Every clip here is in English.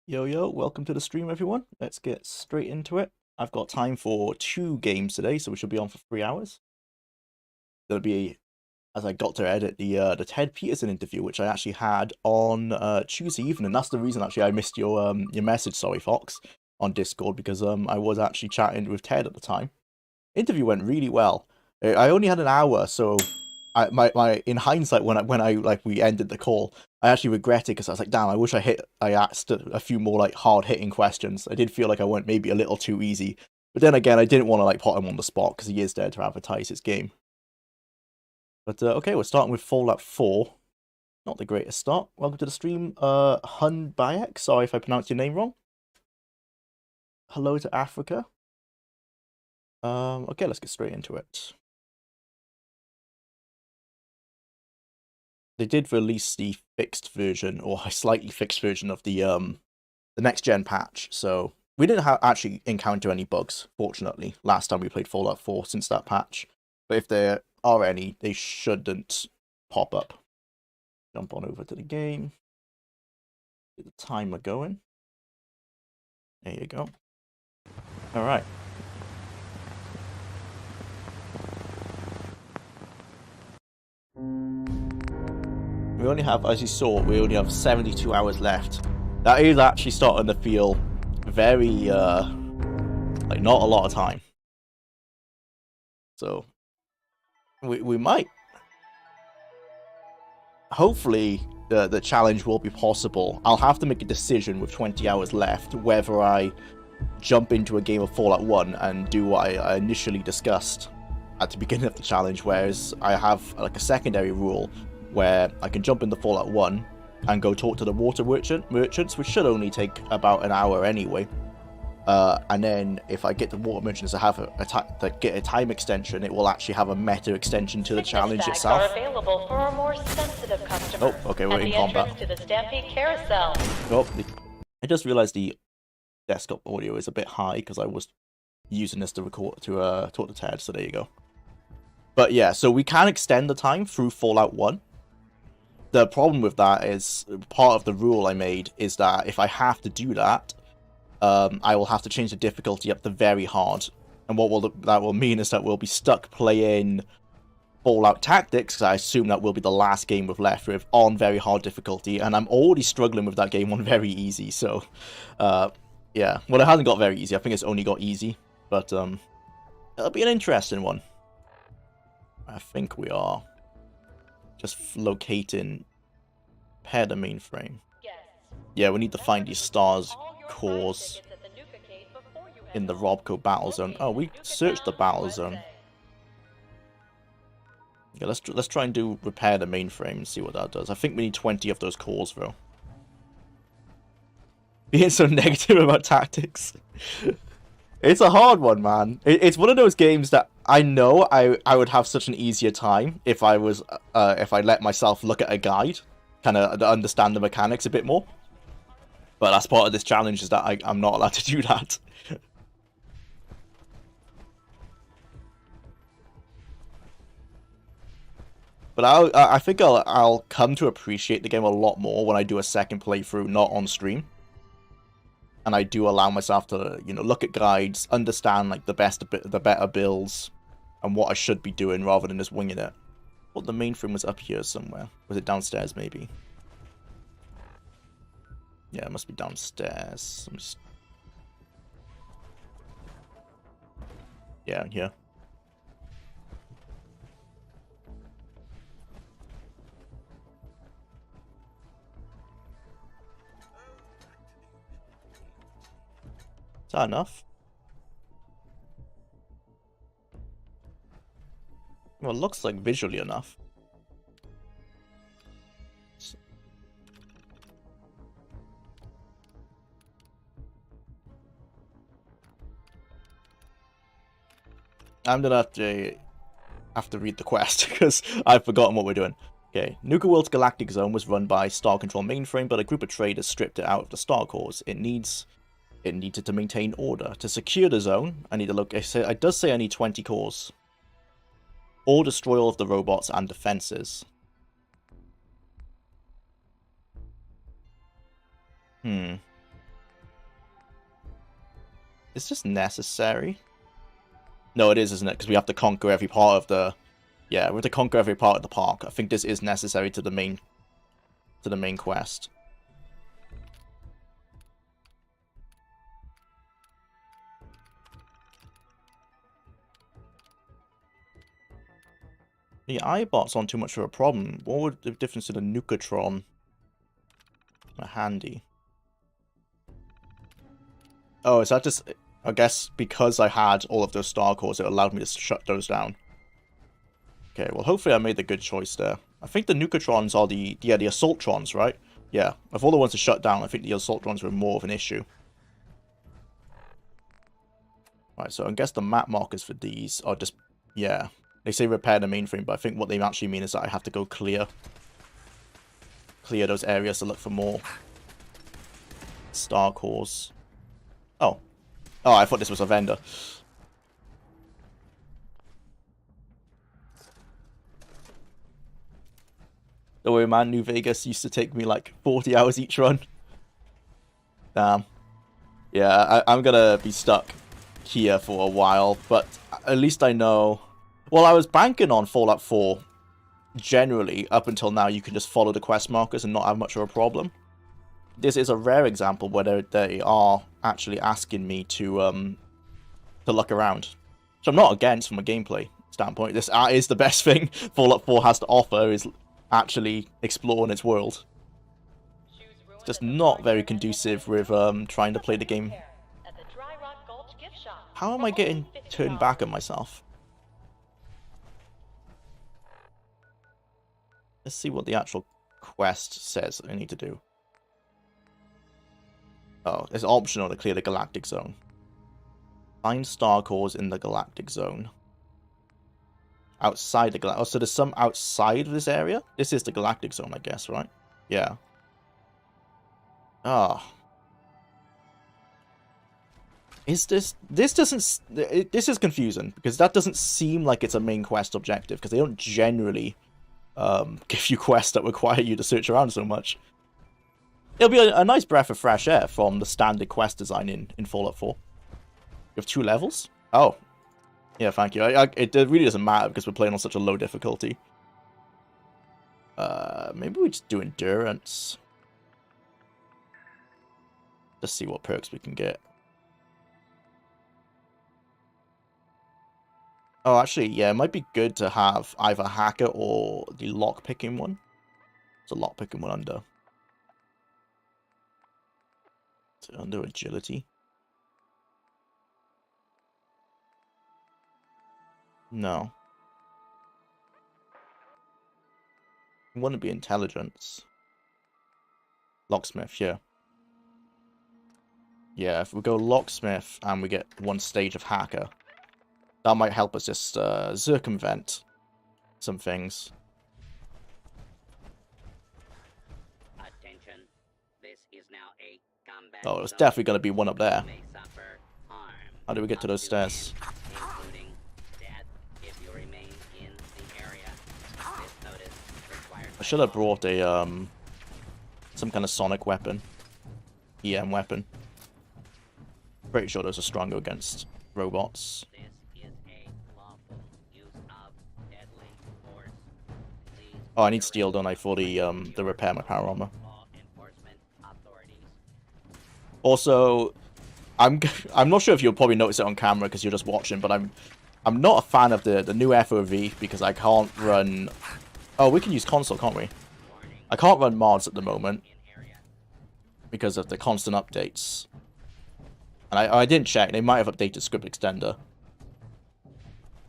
Yo, yo, welcome to the stream, everyone. Let's get straight into it. I've got time for 2 games today, so we should be on for 3 hours. There'll be, as I got to edit the Ted Peterson interview, which I actually had on Tuesday evening. That's the reason actually I missed your message, sorry, Fox, on Discord, because I was actually chatting with Ted at the time. Interview went really well. I only had an hour, so my in hindsight when I like we ended the call, I actually regret it because I was like, damn, I wish I asked a few more like hard hitting questions. I did feel like I went maybe a little too easy, but then again, I didn't want to like put him on the spot because he is there to advertise his game. But okay, we're starting with Fallout 4. Not the greatest start. Welcome to the stream, Hun Bayek. Sorry if I pronounced your name wrong. Hello to Africa. Okay, let's get straight into it. They did release the fixed version, or a slightly fixed version of the next gen patch, so we didn't actually encounter any bugs, fortunately, last time we played Fallout 4 since that patch. But if there are any, they shouldn't pop up. Jump on over to the game. Get the timer going. There you go. Alright. We only have, as you saw, we only have 72 hours left. That is actually starting to feel very, like not a lot of time. So, we might. Hopefully, the challenge will be possible. I'll have to make a decision with 20 hours left whether I jump into a game of Fallout 1 and do what I initially discussed at the beginning of the challenge, whereas I have like a secondary rule where I can jump into Fallout 1 and go talk to the water merchants, which should only take about an hour anyway. And then if I get the water merchants to have get a time extension, it will actually have a meta extension to the challenge itself. Are available for our more sensitive customers. Oh, okay, we're in combat. To the Stampede Carousel. Oh, I just realized the desktop audio is a bit high because I was using this to record to talk to Ted. So there you go. But yeah, so we can extend the time through Fallout 1. The problem with that is part of the rule I made is that if I have to do that, I will have to change the difficulty up to very hard. And what that will mean is that we'll be stuck playing Fallout Tactics, because I assume that will be the last game we've left with, on very hard difficulty. And I'm already struggling with that game on very easy, so yeah. Well, it hasn't got very easy. I think it's only got easy. But it'll be an interesting one. I think we are just locating pair the mainframe. Yeah, we need to find these stars cores in the Robco battle zone. Oh, we searched the battle zone. Yeah, let's try and repair the mainframe and see what that does. I think we need 20 of those cores though. Being so negative about tactics. It's a hard one, man. It's one of those games that I know I would have such an easier time if I was if I let myself look at a guide, kind of understand the mechanics a bit more. But that's part of this challenge, is that I'm not allowed to do that. But I think I'll come to appreciate the game a lot more when I do a second playthrough, not on stream. And I do allow myself to, you know, look at guides, understand like the better builds, and what I should be doing rather than just winging it. Well, the mainframe was up here somewhere. Was it downstairs, maybe? Yeah, it must be downstairs. Yeah, here. Is that enough? Well, it looks like visually enough. I'm gonna have to read the quest because I've forgotten what we're doing. Okay, Nuka World's galactic zone was run by Star Control mainframe, but a group of traders stripped it out of the star cores. It needed to maintain order. To secure the zone, I need to look. It does say I need 20 cores. Or destroy all of the robots and defenses. It's just necessary. No, it is, isn't it? Because we have to conquer every part of the... Yeah, we have to conquer every part of the park. I think this is necessary to the main quest. The iBots aren't too much of a problem. What would the difference to the Nucatron? Handy. Oh, is that just... I guess because I had all of those star cores, it allowed me to shut those down. Okay, well hopefully I made the good choice there. I think the Nucatrons are the Assaultrons, right? Yeah, of all the ones to shut down, I think the Assaultrons were more of an issue. Right, so I guess the map markers for these are just... Yeah, they say repair the mainframe, but I think what they actually mean is that I have to go clear those areas to look for more star cores. Oh. Oh, I thought this was a vendor. Don't worry, man. New Vegas used to take me like 40 hours each run. Damn. Yeah, I'm gonna be stuck here for a while, but at least I know... Well, I was banking on Fallout 4. Generally, up until now, you can just follow the quest markers and not have much of a problem. This is a rare example where they are actually asking me to look around. So I'm not against from a gameplay standpoint. This is the best thing Fallout 4 has to offer, is actually exploring its world. It's just not very conducive with trying to play the game. How am I getting turned back on myself? Let's see what the actual quest says I need to do. Oh, it's optional to clear the galactic zone. Find star cores in the galactic zone. Outside the galactic... Oh, so there's some outside of this area? This is the galactic zone, I guess, right? Yeah. Ah. Is this... This doesn't... This is confusing, because that doesn't seem like it's a main quest objective, because they don't generally give you quests that require you to search around so much. It'll be a nice breath of fresh air from the standard quest design in Fallout 4. You have 2 levels? Oh. Yeah, thank you. It really doesn't matter because we're playing on such a low difficulty. Maybe we just do endurance. Just see what perks we can get. Oh, actually, yeah, it might be good to have either hacker or the lockpicking one. There's a lockpicking one under. Is it under agility? No. It wouldn't be intelligence. Locksmith, yeah. Yeah, if we go locksmith and we get 1 stage of hacker, that might help us just circumvent some things. Attention. This is now a combat. Oh, there's definitely going to be one up there. How do we get to those stairs? I should have brought a some kind of sonic weapon, EM weapon. Pretty sure those are stronger against robots. Oh, I need steel, don't I, for the repair my power armor. Also, I'm not sure if you'll probably notice it on camera because you're just watching, but I'm not a fan of the new FOV because I can't run. Oh, we can use console, can't we? I can't run mods at the moment because of the constant updates. And I didn't check. They might have updated Script Extender.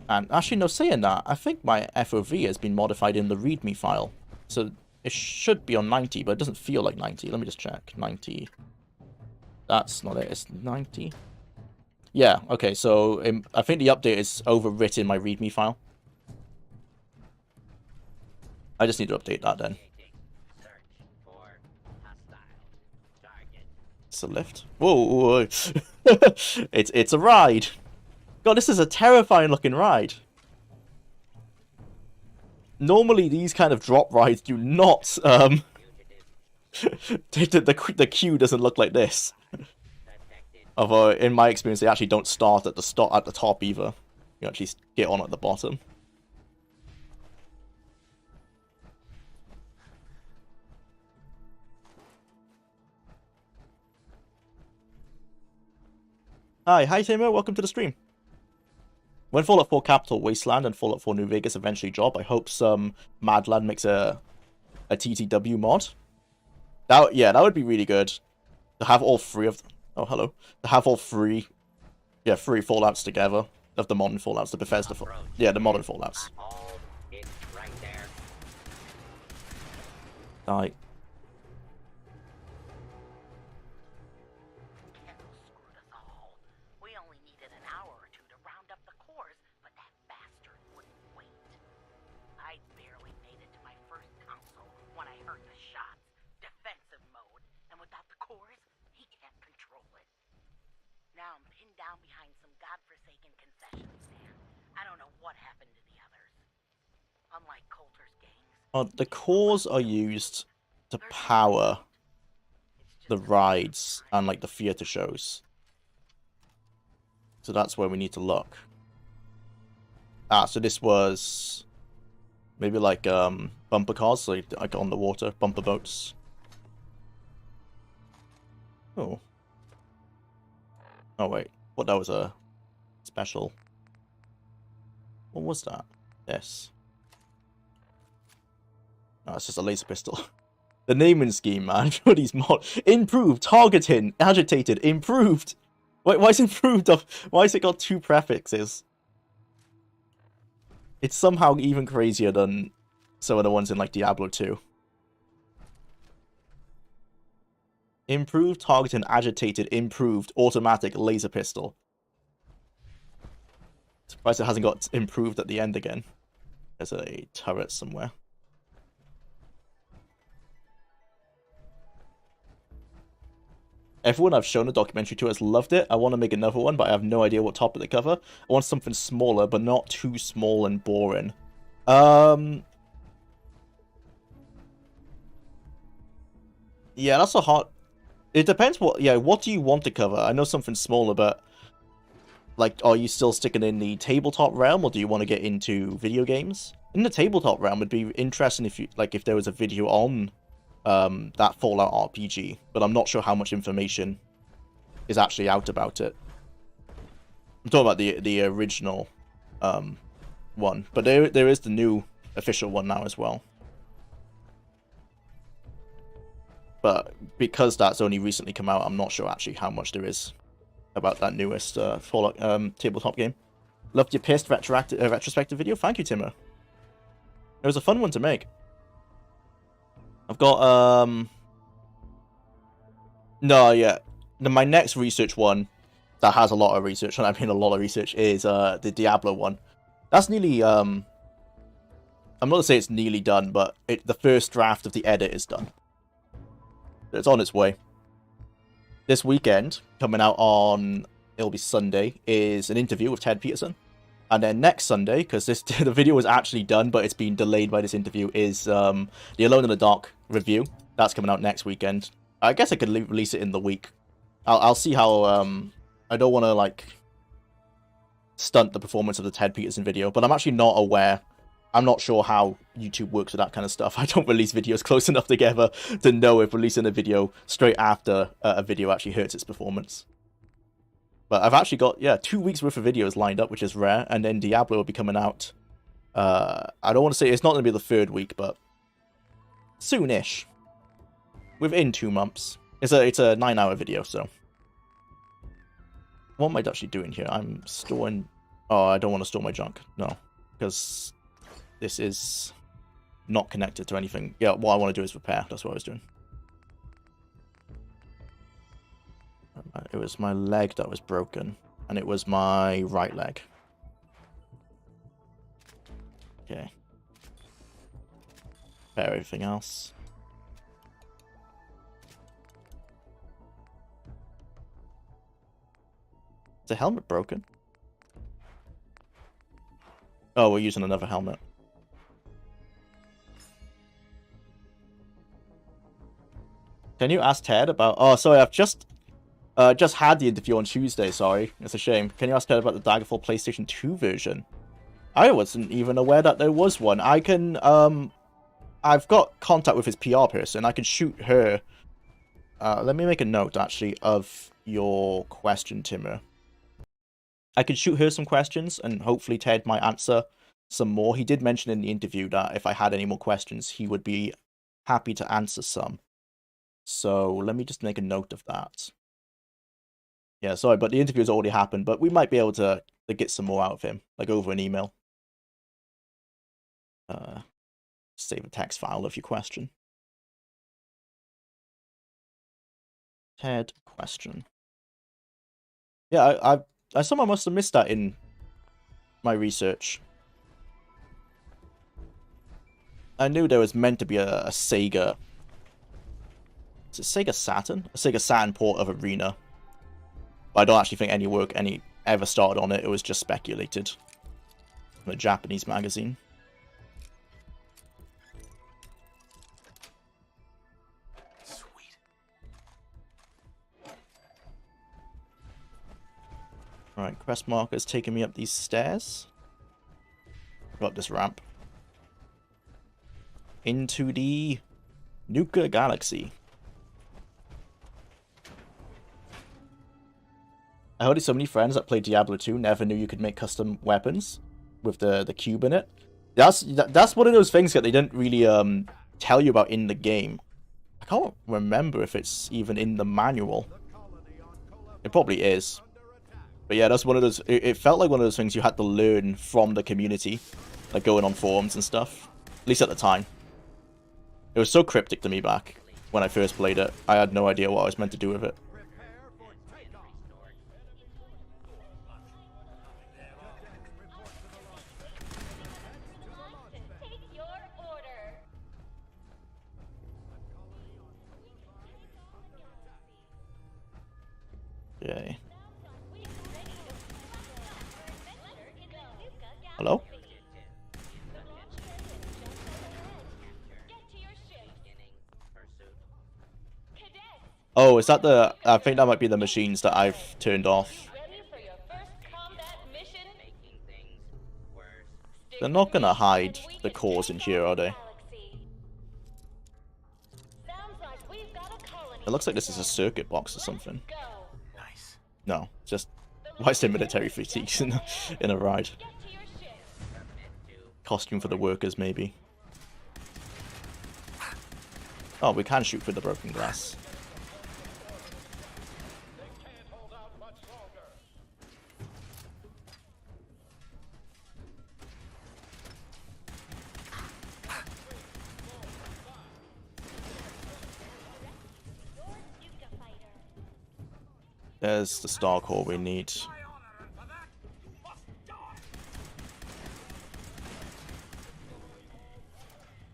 And actually, no, saying that, I think my FOV has been modified in the README file. So it should be on 90, but it doesn't feel like 90. Let me just check. 90. That's not it. It's 90. Yeah, okay, so I think the update is overwritten my README file. I just need to update that then. It's a lift. Whoa, whoa, whoa. It's a ride. God, this is a terrifying looking ride. Normally, these kind of drop rides do not. The queue doesn't look like this. Although, in my experience, they actually don't start at the top either. You actually get on at the bottom. Hi Timur, welcome to the stream. When Fallout 4 Capital Wasteland and Fallout 4 New Vegas eventually drop, I hope some Madland makes a TTW mod. That would be really good. To have all three of them. Oh, hello. To have all three, three Fallouts together. Of the modern Fallouts, the Bethesda the modern Fallouts. It's right there. Like, Kendall screwed us all. We only needed an hour or two to round up the cores, but that bastard wouldn't wait. I barely made it to my first console when I heard the shots. Defensive mode, and without the cores, he can't control it. Now I'm pinned down behind some godforsaken concession stand. I don't know what happened to the others. Unlike Coulter's gangs, the cores are used to power the rides and like the theater shows. So that's where we need to look. So this was maybe like bumper cars, so like on the water, bumper boats. Oh. Oh wait, what, that was a special. What was that? Yes. No, it's just a laser pistol. The naming scheme, man. For these mods. Improved, targeting, agitated, improved. Wait, why is improved of? Why has it got 2 prefixes? It's somehow even crazier than some of the ones in like Diablo 2. Improved, targeting, agitated, improved, automatic, laser pistol. Surprised it hasn't got improved at the end again. There's a turret somewhere. Everyone I've shown a documentary to has loved it. I want to make another one, but I have no idea what topic to cover. I want something smaller, but not too small and boring. Yeah, that's a hard... It depends what... Yeah, what do you want to cover? I know something smaller, but... Like, are you still sticking in the tabletop realm, or do you want to get into video games? In the tabletop realm, it'd be interesting if you... Like, if there was a video on... that Fallout RPG, but I'm not sure how much information is actually out about it. I'm talking about the original one, but there is the new official one now as well. But because that's only recently come out, I'm not sure actually how much there is about that newest Fallout tabletop game. Loved your pissed retrospective video. Thank you, Timur. It was a fun one to make. I've got, no, yeah. My next research one that has a lot of research, and I mean a lot of research, is the Diablo one. That's nearly, I'm not going to say it's nearly done, but the first draft of the edit is done. It's on its way. This weekend, coming out on, it'll be Sunday, is an interview with Ted Peterson. And then next Sunday, because the video was actually done, but it's been delayed by this interview, is the Alone in the Dark review. That's coming out next weekend. I guess I could release it in the week. I'll see how... I don't want to, like, stunt the performance of the Ted Peterson video, but I'm actually not aware. I'm not sure how YouTube works with that kind of stuff. I don't release videos close enough together to know if releasing a video straight after a video actually hurts its performance. But I've actually got, 2 weeks worth of videos lined up, which is rare, and then Diablo will be coming out. I don't want to say it's not going to be the 3rd week, but soonish. Within 2 months. It's a 9-hour video, so. What am I actually doing here? I'm storing... Oh, I don't want to store my junk. No. Because this is not connected to anything. Yeah, what I want to do is repair. That's what I was doing. It was my leg that was broken, and it was my right leg. Okay. Repair everything else. Is the helmet broken? Oh, we're using another helmet. Can you ask Ted about... Oh, sorry, I've just Just had the interview on Tuesday, sorry. It's a shame. Can you ask Ted about the Daggerfall PlayStation 2 version? I wasn't even aware that there was one. I can, I've got contact with his PR person. I can shoot her. Let me make a note, actually, of your question, Timur. I can shoot her some questions, and hopefully Ted might answer some more. He did mention in the interview that if I had any more questions, he would be happy to answer some. So let me just make a note of that. Yeah, sorry, but the interview's already happened, but we might be able to get some more out of him, like over an email. Save a text file of your question. Ted question. Yeah, I somehow must have missed that in my research. I knew there was meant to be a Sega. Is it Sega Saturn? A Sega Saturn port of Arena. But I don't actually think any work ever started on it. It was just speculated from a Japanese magazine. Sweet. Alright, quest marker's taking me up these stairs. Go up this ramp. Into the Nuka Galaxy. I heard so many friends that played Diablo 2 never knew you could make custom weapons with the cube in it. That's one of those things that they didn't really tell you about in the game. I can't remember if it's even in the manual. It probably is. But yeah, that's one of those. It felt like one of those things you had to learn from the community, like going on forums and stuff. At least at the time. It was so cryptic to me back when I first played it. I had no idea what I was meant to do with it. Okay. Hello? Oh, is that the... I think that might be the machines that I've turned off. They're not gonna hide the cores in here, are they? It looks like this is a circuit box or something. Nice. No, just... Why is there military fatigues in a ride? Costume for the workers, maybe. Oh, we can shoot through the broken glass. There's the star core we need.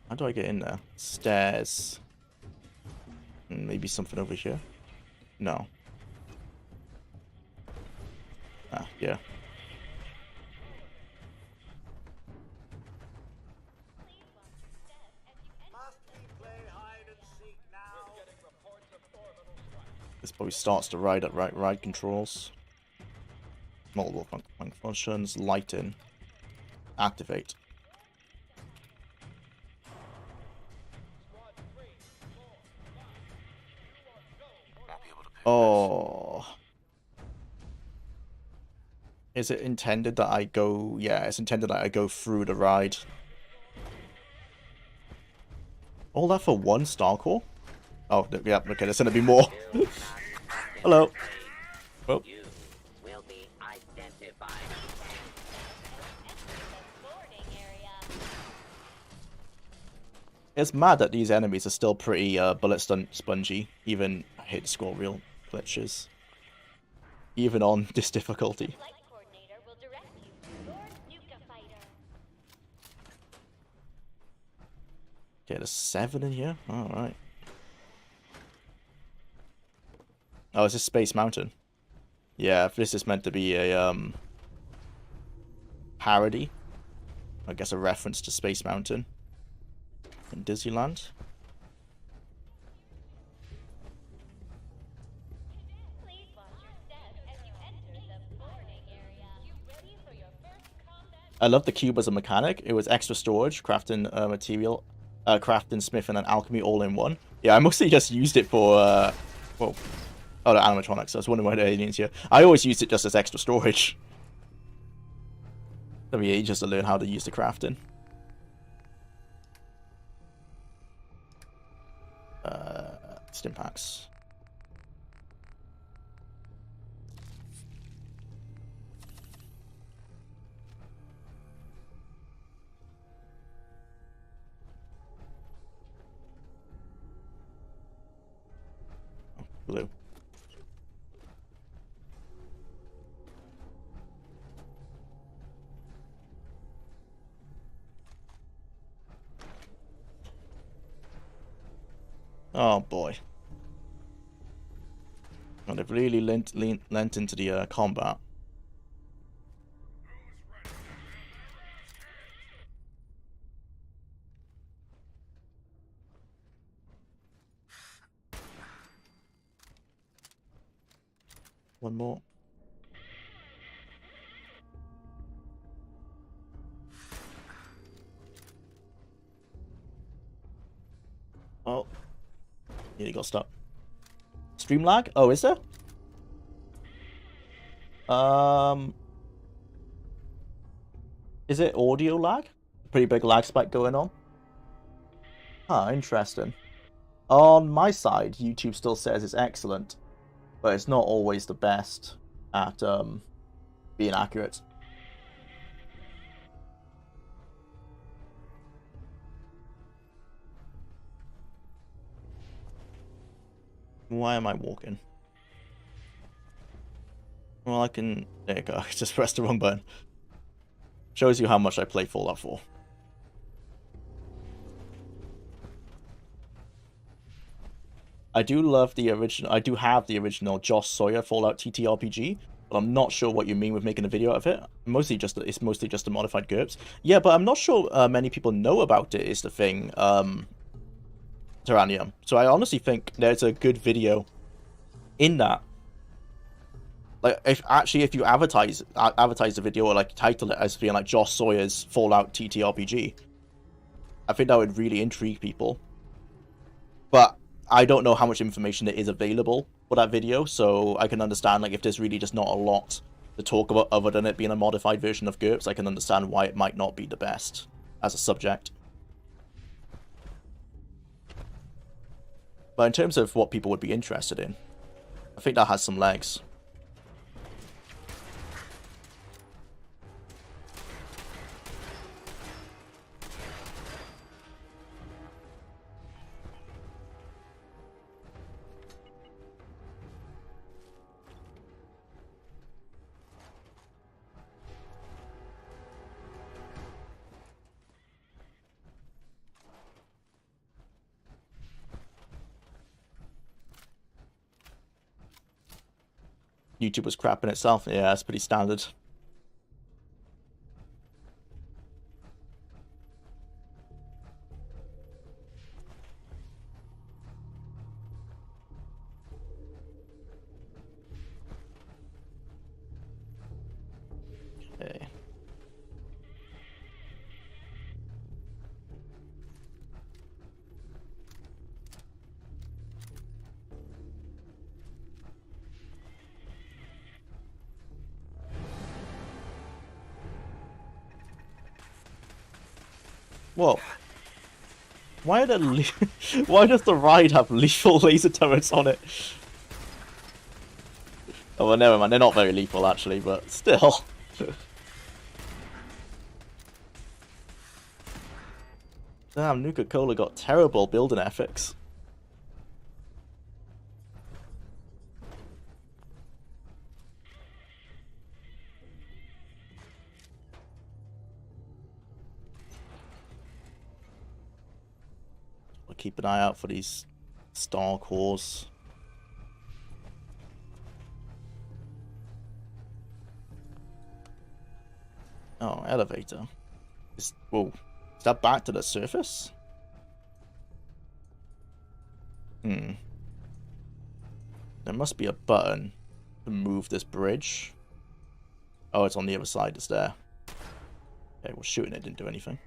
How do I get in there? Stairs. Maybe something over here? No. Ah, yeah. This probably starts to ride at ride controls. Multiple functions. Lighting. Activate. Oh. Is it intended that I go... Yeah, it's intended that I go through the ride. All that for one star core? Oh, yeah, okay, there's gonna be more. Hello. Oh. You will be identified. It's mad that these enemies are still pretty bullet spongy, even hit score real glitches. Even on this difficulty. Okay, there's 7 in here? Alright. Oh, is this Space Mountain? Yeah, if this is meant to be a parody. I guess a reference to Space Mountain in Disneyland. I love the cube as a mechanic. It was extra storage, crafting material, crafting, smithing, and alchemy all in one. Yeah, I mostly just used it for, well, oh, the animatronics. I was wondering why the aliens here. I always used it just as extra storage. Took me ages to learn how to use the crafting. Stim packs. Blue. Oh boy. Well, they've really lent into the combat. One more. Oh. Nearly got stuck. Stream lag? Oh, is there? Is it audio lag? Pretty big lag spike going on. Huh, interesting. On my side, YouTube still says it's excellent, but it's not always the best at being accurate. Why am I walking? Well, I can... There you go. I just pressed the wrong button. Shows you how much I play Fallout 4. I do love the original... I do have the original Josh Sawyer Fallout TTRPG, but I'm not sure what you mean with making a video of it. It's mostly just the modified GURPS. Yeah, but I'm not sure many people know about it, is the thing. Terranium. So I honestly think there's a good video in that. Like, if you advertise the video or like title it as being like Josh Sawyer's Fallout TTRPG, I think that would really intrigue people. But I don't know how much information there is available for that video, so I can understand like if there's really just not a lot to talk about other than it being a modified version of GURPS. I can understand why it might not be the best as a subject. But in terms of what people would be interested in, I think that has some legs. YouTube was crap in itself. Yeah, that's pretty standard. Okay. Whoa. Why why does the ride have lethal laser turrets on it? Oh, well, never mind. They're not very lethal, actually, but still. Damn, Nuka-Cola got terrible building ethics. Keep an eye out for these star cores. Oh, elevator. Whoa. Is that back to the surface? There must be a button to move this bridge. Oh, it's on the other side, it's there. Okay, well, shooting it didn't do anything.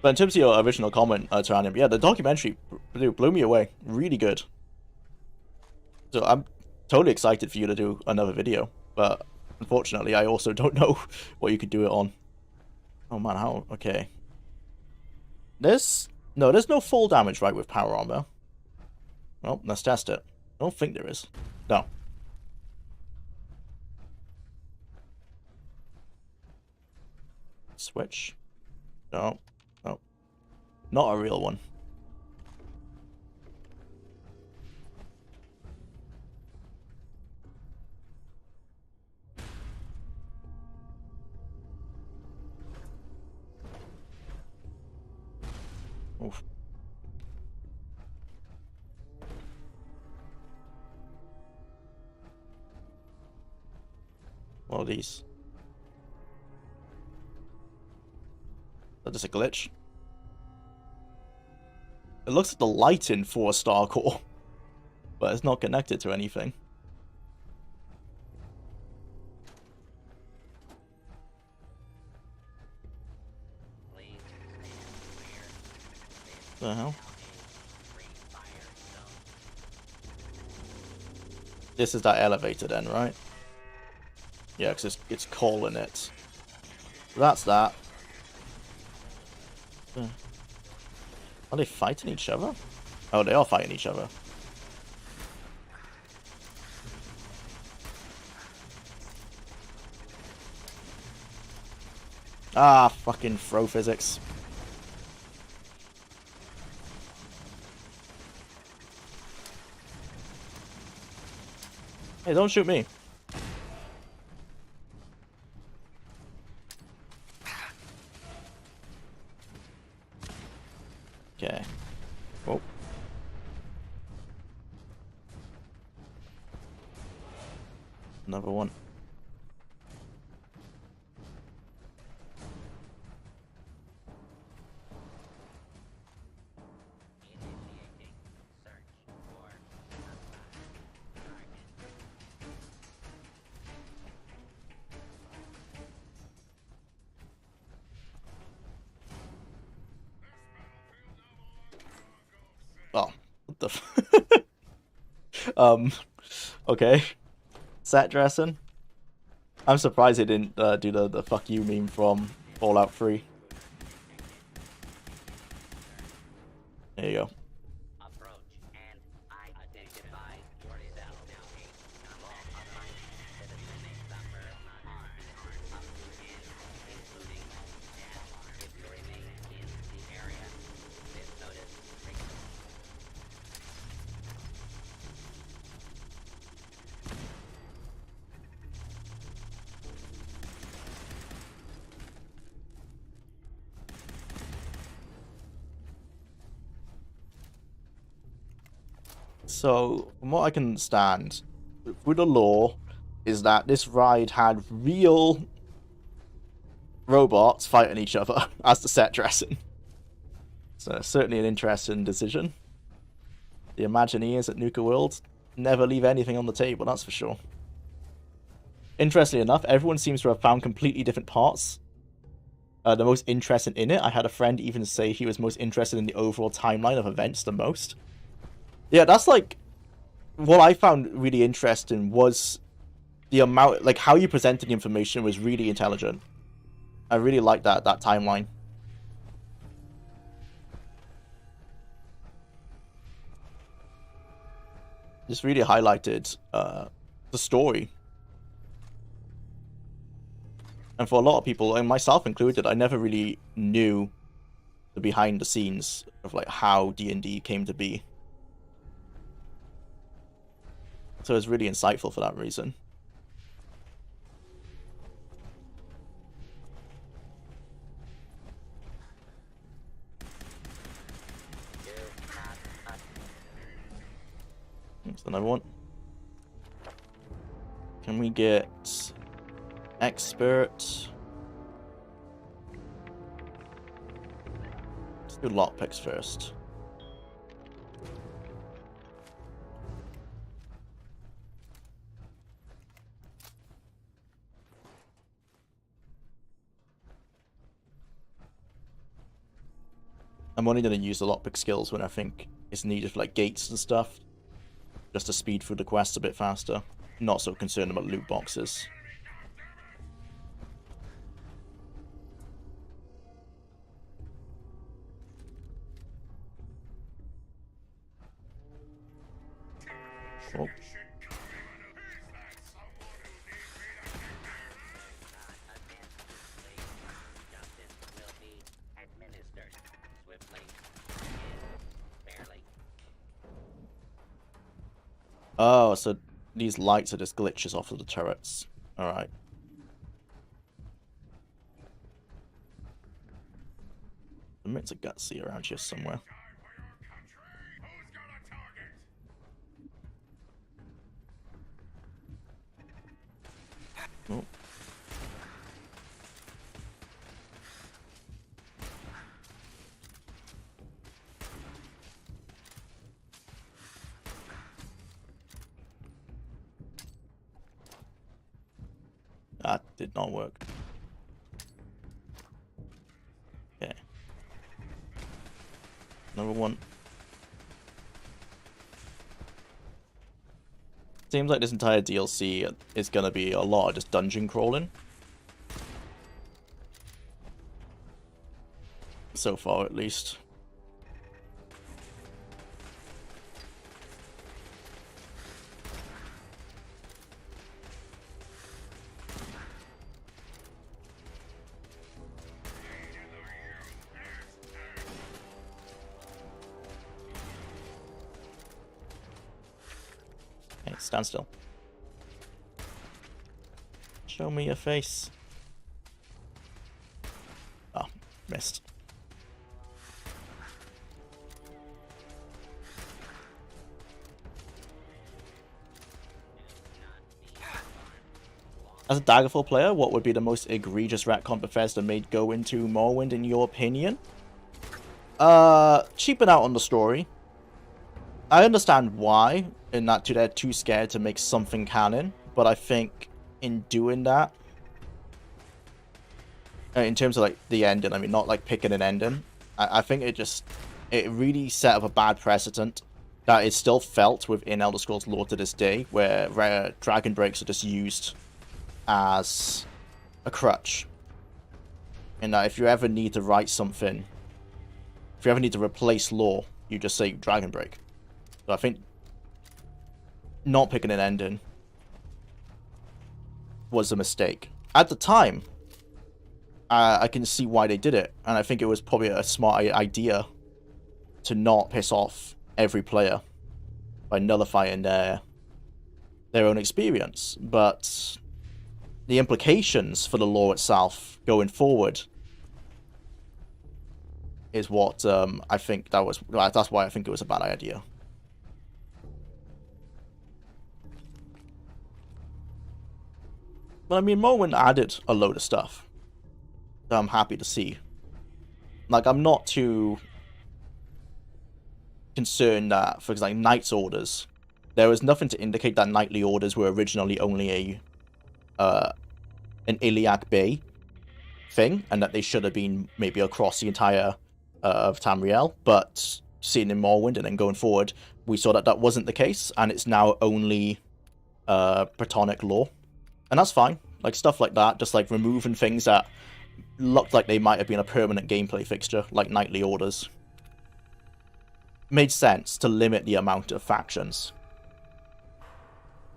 But in terms of your original comment, Tyrannium, yeah, the documentary blew me away. Really good. So I'm totally excited for you to do another video, but unfortunately, I also don't know what you could do it on. Oh man, how? Okay. There's no full damage, right, with power armor. Well, let's test it. I don't think there is. No. Switch. No. No. Not a real one. Oof. What are these? Is that just a glitch? It looks like the lighting for a star core, but it's not connected to anything. The hell? This is that elevator then, right? Yeah, because it's calling it. That's that. Are they fighting each other? Oh, they are fighting each other. Ah, fucking throw physics. Hey, don't shoot me. Okay. Oh. Another one. Oh, what the okay. Set dressing. I'm surprised they didn't do the fuck you meme from Fallout 3. There you go. So, from what I can understand, with the lore, is that this ride had real robots fighting each other as the set dressing. So, certainly an interesting decision. The Imagineers at Nuka World never leave anything on the table, that's for sure. Interestingly enough, everyone seems to have found completely different parts. The most interesting in it, I had a friend even say he was most interested in the overall timeline of events the most. Yeah, that's like what I found really interesting was the amount, like how you presented the information was really intelligent. I really liked that timeline. Just really highlighted the story. And for a lot of people, and myself included, I never really knew the behind the scenes of like how D&D came to be. So it's really insightful for that reason. That's another one. Can we get expert? Let's do lockpicks first. I'm only going to use the lockpick skills when I think it's needed for like gates and stuff, just to speed through the quests a bit faster. Not so concerned about loot boxes. Oh. Oh, so these lights are just glitches off of the turrets. Alright. The mitts are gutsy around here somewhere. Oh. That did not work. Okay. Another one. Seems like this entire DLC is gonna be a lot of just dungeon crawling. So far, at least. Hey, stand still. Show me your face. Ah, missed. As a Daggerfall player, what would be the most egregious retcon Bethesda made go into Morrowind in your opinion? Cheapen out on the story. I understand why, in that they're too scared to make something canon, but I think in doing that, in terms of like the ending, I mean, not like picking an ending, I think it really set up a bad precedent that is still felt within Elder Scrolls lore to this day, where rare dragon breaks are just used as a crutch. And that if you ever need to write something, if you ever need to replace lore, you just say dragon break. So I think not picking an ending was a mistake. At the time, I can see why they did it, and I think it was probably a smart idea to not piss off every player by nullifying their own experience. But the implications for the lore itself going forward is what I think that's why I think it was a bad idea. But I mean, Morrowind added a load of stuff that I'm happy to see. Like, I'm not too concerned that, for example, Knight's Orders, there was nothing to indicate that Knightly Orders were originally only an Iliac Bay thing, and that they should have been maybe across the entire of Tamriel, but seeing in Morrowind and then going forward, we saw that that wasn't the case, and it's now only Bretonic lore. And that's fine. Like, stuff like that, just like removing things that looked like they might have been a permanent gameplay fixture, like Knightly Orders. Made sense to limit the amount of factions.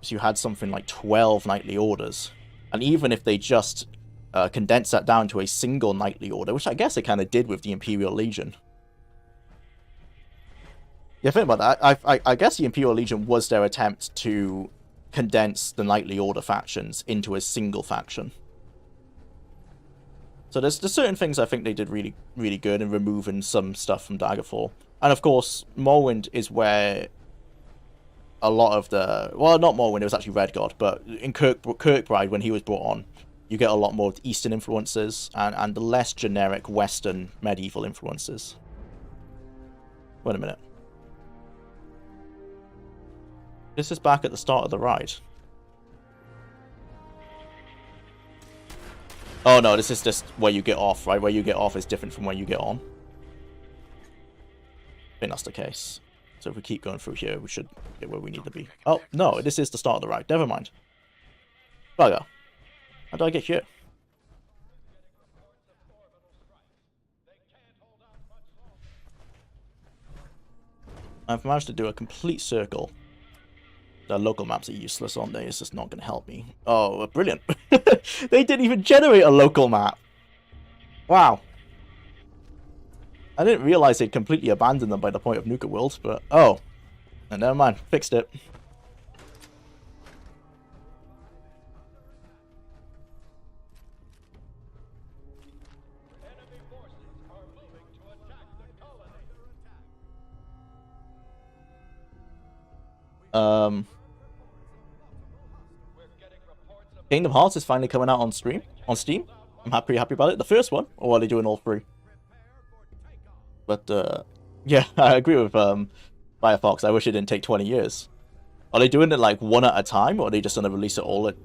So you had something like 12 Knightly Orders. And even if they just condensed that down to a single Knightly Order, which I guess they kind of did with the Imperial Legion. Yeah, think about that. I guess the Imperial Legion was their attempt to condense the Knightly Order factions into a single faction. So there's certain things I think they did really, really good in removing some stuff from Daggerfall. And of course, Morrowind is where a lot of the... Well, not Morrowind, it was actually Redgod, but in Kirkbride, when he was brought on, you get a lot more Eastern influences and the less generic Western medieval influences. Wait a minute. This is back at the start of the ride. Oh no, this is just where you get off, right? Where you get off is different from where you get on. I think that's the case. So if we keep going through here, we should get where we need to be. Oh, no, this is the start of the ride. Never mind. Bugger. How do I get here? I've managed to do a complete circle. The local maps are useless, aren't they? It's just not going to help me. Oh, brilliant. They didn't even generate a local map. Wow. I didn't realize they'd completely abandoned them by the point of Nuka World, but... Oh. And never mind. Fixed it. Kingdom Hearts is finally coming out on Steam. I'm pretty happy about it. The first one, or are they doing all three? But yeah, I agree with Firefox. I wish it didn't take 20 years. Are they doing it like one at a time, or are they just gonna release it all at,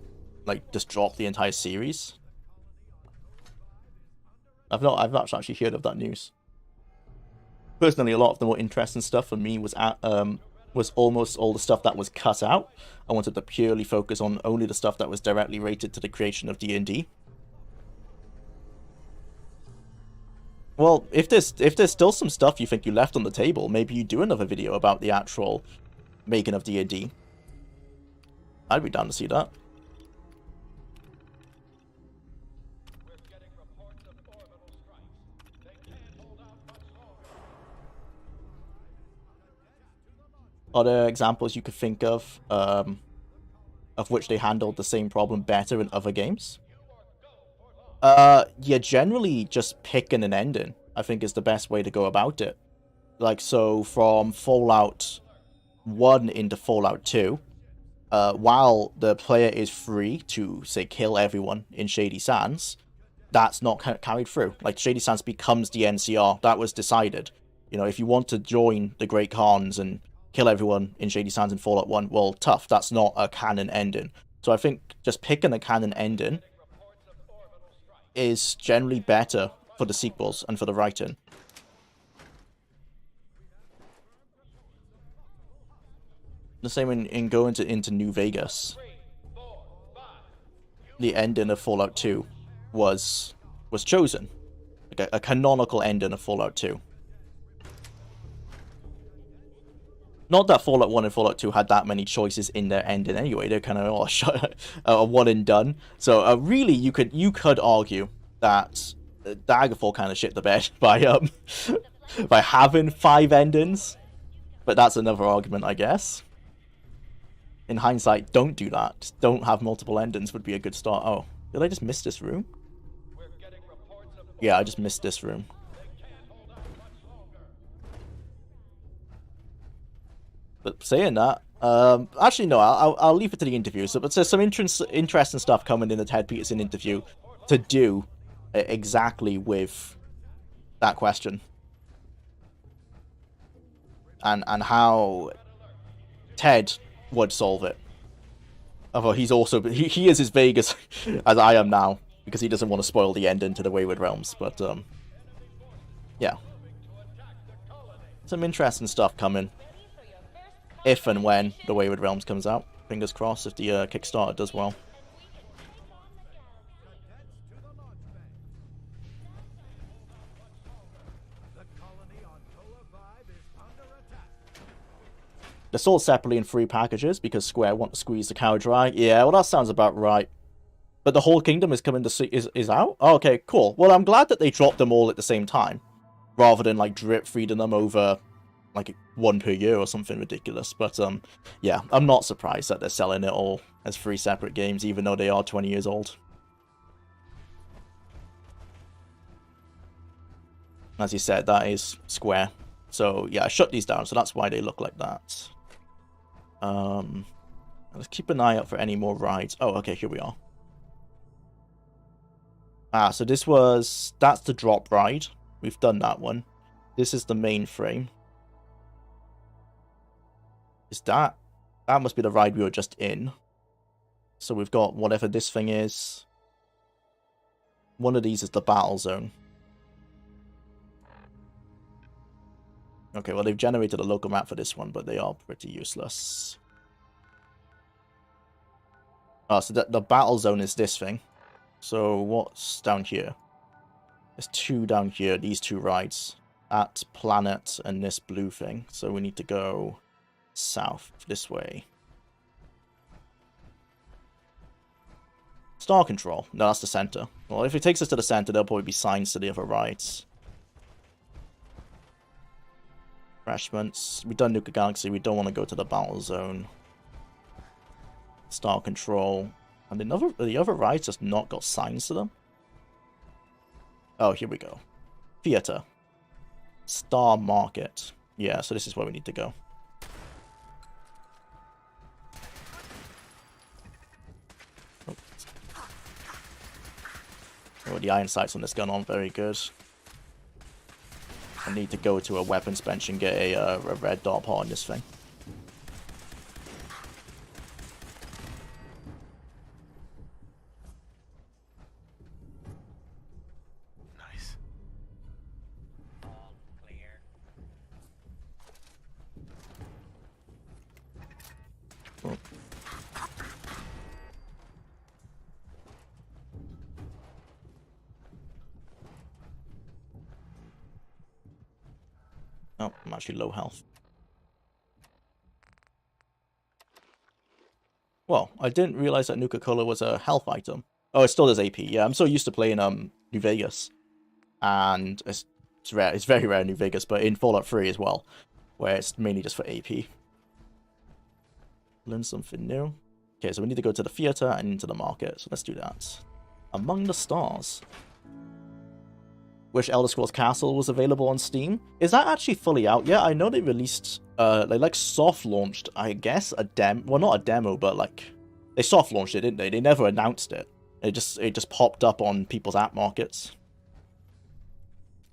like, just drop the entire series? I've not actually heard of that news. Personally, a lot of the more interesting stuff for me was almost all the stuff that was cut out. I wanted to purely focus on only the stuff that was directly related to the creation of D&D. Well, if there's still some stuff you think you left on the table, maybe you do another video about the actual making of D&D. I'd be down to see that. Other examples you could think of which they handled the same problem better in other games? Yeah, generally just picking an ending, I think, is the best way to go about it. Like, so from Fallout 1 into Fallout 2, while the player is free to, say, kill everyone in Shady Sands, that's not carried through. Like, Shady Sands becomes the NCR. That was decided. You know, if you want to join the Great Khans and kill everyone in Shady Sands in Fallout 1, well, tough. That's not a canon ending. So I think just picking a canon ending is generally better for the sequels and for the writing. The same in going into New Vegas. The ending of Fallout 2 was chosen. Like a canonical ending of Fallout 2. Not that Fallout 1 and Fallout 2 had that many choices in their ending anyway. They're kind of all a one and done. So really, you could argue that Daggerfall kind of shit the bed by by having 5 endings. But that's another argument, I guess. In hindsight, don't do that. Just don't have multiple endings would be a good start. Oh, did I just miss this room? Yeah, I just missed this room. But saying that, actually no, I'll leave it to the interview. So, but there's some interesting stuff coming in the Ted Peterson interview to do exactly with that question, and how Ted would solve it. Although he's also he is as vague as I am now, because he doesn't want to spoil the ending to the Wayward Realms. But yeah, some interesting stuff coming. If and when the Wayward Realms comes out. Fingers crossed if the Kickstarter does well. They're sold separately in 3 packages because Square want to squeeze the cow dry. Yeah, well, that sounds about right. But the whole kingdom is coming to is out? Oh, okay, cool. Well, I'm glad that they dropped them all at the same time, rather than like drip feeding them over like 1 per year or something ridiculous. But yeah, I'm not surprised that they're selling it all as 3 separate games, even though they are 20 years old. As you said, that is Square. So yeah, I shut these down, so that's why they look like that. Let's keep an eye out for any more rides. Oh, okay, here we are. Ah, so that's the drop ride. We've done that one. This is the main frame. Is that must be the ride we were just in. So we've got whatever this thing is. One of these is the battle zone. Okay, well, they've generated a local map for this one, but they are pretty useless. Oh, so the battle zone is this thing. So what's down here? There's 2 down here, these 2 rides. At planet and this blue thing. So we need to go south this way. Star control. No, that's the center. Well, if it takes us to the center, there'll probably be signs to the other rides. Refreshments. We've done Nuka Galaxy. We don't want to go to the battle zone. Star control. And the other rides just not got signs to them. Oh, here we go. Theater. Star Market. Yeah, so this is where we need to go. Oh, the iron sights on this gun aren't very good. I need to go to a weapons bench and get a red dot pot on this thing. Nice. All clear. Oh. Oh, I'm actually low health. Well, I didn't realize that Nuka-Cola was a health item. Oh, it still does AP. Yeah, I'm so used to playing New Vegas. And it's rare. It's very rare in New Vegas, but in Fallout 3 as well, where it's mainly just for AP. Learn something new. Okay, so we need to go to the theater and into the market. So let's do that. Among the Stars. Wish Elder Scrolls Castle was available on Steam. Is that actually fully out yet? I know they released, they like soft launched, I guess, a demo. Well, not a demo, but like they soft launched it, didn't they? They never announced it. It just popped up on people's app markets.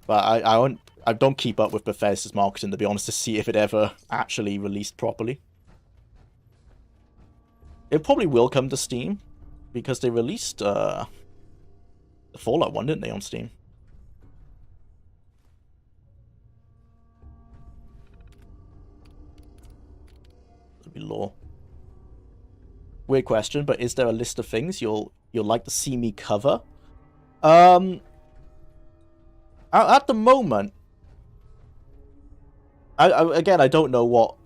But I don't keep up with Bethesda's marketing, to be honest, to see if it ever actually released properly. It probably will come to Steam because they released the Fallout one, didn't they, on Steam? Be law. Weird question, but is there a list of things you'll like to see me cover? At the moment, again, I don't know what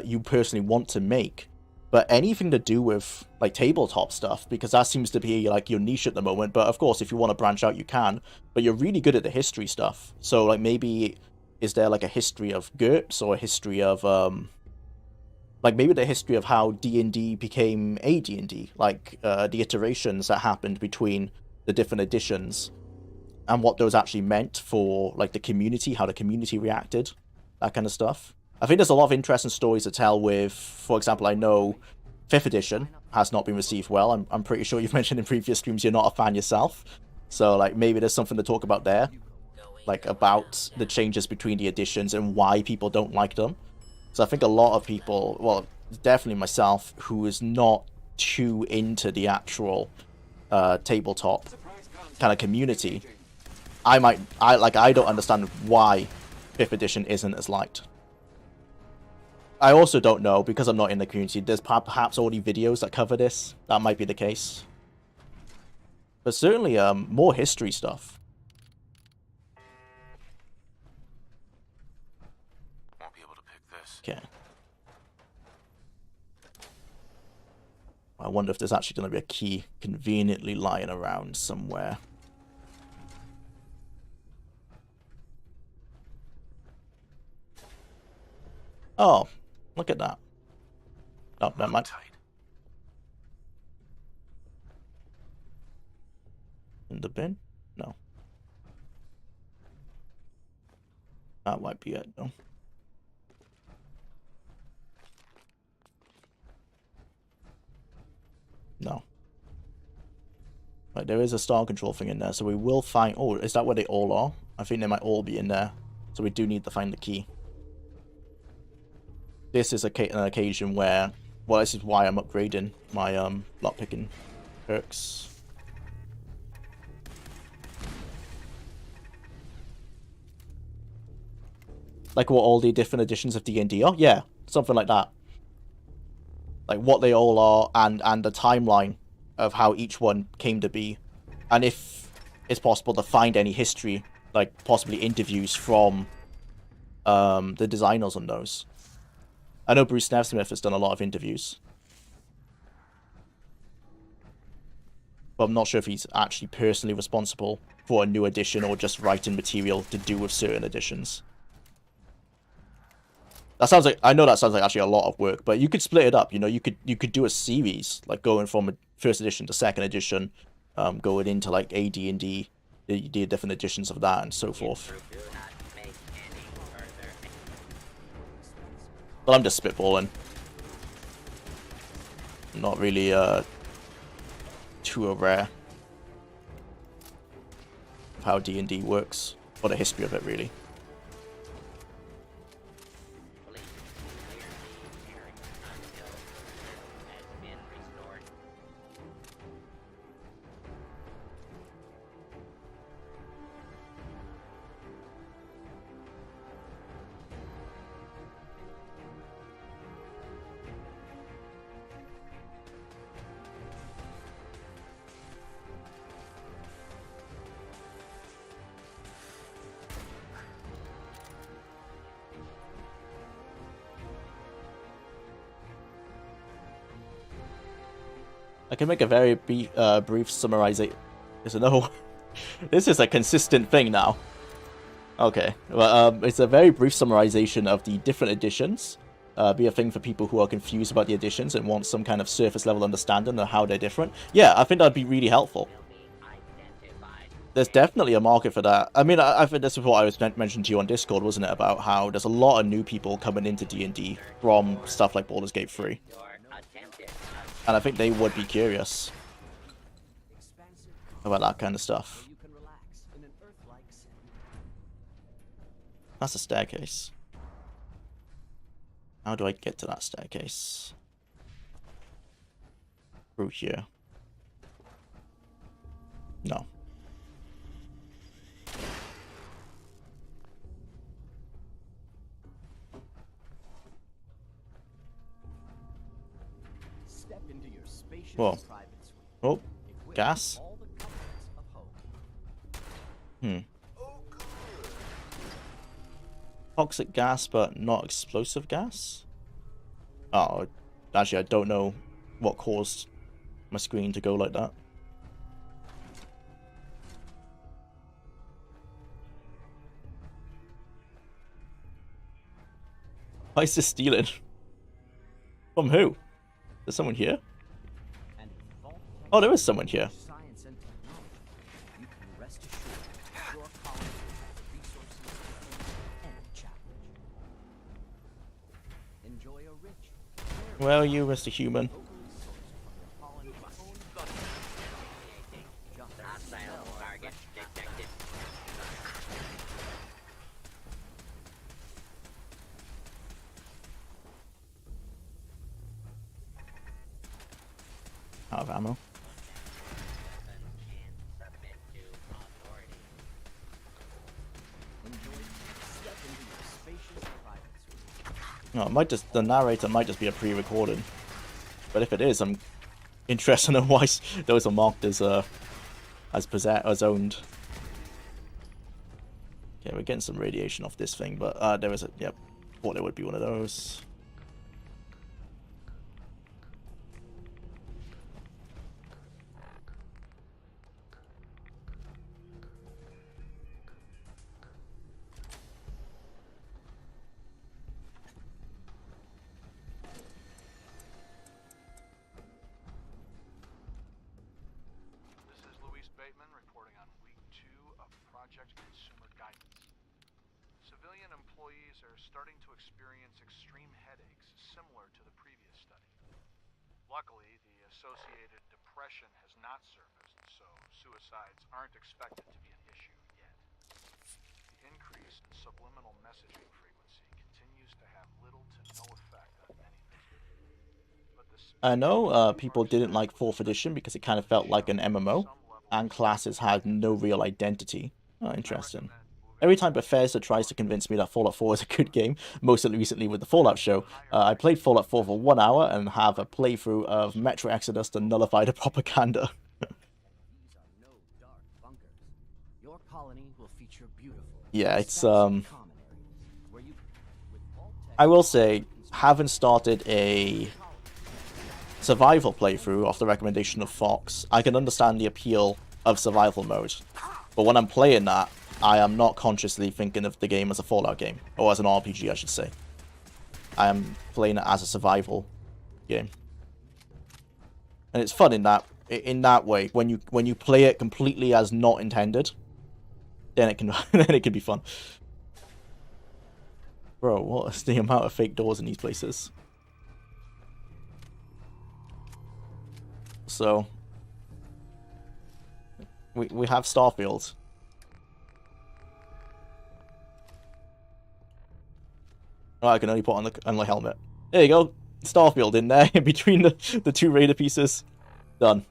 you personally want to make, but anything to do with like tabletop stuff, because that seems to be like your niche at the moment. But of course, if you want to branch out, you can. But you're really good at the history stuff, so like maybe is there like a history of GURPS or a history of like maybe the history of how D&D became a D&D, like the iterations that happened between the different editions and what those actually meant for like the community, how the community reacted, that kind of stuff. I think there's a lot of interesting stories to tell with, for example, I know 5th edition has not been received well. I'm pretty sure you've mentioned in previous streams you're not a fan yourself. So like maybe there's something to talk about there, like about the changes between the editions and why people don't like them. So I think a lot of people, well, definitely myself, who is not too into the actual tabletop kind of community, I don't understand why 5th edition isn't as liked. I also don't know, because I'm not in the community, there's perhaps already videos that cover this. That might be the case. But certainly more history stuff. Okay. I wonder if there's actually going to be a key conveniently lying around somewhere. Oh, look at that. Oh, never mind. In the bin? No. That might be it, though. No. Right, there is a star control thing in there, so we will find... Oh, is that where they all are? I think they might all be in there. So we do need to find the key. This is an occasion where... Well, this is why I'm upgrading my lockpicking perks. Like what all the different editions of D&D are? Yeah, something like that. Like what they all are and the timeline of how each one came to be. And if it's possible to find any history, like possibly interviews from the designers on those. I know Bruce Nevsmith has done a lot of interviews. But I'm not sure if he's actually personally responsible for a new edition or just writing material to do with certain editions. That sounds like, I know that sounds like actually a lot of work, but you could split it up. You know, you could do a series, like going from a first edition to second edition, going into like AD&D, the different editions of that and so forth. But I'm just spitballing. Not really too aware of how D&D works, or the history of it really. I can make a very brief summarization. No, this is a consistent thing now. Okay, well, it's a very brief summarization of the different editions. Be a thing for people who are confused about the editions and want some kind of surface level understanding of how they're different. Yeah, I think that'd be really helpful. There's definitely a market for that. I mean, I think this is what I was mentioning to you on Discord, wasn't it? About how there's a lot of new people coming into D&D from stuff like Baldur's Gate 3. And I think they would be curious about that kind of stuff. That's a staircase. How do I get to that staircase? Through here. No. Whoa. Oh, gas? Toxic gas, but not explosive gas? Oh, actually, I don't know what caused my screen to go like that. Why is this stealing? From who? There's someone here? Oh, there is someone here. Where are you, Mr. Human? Out of ammo. No, it might just, the narrator might just be a pre-recorded. But if it is, I'm interested in why those are marked as owned. Okay, we're getting some radiation off this thing, but there is a, yep, thought there would be one of those. Luckily, the associated depression has not surfaced, so suicides aren't expected to be an issue yet. The increase in subliminal messaging frequency continues to have little to no effect on many visitors. But I know people didn't like 4th edition because it kind of felt like an MMO, and classes had no real identity. Oh, interesting. Every time Bethesda tries to convince me that Fallout 4 is a good game, most recently with the Fallout show, I played Fallout 4 for 1 hour and have a playthrough of Metro Exodus to nullify the propaganda. These are no dark bunkers. Your colony will feature beautiful. Yeah, it's common areas where you, with all I will say, having started a survival playthrough off the recommendation of Fox, I can understand the appeal of survival mode. But when I'm playing that, I am not consciously thinking of the game as a Fallout game, or as an RPG, I should say. I am playing it as a survival game, and it's fun in that way. When you play it completely as not intended, then it can then it can be fun. Bro, what is the amount of fake doors in these places? So we have Starfield. Oh, I can only put on the helmet. There you go. Starfield in there, in between the two Raider pieces. Done.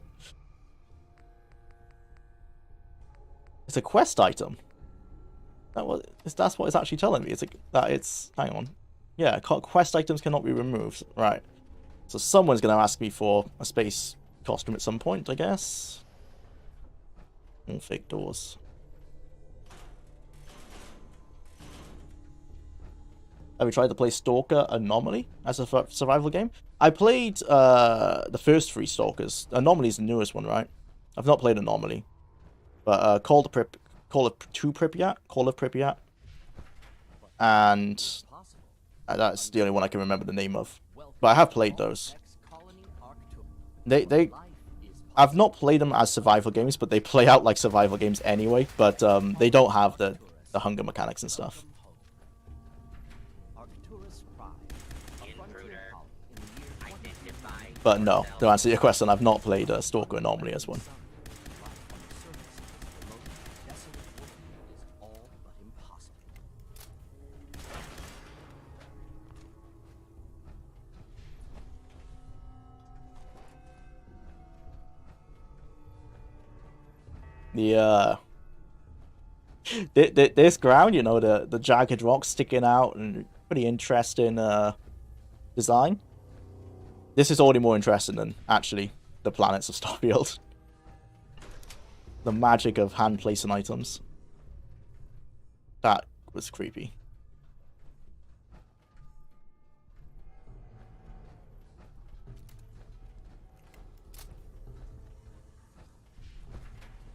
It's a quest item. That's what it's actually telling me. Hang on. Yeah, quest items cannot be removed. Right. So someone's gonna ask me for a space costume at some point, I guess. And fake doors. Have you tried to play Stalker Anomaly as a survival game? I played the first 3 Stalkers. Anomaly is the newest one, right? I've not played Anomaly. But Call of Pripyat. And that's the only one I can remember the name of. But I have played those. I've not played them as survival games, but they play out like survival games anyway. But they don't have the hunger mechanics and stuff. But no, to answer your question, I've not played Stalker Anomaly as one. This ground, you know, the jagged rocks sticking out and pretty interesting design. This is already more interesting than actually the planets of Starfield. The magic of hand placing items. That was creepy.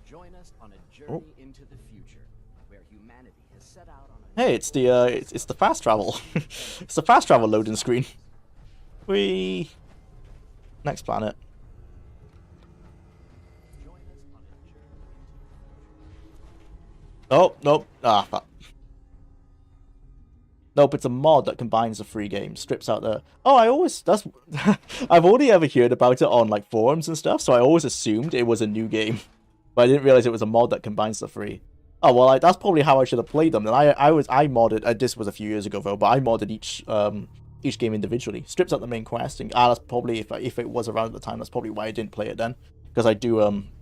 Join us on a journey into the future, where humanity has set out on a... Hey, it's the fast travel. It's the fast travel loading screen. Next planet. Oh, nope. Ah, fuck. Nope, it's a mod that combines the 3 games. Strips out the... Oh, that's... I've only ever heard about it on, like, forums and stuff, so I always assumed it was a new game. But I didn't realize it was a mod that combines the 3. Oh, well, that's probably how I should have played them. Then I modded... this was a few years ago, though, but I modded each game individually. Strips out the main quest, and that's probably, if it was around at the time, that's probably why I didn't play it then. Because I do, when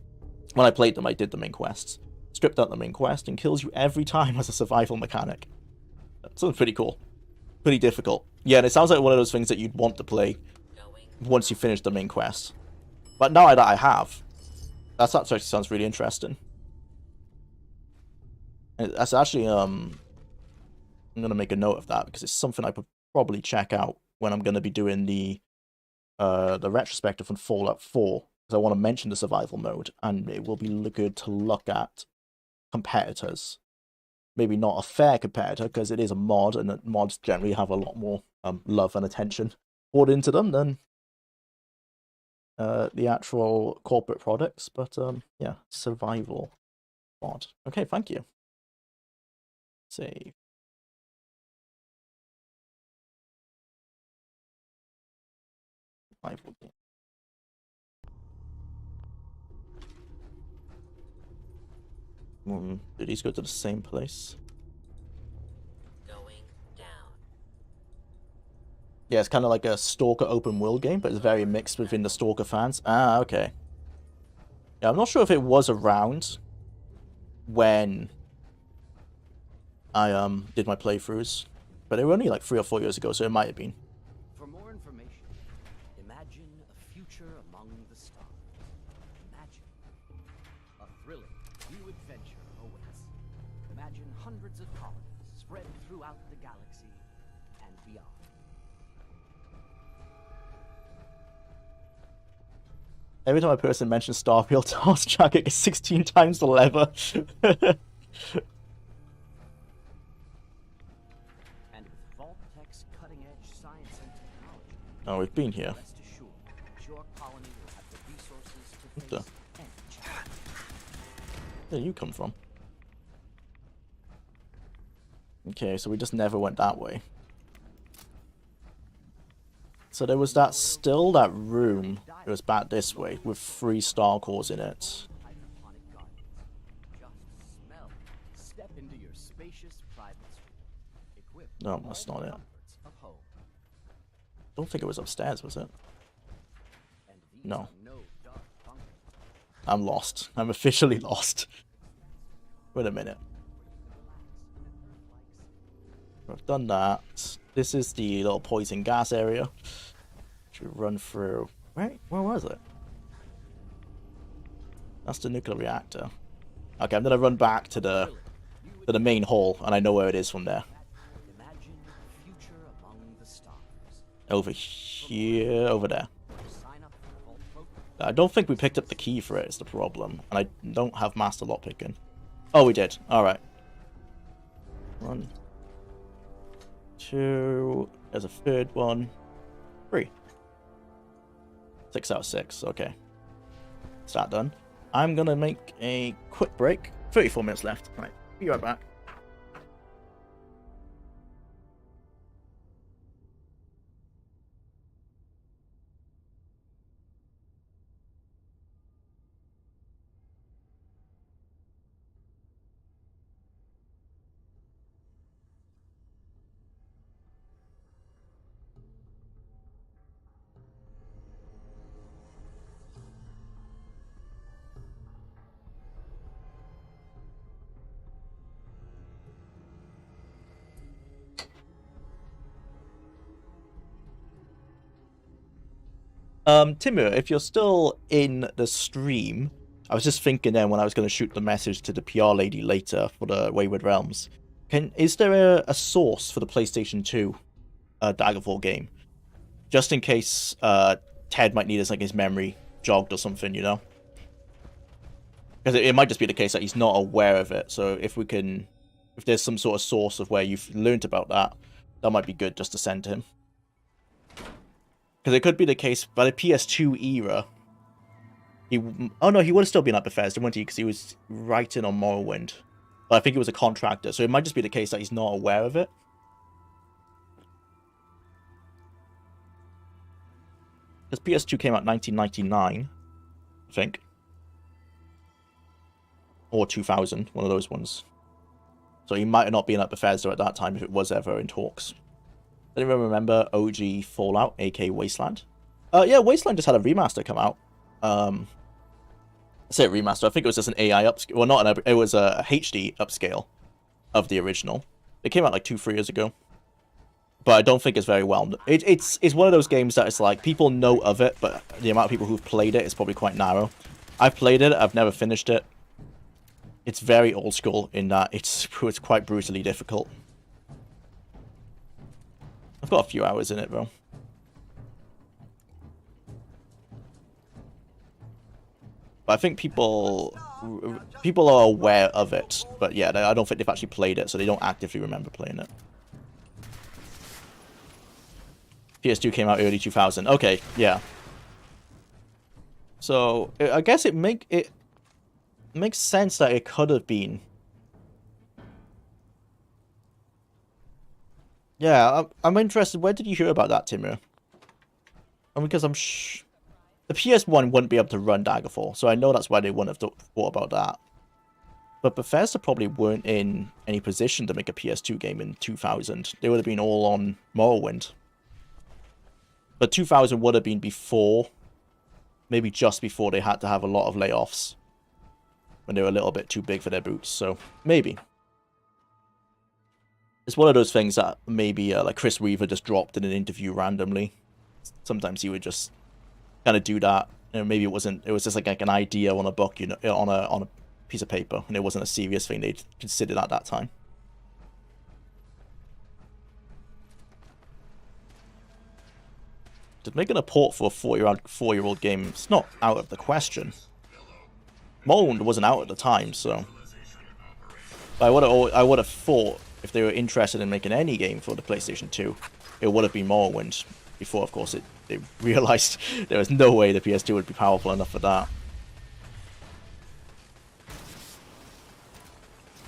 I played them, I did the main quests. Stripped out the main quest and kills you every time as a survival mechanic. Sounds pretty cool. Pretty difficult. Yeah, and it sounds like one of those things that you'd want to play once you finish the main quest. But now that I have, that actually sounds really interesting. And that's actually, I'm going to make a note of that, because it's something I could probably check out when I'm going to be doing the retrospective on Fallout 4, because I want to mention the survival mode, and it will be good to look at competitors. Maybe not a fair competitor, because it is a mod, and mods generally have a lot more love and attention poured into them than the actual corporate products. But yeah, survival mod. Okay, thank you. Save. Survival game. Did these go to the same place? Going down. Yeah, it's kind of like a Stalker open world game, but it's very mixed within the Stalker fans. Ah, okay. Yeah, I'm not sure if it was around when I did my playthroughs, but they were only like 3 or 4 years ago, so it might have been. For more information, imagine a future among the stars. Imagine a thrilling new adventure awaits. Imagine hundreds of colonies spread throughout the galaxy and beyond. Every time a person mentions Starfield, Task Tracker is 16 times the lever. And with Vault-Tech's cutting-edge science and technology, Oh, we've been here. rest assured, your colony will have the resources to What the? face any challenge. Where did you come from? Okay, so we just never went that way. So there was that room. It was back this way with 3 star cores in it. Hydroponic gardens. Just smell. Step into your spacious private suite. Equipped No, with that's all not the it. comforts of home. Don't think it was upstairs, was it? And these No. are no dark bunkers. I'm lost. I'm officially lost. Wait a minute. I've done that. This is the little poison gas area. Should run through. Where was it? That's the nuclear reactor. Okay, I'm gonna run back to the main hall, and I know where it is from there. Imagine a future among the stars. Over here, over there. Sign up for the Vault program. I don't think we picked up the key for it, is the problem. And I don't have master lockpicking. Oh, we did. Alright. 1, 2. There's a third one. 3. 6 out of 6. Okay. Is that done? I'm gonna make a quick break. 34 minutes left. Right. Be right back. Timur, if you're still in the stream, I was just thinking then when I was going to shoot the message to the PR lady later for the Wayward Realms. Is there a source for the PlayStation 2 Daggerfall game? Just in case Ted might need his memory jogged or something, you know? Because it might just be the case that he's not aware of it. So if there's some sort of source of where you've learned about that, that might be good just to send to him. Because it could be the case by the PS2 era. He would have still been at Bethesda, wouldn't he? Because he was writing on Morrowind. But I think he was a contractor, so it might just be the case that he's not aware of it. Because PS2 came out in 1999, I think. Or 2000, one of those ones. So he might have not been at Bethesda at that time if it was ever in talks. Anyone remember OG Fallout, aka Wasteland? Yeah, Wasteland just had a remaster come out. I say remaster, I think it was just an AI upscale. Well, it was a HD upscale of the original. It came out like 2-3 years ago. But I don't think it's very well known. It's one of those games that it's like, people know of it, but the amount of people who've played it is probably quite narrow. I've played it, I've never finished it. It's very old school in that it's quite brutally difficult. I've got a few hours in it, though. But I think people are aware of it. But yeah, I don't think they've actually played it, so they don't actively remember playing it. PS2 came out early 2000. Okay, yeah. So I guess it makes sense that it could have been. Yeah, I'm interested. Where did you hear about that, Timur? Because the PS1 wouldn't be able to run Daggerfall, so I know that's why they wouldn't have thought about that. But Bethesda probably weren't in any position to make a PS2 game in 2000. They would have been all on Morrowind. But 2000 would have been before, maybe just before they had to have a lot of layoffs. When they were a little bit too big for their boots, so maybe. It's one of those things that maybe like Chris Weaver just dropped in an interview randomly. Sometimes he would just kind of do that. You know, maybe it was just like an idea on a book, you know, on a piece of paper, and it wasn't a serious thing they'd considered at that time. Just making a port for a 4-year-old game, it's not out of the question. Morrowind wasn't out at the time, so I would have thought if they were interested in making any game for the PlayStation 2, it would have been Morrowind. Before, of course, they realized there was no way the PS2 would be powerful enough for that.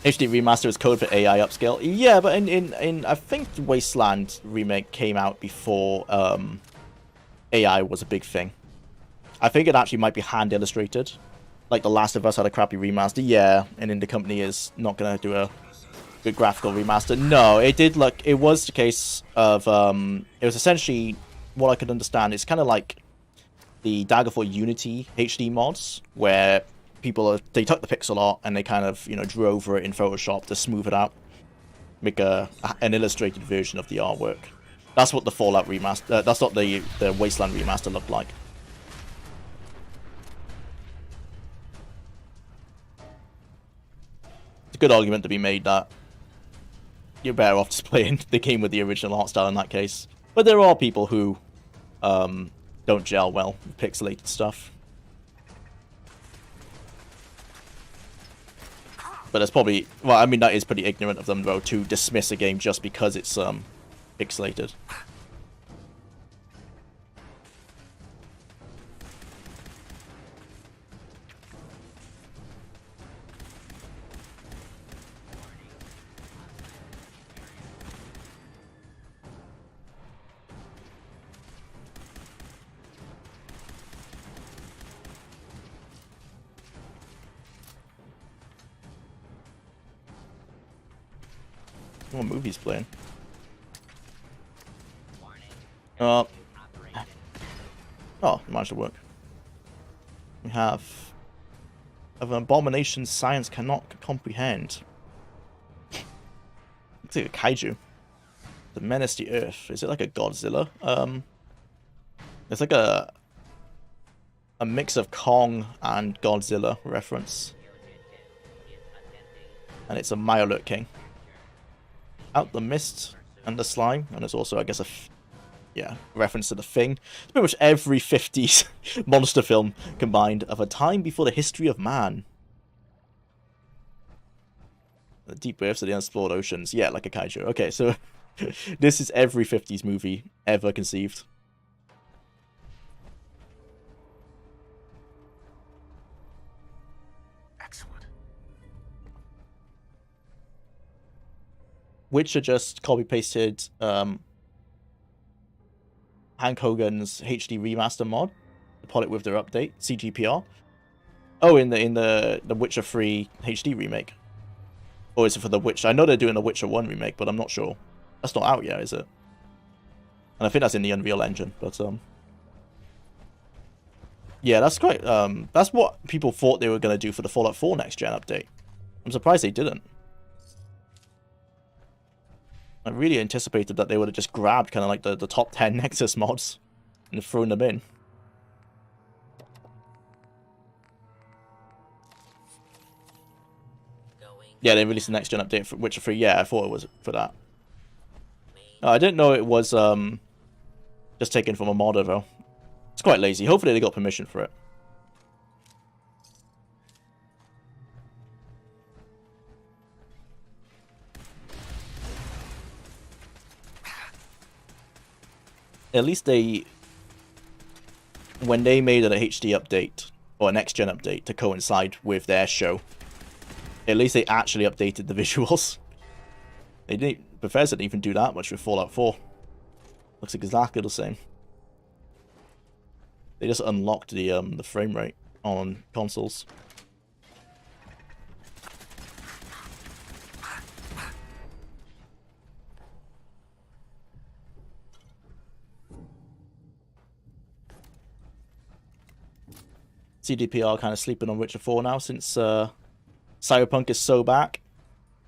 HD remaster is code for AI upscale. Yeah, but in I think the Wasteland remake came out before AI was a big thing. I think it actually might be hand illustrated. Like The Last of Us had a crappy remaster, yeah, and Indie Company is not gonna do a good graphical remaster. No, it did look. It was the case of it was essentially what I could understand. It's kind of like the Daggerfall Unity HD mods, where they took the pixel art and they kind of, you know, drew over it in Photoshop to smooth it out, make an illustrated version of the artwork. That's what the Fallout remaster. That's what the Wasteland remaster looked like. It's a good argument to be made that you're better off just playing the game with the original art style in that case. But there are people who don't gel well with pixelated stuff. But that's probably, well, I mean, that is pretty ignorant of them, though, to dismiss a game just because it's pixelated. What movie's playing? Oh, it managed to work. We have of an abomination science cannot comprehend. Looks like a kaiju. The menace the earth. Is it like a Godzilla? It's like a mix of Kong and Godzilla reference. And it's a Mirelurk King. Out the mist and the slime, and it's also, I guess, reference to the Thing. It's pretty much every 50s monster film combined of a time before the history of man. The deep earths of the unexplored oceans. Yeah, like a kaiju. Okay, so this is every 50s movie ever conceived. Witcher just copy-pasted Hank Hogan's HD remaster mod to put it with their update, CGPR. Oh, in the Witcher 3 HD remake. Or is it for the Witcher? I know they're doing the Witcher 1 remake, but I'm not sure. That's not out yet, is it? And I think that's in the Unreal Engine, but yeah, that's quite that's what people thought they were gonna do for the Fallout 4 next gen update. I'm surprised they didn't. I really anticipated that they would have just grabbed kind of like the top 10 Nexus mods and thrown them in. Yeah, they released the next gen update for Witcher 3. Yeah, I thought it was for that. I didn't know it was just taken from a modder though. It's quite lazy. Hopefully they got permission for it. At least when they made an HD update, or a next-gen update to coincide with their show, at least they actually updated the visuals. They didn't, Bethesda didn't even do that much with Fallout 4. Looks exactly the same. They just unlocked the frame rate on consoles. CDPR kind of sleeping on Witcher 4 now since Cyberpunk is so back.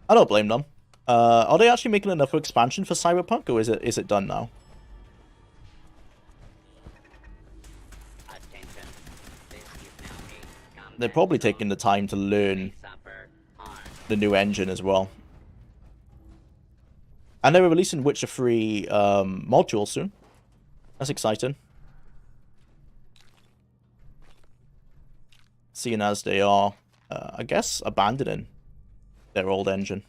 I don't blame them. Are they actually making another expansion for Cyberpunk, or is it done now? They're probably taking the time to learn the new engine as well. And they're releasing Witcher 3 modules soon. That's exciting. Seeing as they are, I guess, abandoning their old engine.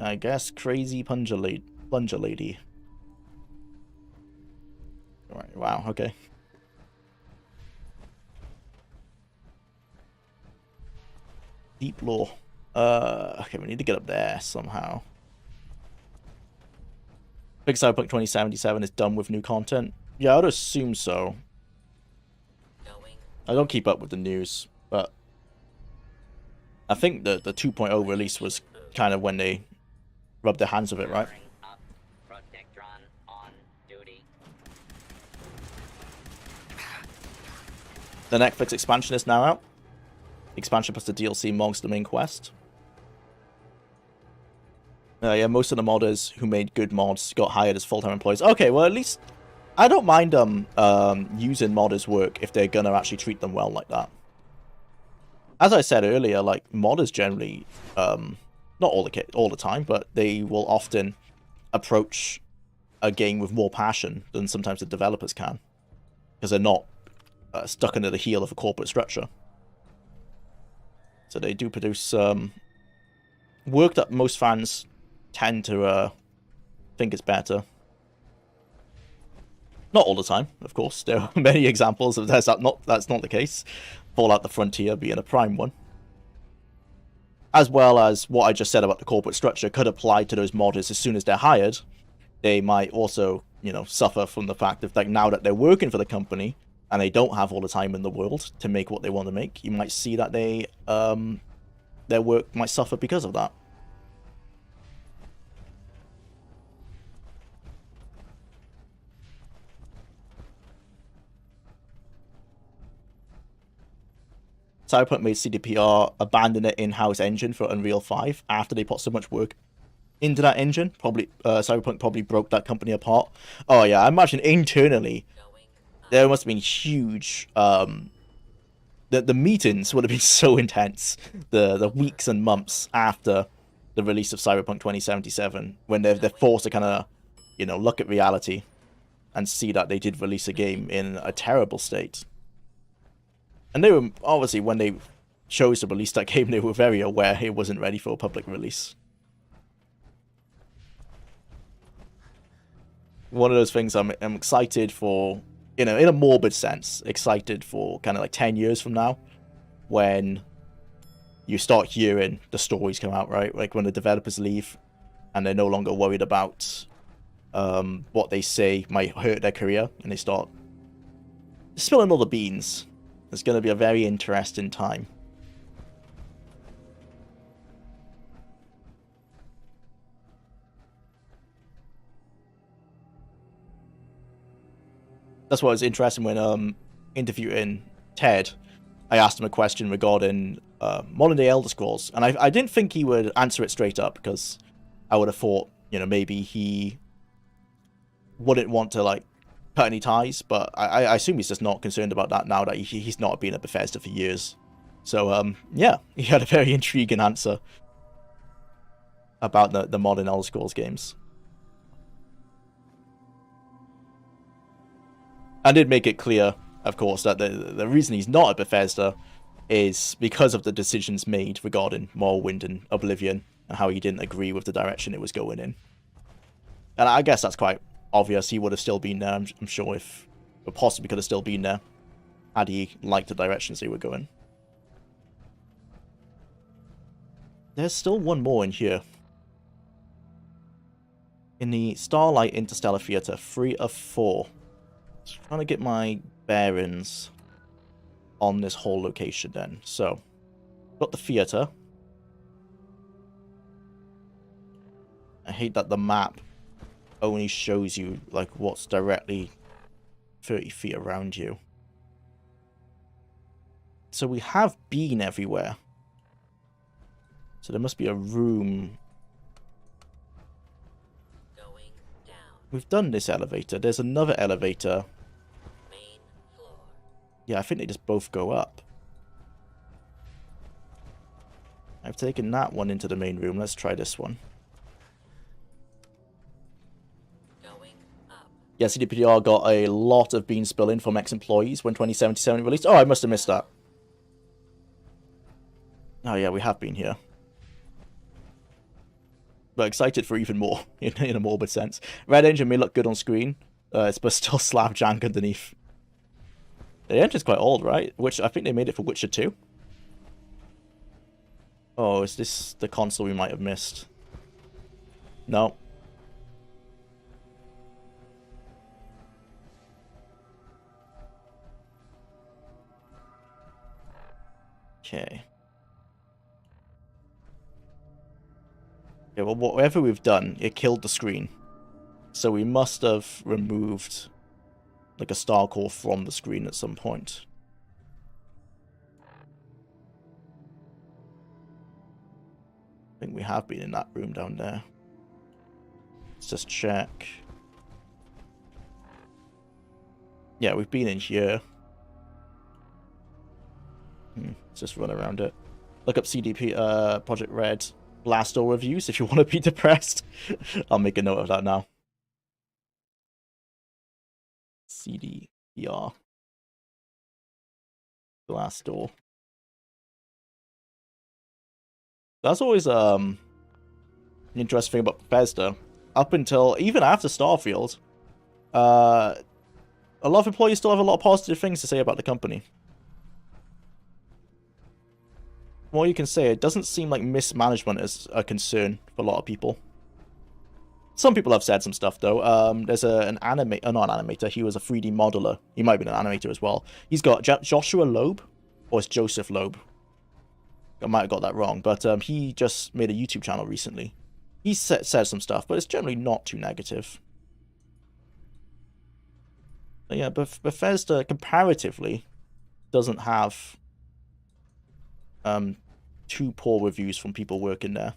I guess crazy plunger lady. Alright, wow, okay. Deep lore. Okay, we need to get up there somehow. Big Cyberpunk 2077 is done with new content. Yeah, I'd assume so. I don't keep up with the news, but I think the 2.0 release was kind of when they rubbed their hands with it, right? The Netflix expansion is now out. Expansion plus the DLC mods the main quest. Yeah, most of the modders who made good mods got hired as full-time employees. Okay, well at least I don't mind using modders' work if they're gonna actually treat them well like that. As I said earlier, like modders generally, not all the time, but they will often approach a game with more passion than sometimes the developers can, because they're not stuck under the heel of a corporate structure. So they do produce work that most fans tend to think is better. Not all the time, of course. There are many examples of that's not the case. Fallout: The Frontier being a prime one. As well as what I just said about the corporate structure could apply to those modders as soon as they're hired. They might also, you know, suffer from the fact of, like, now that they're working for the company and they don't have all the time in the world to make what they want to make, you might see that they their work might suffer because of that. Cyberpunk made CDPR abandon their in-house engine for Unreal 5 after they put so much work into that engine. Probably Cyberpunk probably broke that company apart. Oh yeah, I imagine internally there must have been huge. The meetings would have been so intense. The weeks and months after the release of Cyberpunk 2077, when they're forced to kind of, you know, look at reality and see that they did release a game in a terrible state. And they were, obviously, when they chose to release that game, they were very aware it wasn't ready for a public release. One of those things I'm excited for, you know, in a morbid sense, excited for kind of like 10 years from now, when you start hearing the stories come out, right? Like when the developers leave and they're no longer worried about what they say might hurt their career, and they start spilling all the beans. It's going to be a very interesting time. That's what was interesting when interviewing Ted. I asked him a question regarding modern day Elder Scrolls, and I didn't think he would answer it straight up, because I would have thought, you know, maybe he wouldn't want to like cut any ties, but I assume he's just not concerned about that now that he's not been at Bethesda for years. So yeah, he had a very intriguing answer about the modern Elder Scrolls games. And did make it clear, of course, that the reason he's not at Bethesda is because of the decisions made regarding Morrowind and Oblivion, and how he didn't agree with the direction it was going in. And I guess that's quite obvious. He would have still been there, I'm sure, if, or possibly could have still been there, had he liked the directions they were going. There's still one more in here. In the Starlight Interstellar Theatre, 3 of 4. Just trying to get my bearings on this whole location then. So, got the theatre. I hate that the map only shows you, like, what's directly 30 feet around you. So we have been everywhere. So there must be a room. Going down. We've done this elevator. There's another elevator. Main floor. Yeah, I think they just both go up. I've taken that one into the main room. Let's try this one. Going up. Yeah, CDPR got a lot of bean spilling from ex-employees when 2077 released. Oh, I must have missed that. Oh yeah, we have been here. But excited for even more, in a morbid sense. Red Engine may look good on screen, but still slab jank underneath. The engine's quite old, right? Which I think they made it for Witcher 2. Oh, is this the console we might have missed? No. Okay. Yeah, well, whatever we've done, it killed the screen. So we must have removed, like, a star core from the screen at some point. I think we have been in that room down there. Let's just check. Yeah, we've been in here. Let's just run around it. Look up CDP, Project Red Glassdoor reviews if you want to be depressed. I'll make a note of that now. CDPR. Glassdoor. That's always an interesting thing about Bethesda. Up until, even after Starfield, a lot of employees still have a lot of positive things to say about the company. More you can say, it doesn't seem like mismanagement is a concern for a lot of people. Some people have said some stuff, though. There's not an animator, he was a 3D modeler. He might have been an animator as well. He's got Joshua Loeb, or it's Joseph Loeb. I might have got that wrong, but he just made a YouTube channel recently. He said some stuff, but it's generally not too negative. But yeah, Bethesda, comparatively, doesn't have too poor reviews from people working there.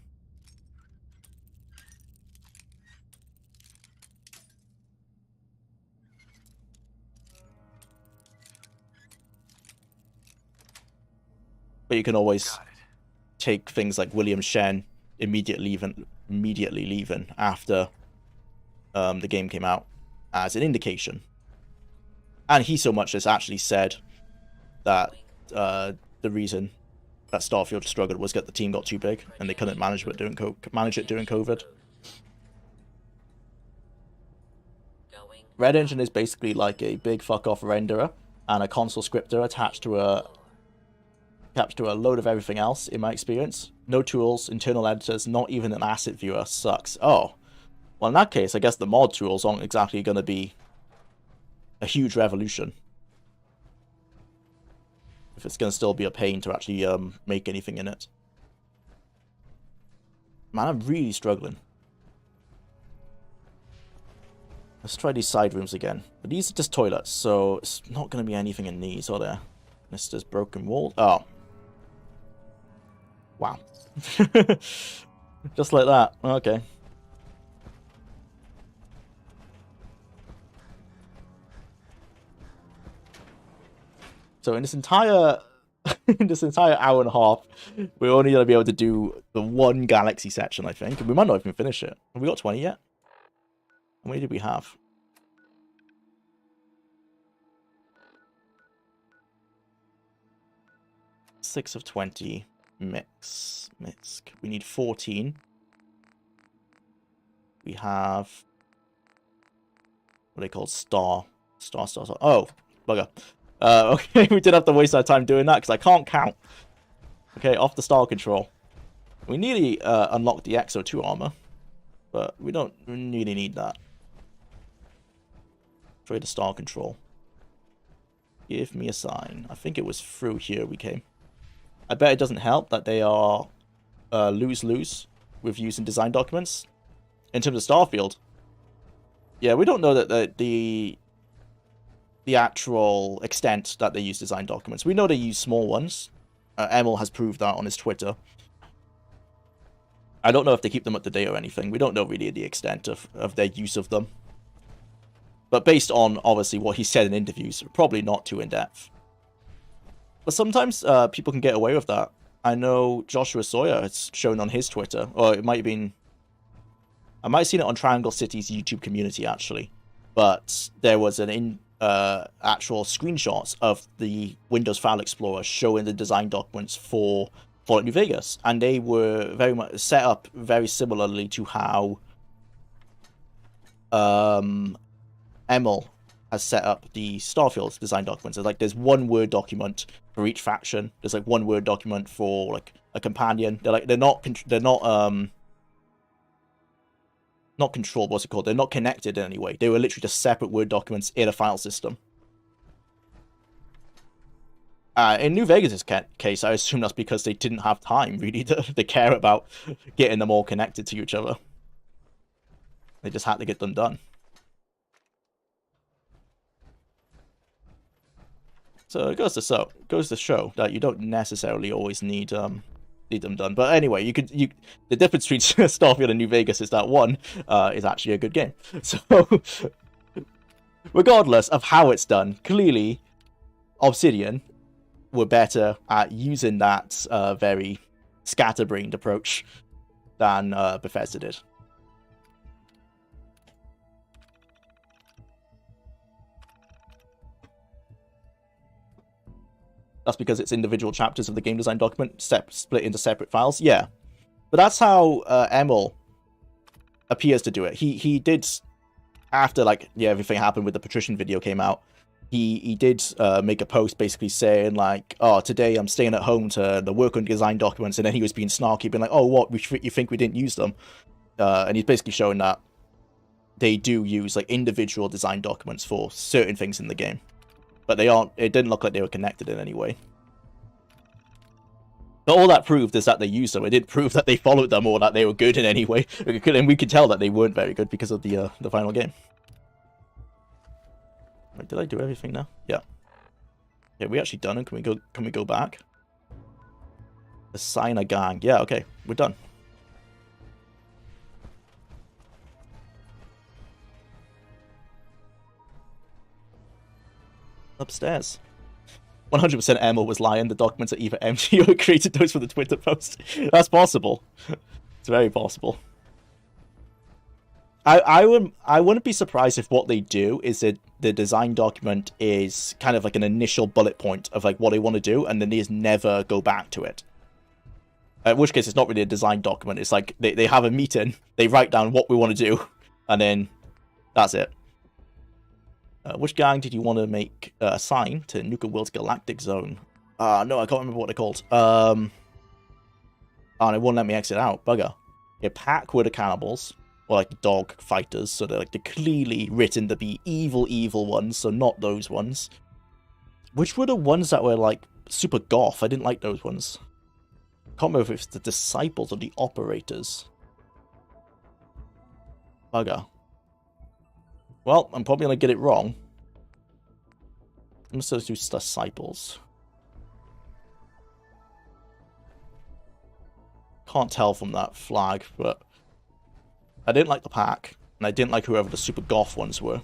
But you can always take things like William Shen immediately leaving after the game came out as an indication. And he so much as actually said that the reason that Starfield struggled was that the team got too big and they couldn't manage it during COVID. Red Engine is basically like a big fuck-off renderer and a console scripter attached to a load of everything else, in my experience. No tools, internal editors, not even an asset viewer. Sucks. Oh. Well, in that case, I guess the mod tools aren't exactly going to be a huge revolution. If it's going to still be a pain to actually make anything in it. Man, I'm really struggling. Let's try these side rooms again. But these are just toilets, so it's not going to be anything in these, are there? This is broken wall. Oh. Wow. Just like that. Okay. So in this entire hour and a half, we're only going to be able to do the one galaxy section, I think. And we might not even finish it. Have we got 20 yet? How many did we have? Six of 20. Mix. We need 14. We have... what are they called? Star. Oh, bugger. Okay, we did have to waste our time doing that because I can't count. Okay, off the star control. We nearly unlocked the XO2 armor, but we don't really need that. Try the star control. Give me a sign. I think it was through here we came. I bet it doesn't help that they are lose-lose with using design documents. in terms of Starfield, yeah, we don't know that the actual extent that they use design documents. We know they use small ones. Emil has proved that on his Twitter. I don't know if they keep them up to date or anything. We don't know really the extent of their use of them. But based on, obviously, what he said in interviews, probably not too in-depth. But sometimes people can get away with that. I know Joshua Sawyer has shown on his Twitter, or it might have been... I might have seen it on Triangle City's YouTube community, actually. But there was an actual screenshots of the Windows File Explorer showing the design documents for Fallout New Vegas. And they were very much set up very similarly to how Emil has set up the Starfield design documents. It's like there's one Word document for each faction. There's like one Word document for like a companion. They're not controlled, what's it called? They're not connected in any way. They were literally just separate Word documents in a file system. In New Vegas' case, I assume that's because they didn't have time, really, to care about getting them all connected to each other. They just had to get them done. So it goes to show that you don't necessarily always need them done. But anyway, the difference between Starfield and New Vegas is that one is actually a good game. So regardless of how it's done, clearly Obsidian were better at using that very scatterbrained approach than Bethesda did. That's because it's individual chapters of the game design document split into separate files. Yeah, but that's how Emil appears to do it. He did, after like everything happened with the Patrician video came out, he did make a post basically saying like, oh, today I'm staying at home to work on design documents, and then he was being snarky, being like, oh, what, you think we didn't use them? And he's basically showing that they do use like individual design documents for certain things in the game. But they aren't. It didn't look like they were connected in any way. But all that proved is that they used them. It didn't prove that they followed them or that they were good in any way. And we could tell that they weren't very good because of the final game. Wait, did I do everything now? Yeah. Yeah, we actually done it. Can we go back? Assign a gang. Yeah, okay, we're done. Upstairs. 100% Emil was lying. The documents are either empty or created those for the Twitter post. That's possible. It's very possible. I wouldn't be surprised if what they do is that the design document is kind of like an initial bullet point of like what they want to do, and then they just never go back to it. In which case, it's not really a design document. It's like they have a meeting, they write down what we want to do, and then that's it. Which gang did you want to make assign to Nuka World's Galactic Zone? No, I can't remember what they're called. And it won't let me exit out. Bugger. Yeah, Pack were the cannibals. Or like dog fighters. So they're like clearly written to be evil ones. So not those ones. Which were the ones that were like super goth? I didn't like those ones. Can't remember if it's the Disciples or the Operators. Bugger. Well, I'm probably going to get it wrong. I'm supposed to do Disciples. Can't tell from that flag, but I didn't like the Pack, and I didn't like whoever the super goth ones were.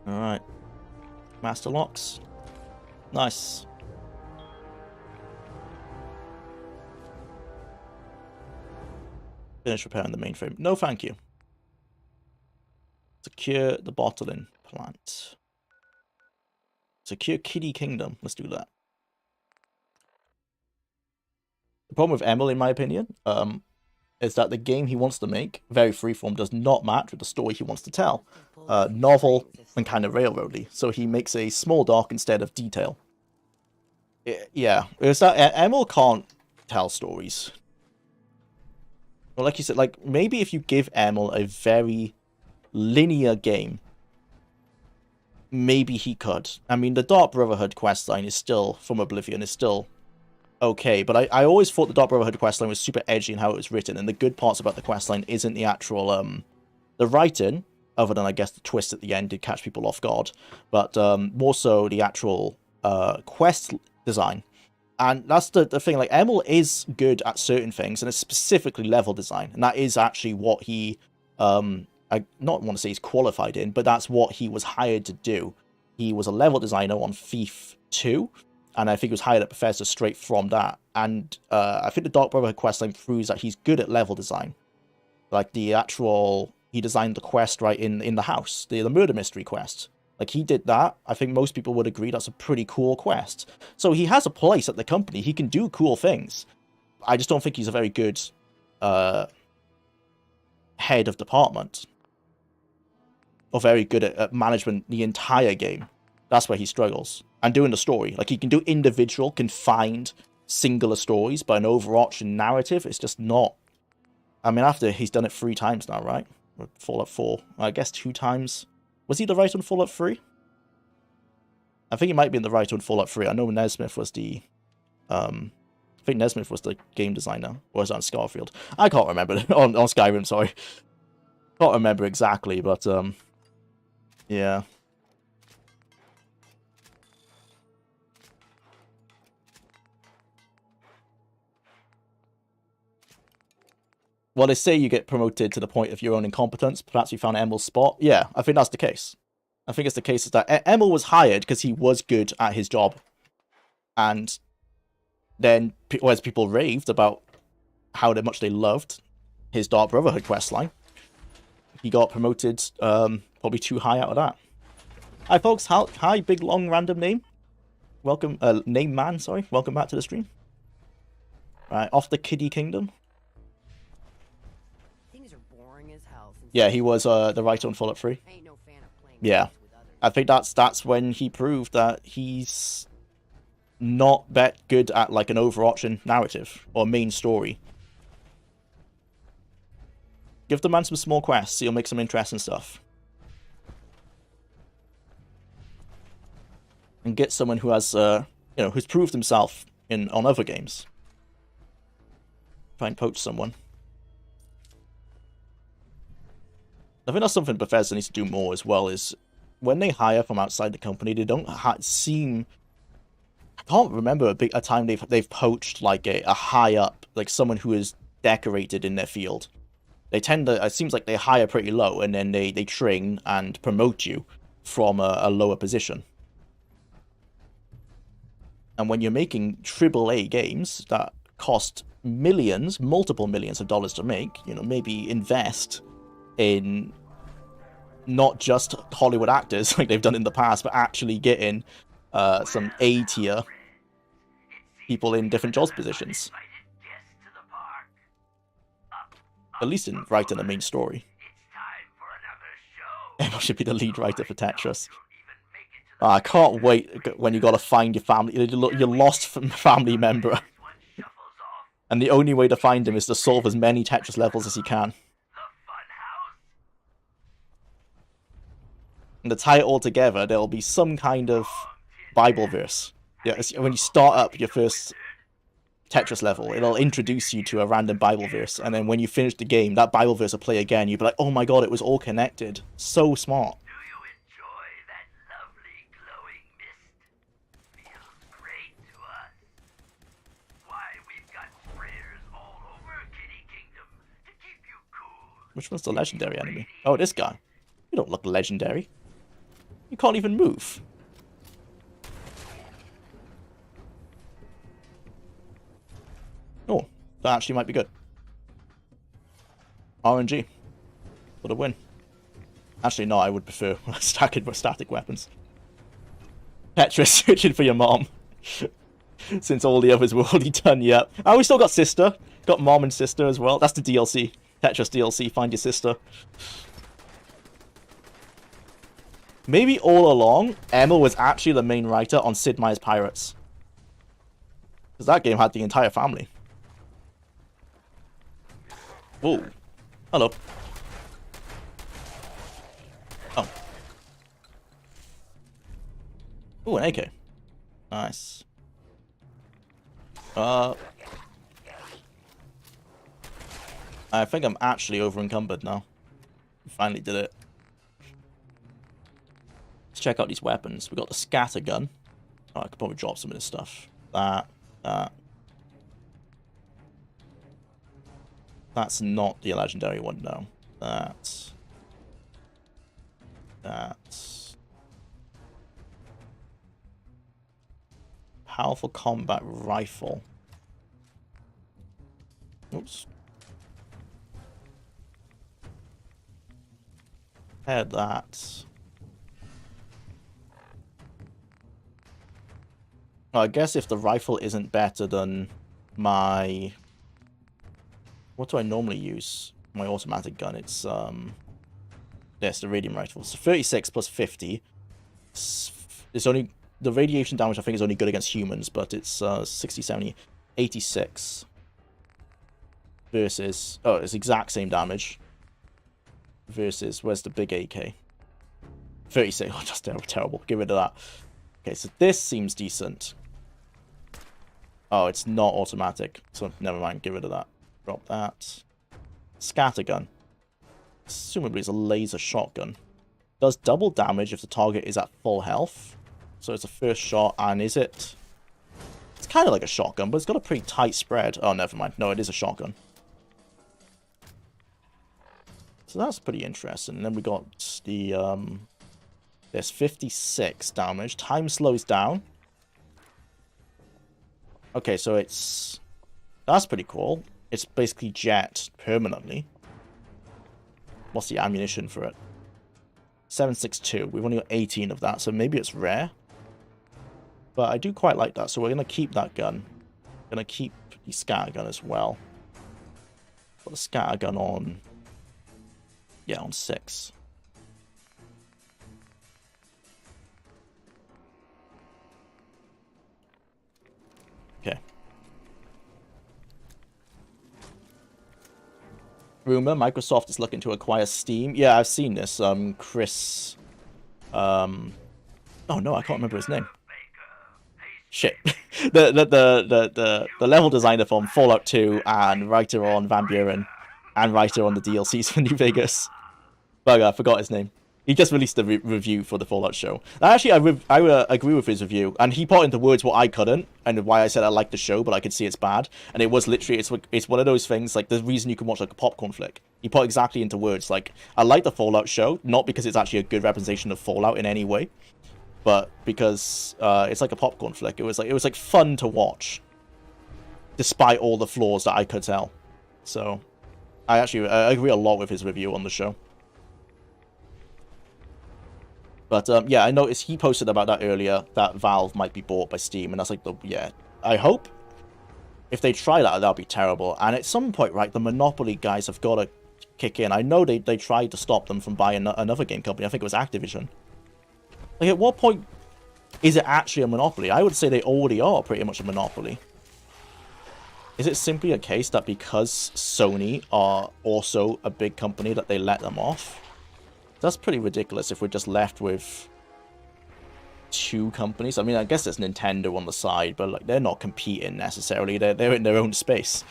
Alright. Master locks. Nice. Finish repairing the mainframe. No, thank you. Secure the bottling plant. Secure Kitty Kingdom. Let's do that. The problem with Emil, in my opinion, is that the game he wants to make, very freeform, does not match with the story he wants to tell. Novel and kind of railroady. So he makes a small dock instead of detail. Yeah, it's that Emil can't tell stories. Well, like you said, like maybe if you give Emil a very linear game, maybe he could. I mean, the Dark Brotherhood questline is still, from Oblivion, is still okay, but I always thought the Dark Brotherhood questline was super edgy in how it was written, and the good parts about the questline isn't the actual, the writing, other than, I guess, the twist at the end did catch people off guard, but more so the actual quest design. And that's the thing, like, Emil is good at certain things, and it's specifically level design, and that is actually what he, I not want to say he's qualified in, but that's what he was hired to do. He was a level designer on Thief 2, and I think he was hired at Bethesda straight from that. And I think the Dark Brotherhood questline proves that he's good at level design. Like, the actual, he designed the quest right in the house, the murder mystery quest. Like, he did that. I think most people would agree that's a pretty cool quest. So he has a place at the company. He can do cool things. I just don't think he's a very good head of department. Or very good at management the entire game. That's where he struggles. And doing the story. Like, he can do individual, confined, singular stories, but an overarching narrative is just not. I mean, after he's done it 3 times now, right? Fallout 4. I guess 2 times. Was he the writer on Fallout 3? I think he might be in the writer on Fallout 3. I know Nesmith was the... I think Nesmith was the game designer. Or was that on Scarfield? I can't remember. on Skyrim, sorry. Can't remember exactly, but... yeah. Well, they say you get promoted to the point of your own incompetence. Perhaps you found Emil's spot. Yeah, I think that's the case. I think it's the case is that Emil was hired because he was good at his job. And then, whereas people raved about how much they loved his Dark Brotherhood questline, he got promoted probably too high out of that. Hi, folks. Hi, big, long, random name. Welcome, name man, sorry. Welcome back to the stream. Right, off the Kiddie Kingdom. Yeah, he was the writer on Fallout 3. Yeah, I think that's when he proved that he's not that good at like an overarching narrative or main story. Give the man some small quests, he'll make some interesting stuff. And get someone who has, who's proved himself on other games. Try and poach someone. I think that's something Bethesda needs to do more as well, is when they hire from outside the company, they don't seem... I can't remember a time they've poached like a high up, like someone who is decorated in their field. They tend to, it seems like they hire pretty low, and then they train and promote you from a lower position. And when you're making AAA games that cost millions, multiple millions of dollars to make, maybe invest in not just Hollywood actors like they've done in the past, but actually getting some A-tier people in different job positions. At least in writing the main story. Emma should be the lead writer for Tetris. I can't wait when you gotta find your family, your lost family member. And the only way to find him is to solve as many Tetris levels as you can. And to tie it all together, there'll be some kind of Bible verse. Yeah, when you start up your first Tetris level, it'll introduce you to a random Bible verse, and then when you finish the game, that Bible verse will play again. You'll be like, oh my god, it was all connected. So smart. Do you enjoy that lovely glowing mist? Feels great to us. Why, we've got sprayers all over Kitty Kingdom to keep you cool. Which one's the legendary enemy? Oh, this guy. You don't look legendary. You can't even move. Oh, that actually might be good. RNG. For the win. Actually, no, I would prefer static weapons. Tetris, searching for your mom. Since all the others were already done, yep. Oh, we still got sister. Got mom and sister as well. That's the DLC. Tetris DLC, find your sister. Maybe all along, Emma was actually the main writer on Sid Meier's Pirates. Because that game had the entire family. Whoa. Hello. Oh. Oh, an AK. Nice. I think I'm actually over encumbered now. Finally did it. Let's check out these weapons. We got the scatter gun. Oh, I could probably drop some of this stuff. That. That's not the legendary one, no. That's powerful combat rifle. Oops. Had that. I guess if the rifle isn't better than my... What do I normally use? My automatic gun. It's yes, the radium rifle. So 36 plus 50. It's only... The radiation damage I think is only good against humans, but it's 60, 70, 86. Versus... Oh, it's exact same damage. Versus... Where's the big AK? 36. Oh, just terrible. Get rid of that. Okay, so this seems decent. Oh, it's not automatic. So never mind. Get rid of that. Drop that. Scattergun. Assumably it's a laser shotgun. Does double damage if the target is at full health. So it's a first shot, and is it... It's kind of like a shotgun, but it's got a pretty tight spread. Oh, never mind. No, it is a shotgun. So that's pretty interesting. And then we got the... There's 56 damage. Time slows down. Okay, so it's... That's pretty cool. It's basically jet permanently. What's the ammunition for it? 7.62. We've only got 18 of that, so maybe it's rare. But I do quite like that, so we're going to keep that gun. Going to keep the scattergun as well. Put the scattergun on... Yeah, on 6. Okay. Rumor, Microsoft is looking to acquire Steam. Yeah, I've seen this. Chris... Oh no, I can't remember his name. Shit. the level designer from Fallout 2 and writer on Van Buren and writer on the DLCs for New Vegas. Bugger, I forgot his name. He just released a review for the Fallout show. Actually, I agree with his review, and he put into words what I couldn't, and why I said I liked the show, but I could see it's bad. And it was literally, it's one of those things, like, the reason you can watch, like, a popcorn flick. He put exactly into words, like, I like the Fallout show, not because it's actually a good representation of Fallout in any way, but because it's like a popcorn flick. It was like fun to watch, despite all the flaws that I could tell. So, I agree a lot with his review on the show. But, yeah, I noticed he posted about that earlier, that Valve might be bought by Steam, and that's like, yeah, I hope. If they try that, that'll be terrible. And at some point, right, the Monopoly guys have got to kick in. I know they tried to stop them from buying another game company. I think it was Activision. Like, at what point is it actually a monopoly? I would say they already are pretty much a monopoly. Is it simply a case that because Sony are also a big company that they let them off? That's pretty ridiculous if we're just left with 2 companies. I mean, I guess there's Nintendo on the side, but like they're not competing necessarily. They're in their own space.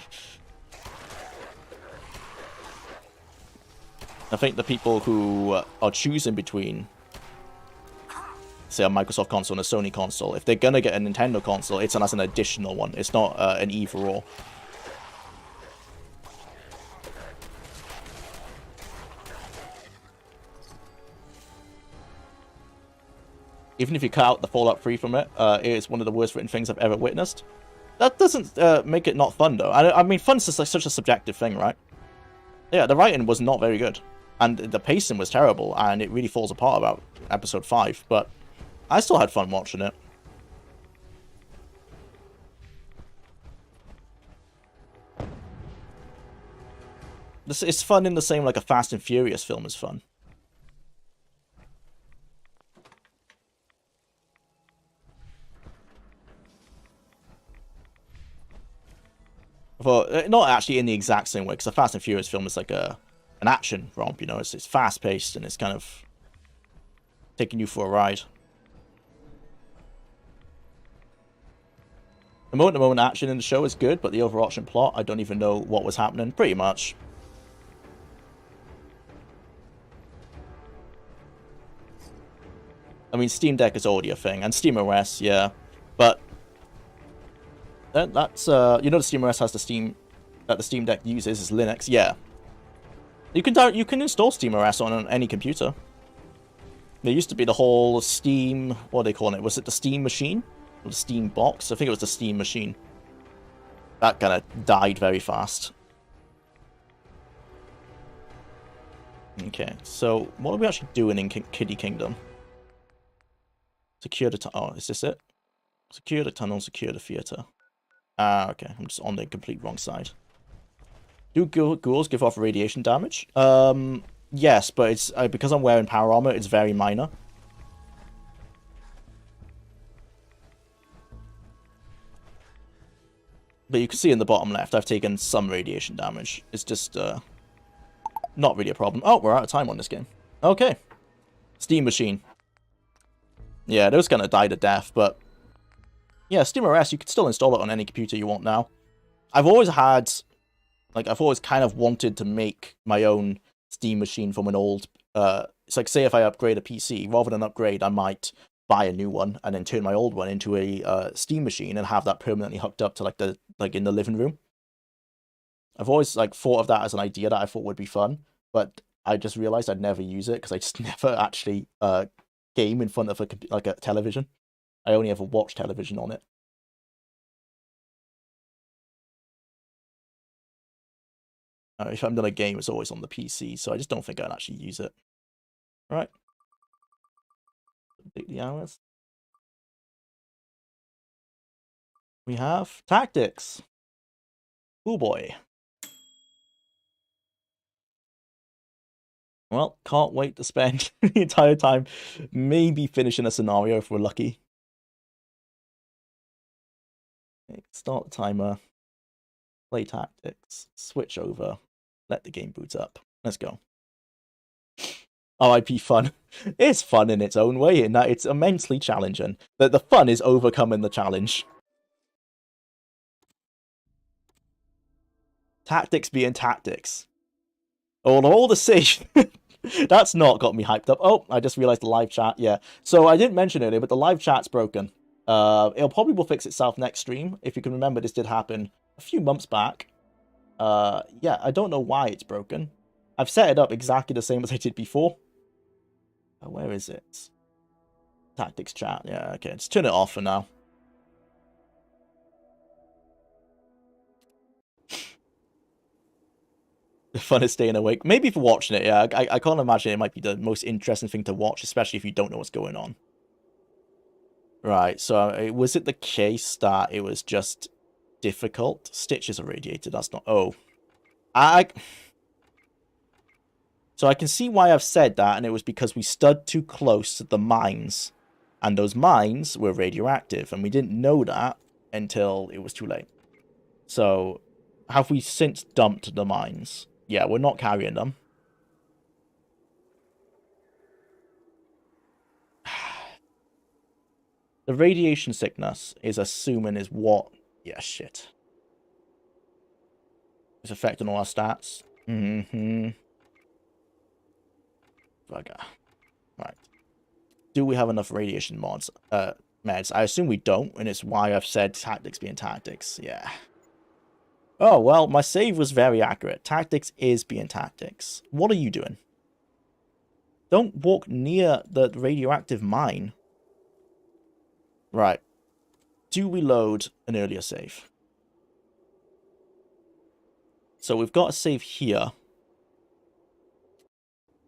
I think the people who are choosing between, say, a Microsoft console and a Sony console, if they're gonna get a Nintendo console, it's as an additional one. It's not an either-or. Even if you cut out the Fallout 3 from it, it is one of the worst written things I've ever witnessed. That doesn't make it not fun, though. I mean, fun's just like such a subjective thing, right? Yeah, the writing was not very good. And the pacing was terrible, and it really falls apart about episode 5. But I still had fun watching it. It's fun in the same like a Fast and Furious film is fun. Well, not actually in the exact same way, because a Fast and Furious film is like an action romp, you know. It's fast-paced, and it's kind of taking you for a ride. The moment-to-moment action in the show is good, but the overarching plot, I don't even know what was happening, pretty much. I mean, Steam Deck is already a thing, and SteamOS, yeah. But that's you know, the SteamOS has the Steam that the Steam Deck uses is Linux, yeah. You can install SteamOS on any computer. There used to be the whole Steam, what do they call it? Was it the Steam machine? Or the Steam box? I think it was the Steam machine. That kind of died very fast. Okay, so what are we actually doing in Kiddie Kingdom? Secure the tunnel. Oh, is this it? Secure the tunnel, secure the theater. Ah, okay. I'm just on the complete wrong side. Do ghouls give off radiation damage? Yes, but it's because I'm wearing power armor, it's very minor. But you can see in the bottom left, I've taken some radiation damage. It's just, not really a problem. Oh, we're out of time on this game. Okay. Steam machine. Yeah, those kind of died a death, but... yeah, SteamOS, you can still install it on any computer you want now. I've always had... like, I've always kind of wanted to make my own Steam machine from an old... it's like, say if I upgrade a PC, rather than upgrade, I might buy a new one, and then turn my old one into a Steam machine, and have that permanently hooked up to, like, in the living room. I've always, like, thought of that as an idea that I thought would be fun, but I just realized I'd never use it, because I just never actually, game in front of a television. I only ever watch television on it. If I'm gonna game, it's always on the PC, so I just don't think I'd actually use it. Right. Take the hours. We have tactics. Oh boy. Well, can't wait to spend the entire time maybe finishing a scenario if we're lucky. Okay, start the timer. Play tactics. Switch over. Let the game boot up. Let's go. RIP fun. It's fun in its own way in that it's immensely challenging. The fun is overcoming the challenge. Tactics being tactics. All the same. That's not got me hyped up. Oh, I just realized the live chat. Yeah. So I didn't mention earlier, but the live chat's broken. It'll probably will fix itself next stream. If you can remember, this did happen a few months back. Yeah, I don't know why it's broken. I've set it up exactly the same as I did before. Where is it? Tactics chat. Yeah, okay. Let's turn it off for now. The fun is staying awake. Maybe for watching it, yeah. I can't imagine it might be the most interesting thing to watch, especially if you don't know what's going on. Right, so was it the case that it was just difficult? Stitches are radiated, that's not... oh. So I can see why I've said that, and it was because we stood too close to the mines. And those mines were radioactive, and we didn't know that until it was too late. So, have we since dumped the mines? Yeah, we're not carrying them. The radiation sickness is assuming is what... yeah, shit. It's affecting all our stats. Mm-hmm. Bugger. Right. Do we have enough radiation meds? I assume we don't, and it's why I've said tactics being tactics. Yeah. Oh, well, my save was very accurate. Tactics is being tactics. What are you doing? Don't walk near the radioactive mine. Right. Do we load an earlier save? So we've got a save here.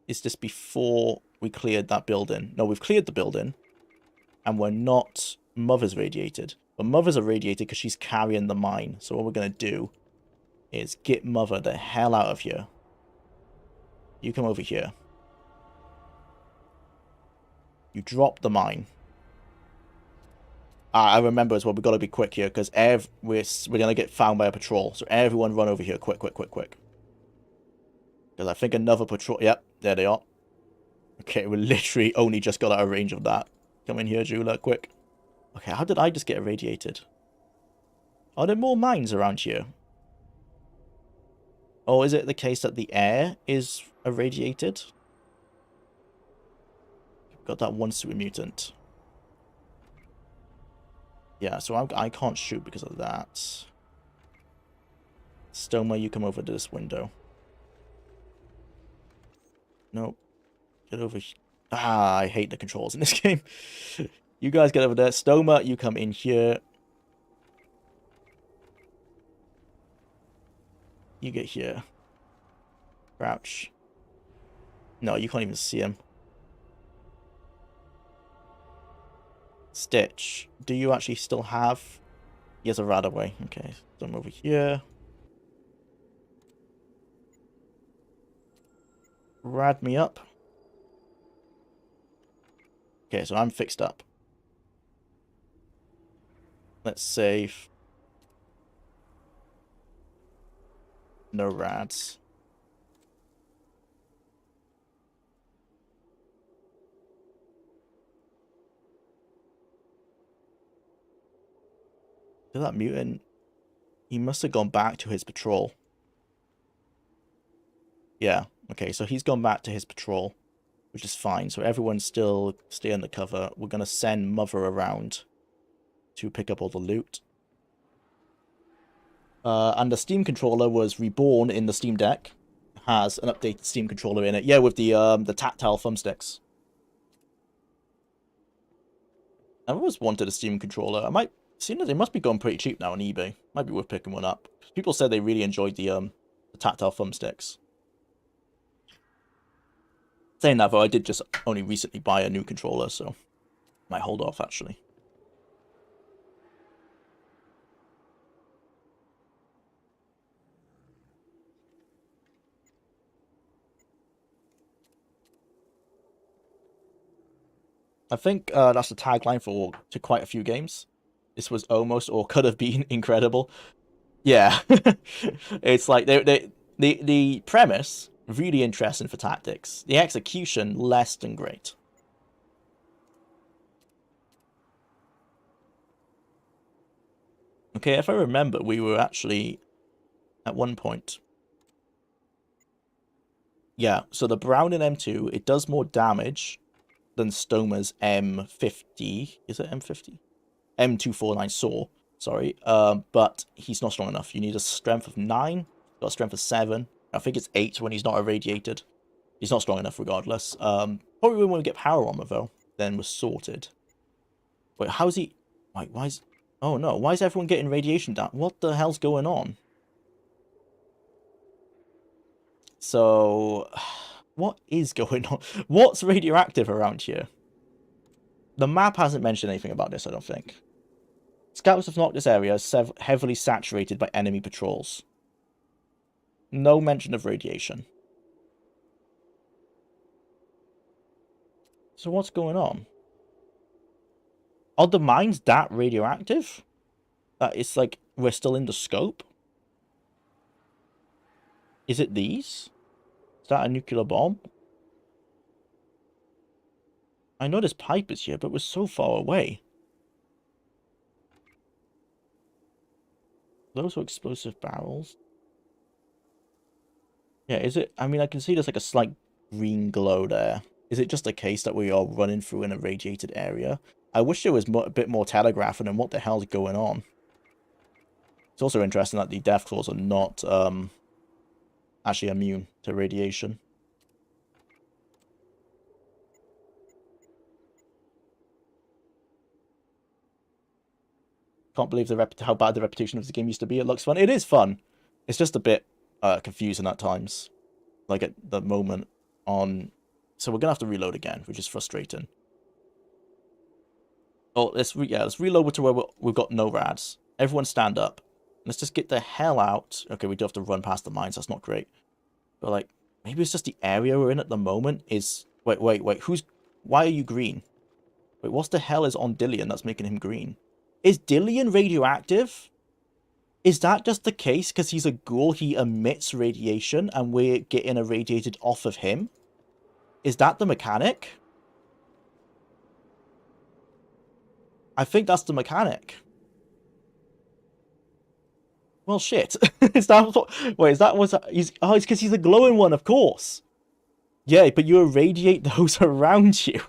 Is this before we cleared that building? No, we've cleared the building. And we're not... Mother's radiated. But Mother's are radiated because she's carrying the mine. So what we're going to do is get Mother the hell out of here. You come over here. You drop the mine. I remember as well, we've got to be quick here, because we're going to get found by a patrol. So everyone run over here, quick, quick, quick, quick. Because I think another patrol... yep, there they are. Okay, we literally only just got out of range of that. Come in here, Jwlar, quick. Okay, how did I just get irradiated? Are there more mines around here? Or is it the case that the air is irradiated? Got that one super mutant. Yeah, so I can't shoot because of that. Stoma, you come over to this window. Nope. Get over here. Ah, I hate the controls in this game. You guys get over there. Stoma, you come in here. You get here. Crouch. No, you can't even see him. Stitch. Do you actually still have... He has a rad away. Okay, so I'm over here. Rad me up. Okay, so I'm fixed up. Let's save. No rads. Did that mutant? He must have gone back to his patrol. Yeah, okay, so he's gone back to his patrol, which is fine. So everyone's still stay undercover. We're going to send Mother around to pick up all the loot. And the Steam controller was reborn in the Steam Deck. Has an updated Steam controller in it. Yeah, with the tactile thumbsticks. I've always wanted a Steam controller. I might... Seeing as they must be going pretty cheap now on eBay. Might be worth picking one up. People said they really enjoyed the tactile thumbsticks. Saying that though, I did just only recently buy a new controller, so might hold off actually. I think that's the tagline to quite a few games. This was almost or could have been incredible. Yeah, it's like the premise really interesting for tactics. The execution less than great. Okay, if I remember, we were actually at one point. Yeah, so the Browning M2 it does more damage than Stoma's M50. Is it M50? M249 Saw. Sorry, but he's not strong enough. You need a strength of 9, got a strength of 7. I think it's 8 when he's not irradiated. He's not strong enough regardless. Probably when we get power armor though, then we're sorted. Wait, how's he... Wait, why is... Oh no, why is everyone getting radiation down? What the hell's going on? So... What is going on? What's radioactive around here? The map hasn't mentioned anything about this, I don't think. Scouts have marked this area as heavily saturated by enemy patrols. No mention of radiation. So what's going on? Are the mines that radioactive? It's like we're still in the scope? Is it these? Is that a nuclear bomb? I know this pipe is here, but we're so far away. Those are explosive barrels. Yeah, is it... I mean, I can see there's like a slight green glow there. Is it just a case that we are running through an irradiated area? I wish there was a bit more telegraphing on what the hell's going on. It's also interesting that the death claws are not actually immune to radiation. Can't believe how bad the reputation of the game used to be. It looks fun. It is fun. It's just a bit confusing at times. Like at the moment on... So we're going to have to reload again, which is frustrating. Oh, let's reload to where we've got no rads. Everyone stand up. Let's just get the hell out. Okay, we do have to run past the mines. That's not great. But, like, maybe it's just the area we're in at the moment is... Wait. Why are you green? Wait, what the hell is on Dillion that's making him green? Is Dillion radioactive? Is that just the case because he's a ghoul, he emits radiation and we're getting irradiated off of him? Is that the mechanic? I think that's the mechanic. Well, shit. Is that what... Wait, is that was... He's... Oh, it's because he's a glowing one, of course. Yeah, but you irradiate those around you.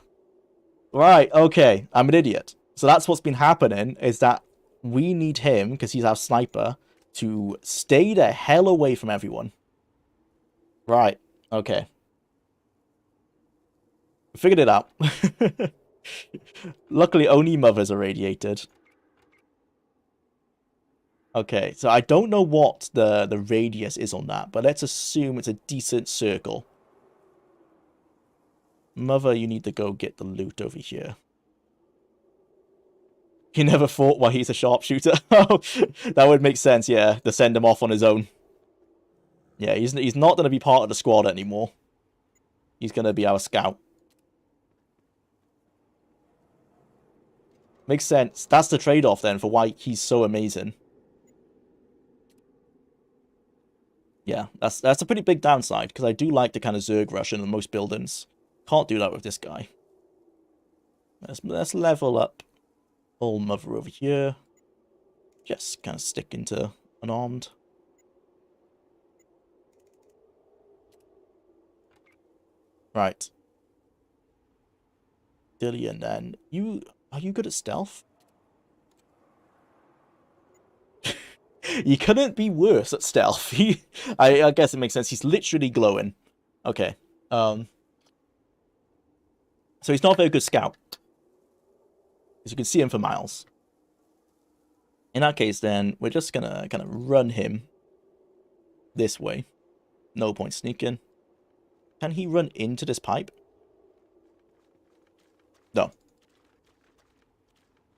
Right, okay. I'm an idiot. So that's what's been happening, is that we need him, because he's our sniper, to stay the hell away from everyone. Right, okay. Figured it out. Luckily, only mothers are radiated. Okay, so I don't know what the radius is on that, but let's assume it's a decent circle. Mother, you need to go get the loot over here. He never fought while he's a sharpshooter. Oh, that would make sense, yeah, to send him off on his own. Yeah, he's not going to be part of the squad anymore. He's going to be our scout. Makes sense. That's the trade-off then for why he's so amazing. Yeah, that's a pretty big downside, because I do like the kind of Zerg rush in most buildings. Can't do that with this guy. Let's level up Old Mother over here. Just kind of stick into unarmed. Right. Dillian then. Are you good at stealth? You couldn't be worse at stealth. I guess it makes sense. He's literally glowing. Okay. So he's not a very good scout. As you can see him for miles. In that case, then, we're just gonna kind of run him this way. No point sneaking. Can he run into this pipe? No.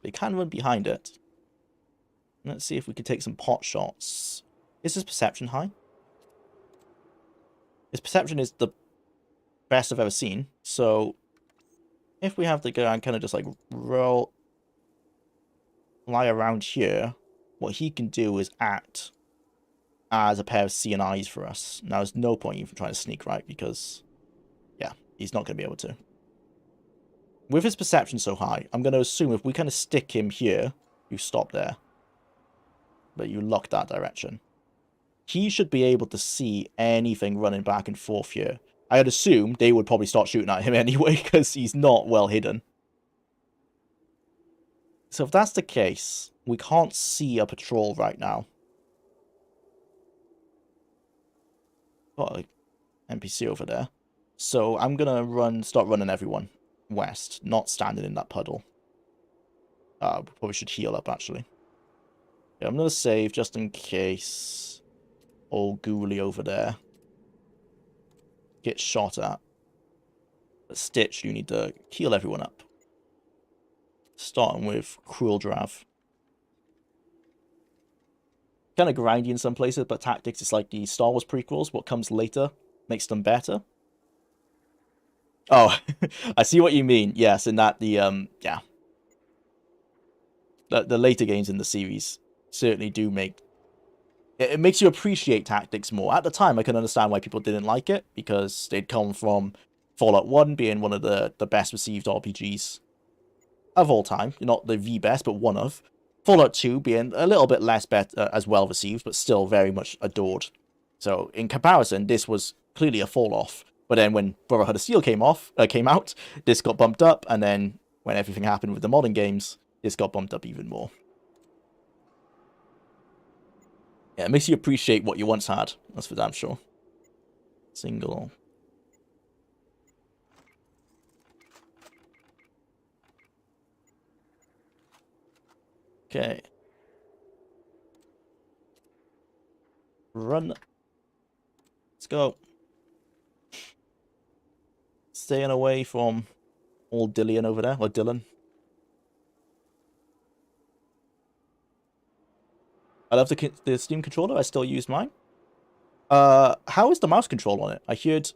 They can run behind it. Let's see if we can take some pot shots. Is his perception high? His perception is the best I've ever seen. So, if we have to go and kind of just like lie around here, what he can do is act as a pair of CNIs for us. Now, there's no point even trying to sneak, right? Because, yeah, he's not going to be able to. With his perception so high, I'm going to assume if we kind of stick him here, you stop there. But you lock that direction. He should be able to see anything running back and forth here. I'd assume they would probably start shooting at him anyway, because he's not well hidden. So if that's the case, we can't see a patrol right now. Got an NPC over there. So I'm gonna start running everyone west, not standing in that puddle. Probably should heal up, actually. Yeah, I'm gonna save just in case old Ghoulie over there gets shot at. But Stitch, you need to heal everyone up. Starting with Cruel Drav. Kind of grindy in some places, but tactics is like the Star Wars prequels. What comes later makes them better. Oh, I see what you mean. Yes, in that yeah. The later games in the series certainly do make... It makes you appreciate tactics more. At the time, I can understand why people didn't like it, because they'd come from Fallout 1 being one of the best received RPGs of all time. Not the best, but one of. Fallout 2 being a little bit less as well received, but still very much adored. So, in comparison, this was clearly a fall-off. But then when Brotherhood of Steel came out, this got bumped up, and then when everything happened with the modern games, this got bumped up even more. Yeah, it makes you appreciate what you once had. That's for damn sure. Single. Okay. Run. Let's go. Staying away from old Dillian over there, or Dylan. I love the Steam controller. I still use mine. How is the mouse control on it? I heard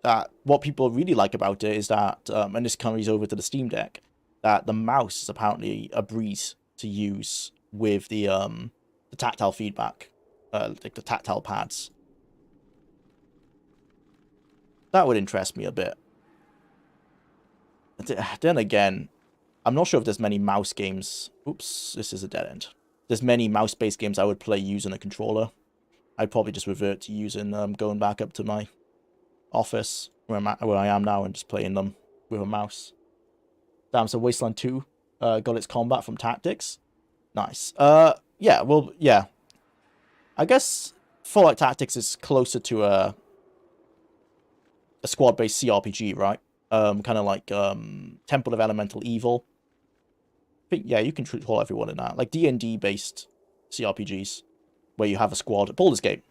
that what people really like about it is that, and this carries over to the Steam Deck, that the mouse is apparently a breeze to use with the tactile feedback, like the tactile pads. That would interest me a bit. Then again, I'm not sure if there's many mouse games. Oops, this is a dead end. there's many mouse-based games I would play using a controller. I'd probably just revert to using going back up to my office where I am now and just playing them with a mouse. Damn, so Wasteland 2 got its combat from Tactics. Nice. Yeah, well, yeah. I guess Fallout Tactics is closer to a squad-based CRPG, right? Kind of like Temple of Elemental Evil. But yeah, you can control everyone in that. Like D&D-based CRPGs, where you have a squad. Baldur's Gate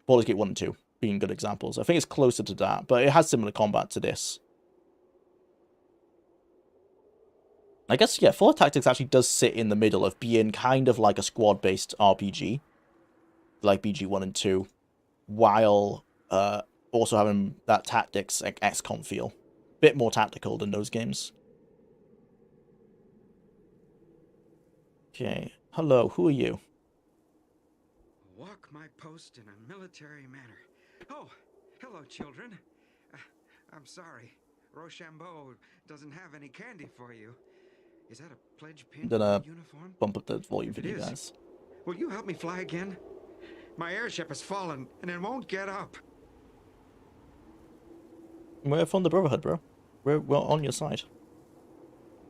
1 and 2 being good examples. I think it's closer to that, but it has similar combat to this. I guess, yeah, Fallout Tactics actually does sit in the middle of being kind of like a squad-based RPG, like BG1 and 2, while also having that Tactics like XCOM feel. Bit more tactical than those games. Okay, hello, who are you? Walk my post in a military manner. Oh, hello, children. I'm sorry. Rochambeau doesn't have any candy for you. Is that a pledge pin I'm gonna uniform? bump up the volume for If it you is, guys. will you help me fly again? My airship has fallen and it won't get up. We're from the Brotherhood, bro. We're on your side.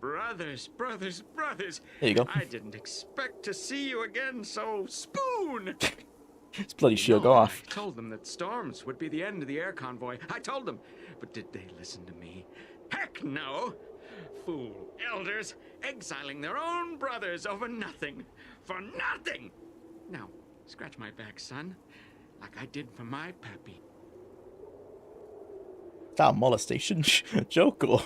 Brothers, brothers, brothers. There you go. I didn't expect to see you again, so spoon. It's bloody sure No, go off. I told them that storms would be the end of the air convoy. I told them. But did they listen to me? Heck no! Fool elders exiling their own brothers over nothing. For nothing! Now, scratch my back, son. Like I did for my pappy. That molestation joke or...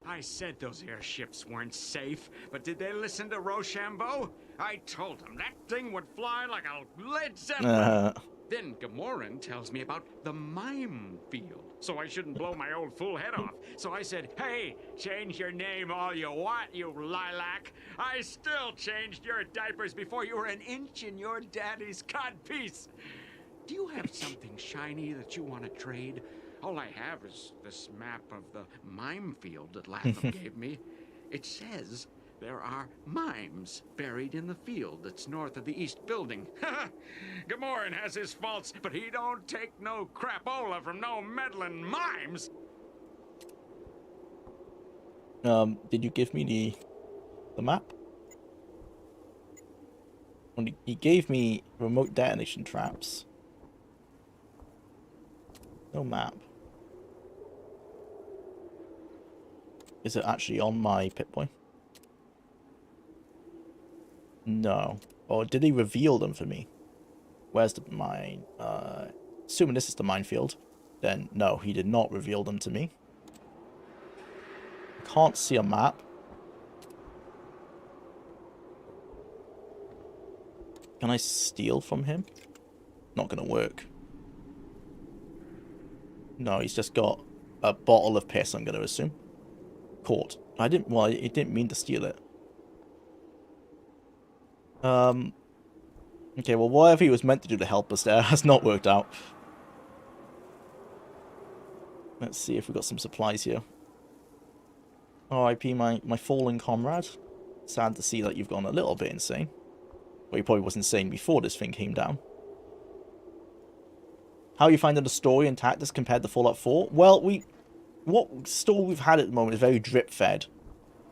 I said those airships weren't safe, but did they listen to Rochambeau? I told them that thing would fly like a Led Zeppelin. Then Gamoran tells me about the mime field, so I shouldn't blow my old fool head off. So I said, hey, change your name all you want, you lilac. I still changed your diapers before you were an inch in your daddy's codpiece. Do you have something shiny that you want to trade? All I have is this map of the mime field that Latham gave me. It says there are mimes buried in the field that's north of the east building. Gamoran has his faults, but he don't take no crapola from no meddling mimes. Did you give me the map? Well, he gave me remote detonation traps. No map. Is it actually on my Pip-Boy? No. Or did he reveal them for me? Where's the mine? Assuming this is the minefield. Then no, he did not reveal them to me. I can't see a map. Can I steal from him? Not gonna work. No, he's just got a bottle of piss, I'm gonna assume. Caught. I didn't, well, he didn't mean to steal it. Okay, well, whatever he was meant to do to help us there has not worked out. Let's see if we've got some supplies here. R.I.P. my fallen comrade. Sad to see that you've gone a little bit insane. Well, you probably was insane before this thing came down. How are you finding the story and tactics compared to Fallout 4? Well, what story we've had at the moment is very drip-fed.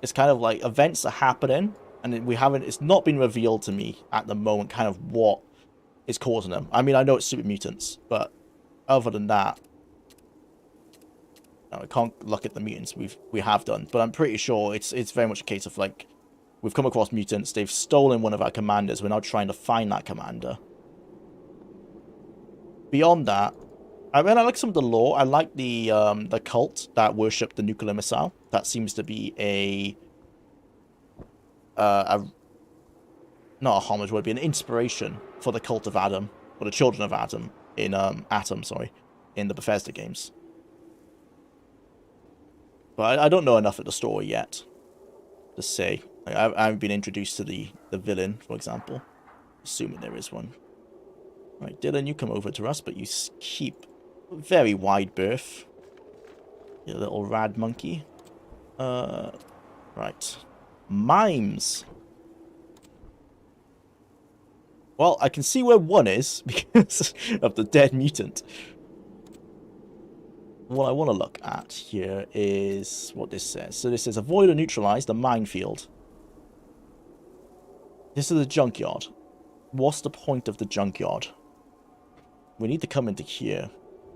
It's kind of like events are happening, and it's not been revealed to me at the moment kind of what is causing them. I mean, I know it's super mutants, but other than that, no, I can't look at the mutants we have done, but I'm pretty sure it's very much a case of like, we've come across mutants, they've stolen one of our commanders, we're now trying to find that commander. Beyond that, I mean, I like some of the lore. I like the cult that worshipped the nuclear missile. That seems to be not a homage, would be an inspiration for the cult of Adam, or the children of Adam in in the Bethesda games. But I don't know enough of the story yet to say. Like, I haven't been introduced to the villain, for example, assuming there is one. Right, Dylan, you come over to us, but you keep a very wide berth. You little rad monkey. Right. Mimes. Well, I can see where 1 is because of the dead mutant. What I want to look at here is what this says. So this says avoid or neutralize the minefield. This is a junkyard. What's the point of the junkyard? We need to come into here.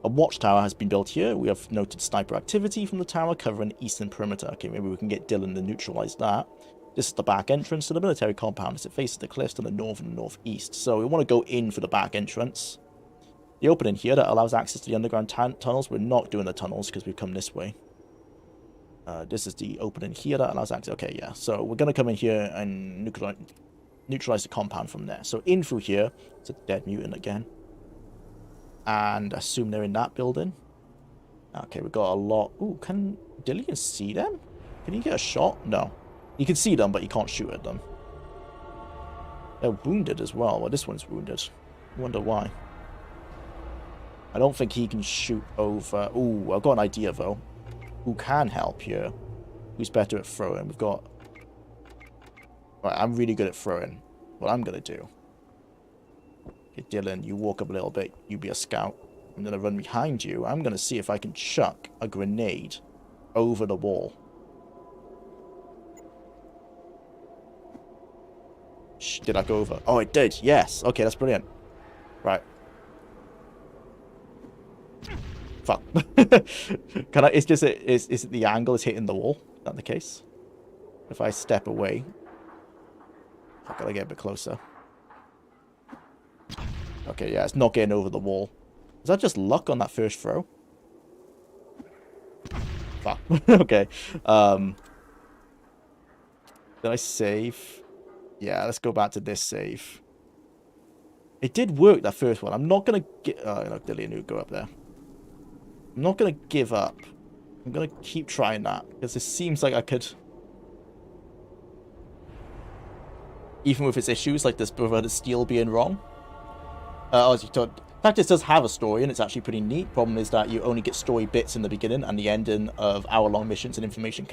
A watchtower has been built here. We have noted sniper activity from the tower covering the eastern perimeter. Okay, maybe we can get Dylan to neutralize that. This is the back entrance to the military compound as it faces the cliffs to the north and northeast. So we want to go in for the back entrance. The opening here that allows access to the underground tunnels. We're not doing the tunnels because we've come this way. This is the opening here that allows access. Okay, yeah. So we're going to come in here and neutralize the compound from there. So in through here. It's a dead mutant again. And assume they're in that building. Okay, we've got a lot. Ooh, can Dillian see them? Can he get a shot? No. He can see them, but he can't shoot at them. They're wounded as well. Well, this one's wounded. I wonder why. I don't think he can shoot over... Ooh, I've got an idea, though. Who can help here? Who's better at throwing? We've got... Right, I'm really good at throwing. What I'm going to do... Okay, Dylan, you walk up a little bit. You be a scout. I'm going to run behind you. I'm going to see if I can chuck a grenade over the wall. Shh, did I go over? Oh, it did. Yes. Okay, that's brilliant. Right. Fuck. Can I? It's just is it the angle is hitting the wall? Is that the case? If I step away, I've got to get a bit closer. Okay, yeah, it's not getting over the wall. Is that just luck on that first throw? Fuck. Okay. Did I save? Yeah, let's go back to this save. It did work, that first one. I'm not gonna get... no, Dillian, go up there. I'm not gonna give up. I'm gonna keep trying that, because it seems like I could... Even with its issues, like this Brotherhood of Steel being wrong. As you told... Tactics does have a story, and it's actually pretty neat. Problem is that you only get story bits in the beginning, and the ending of hour-long missions and information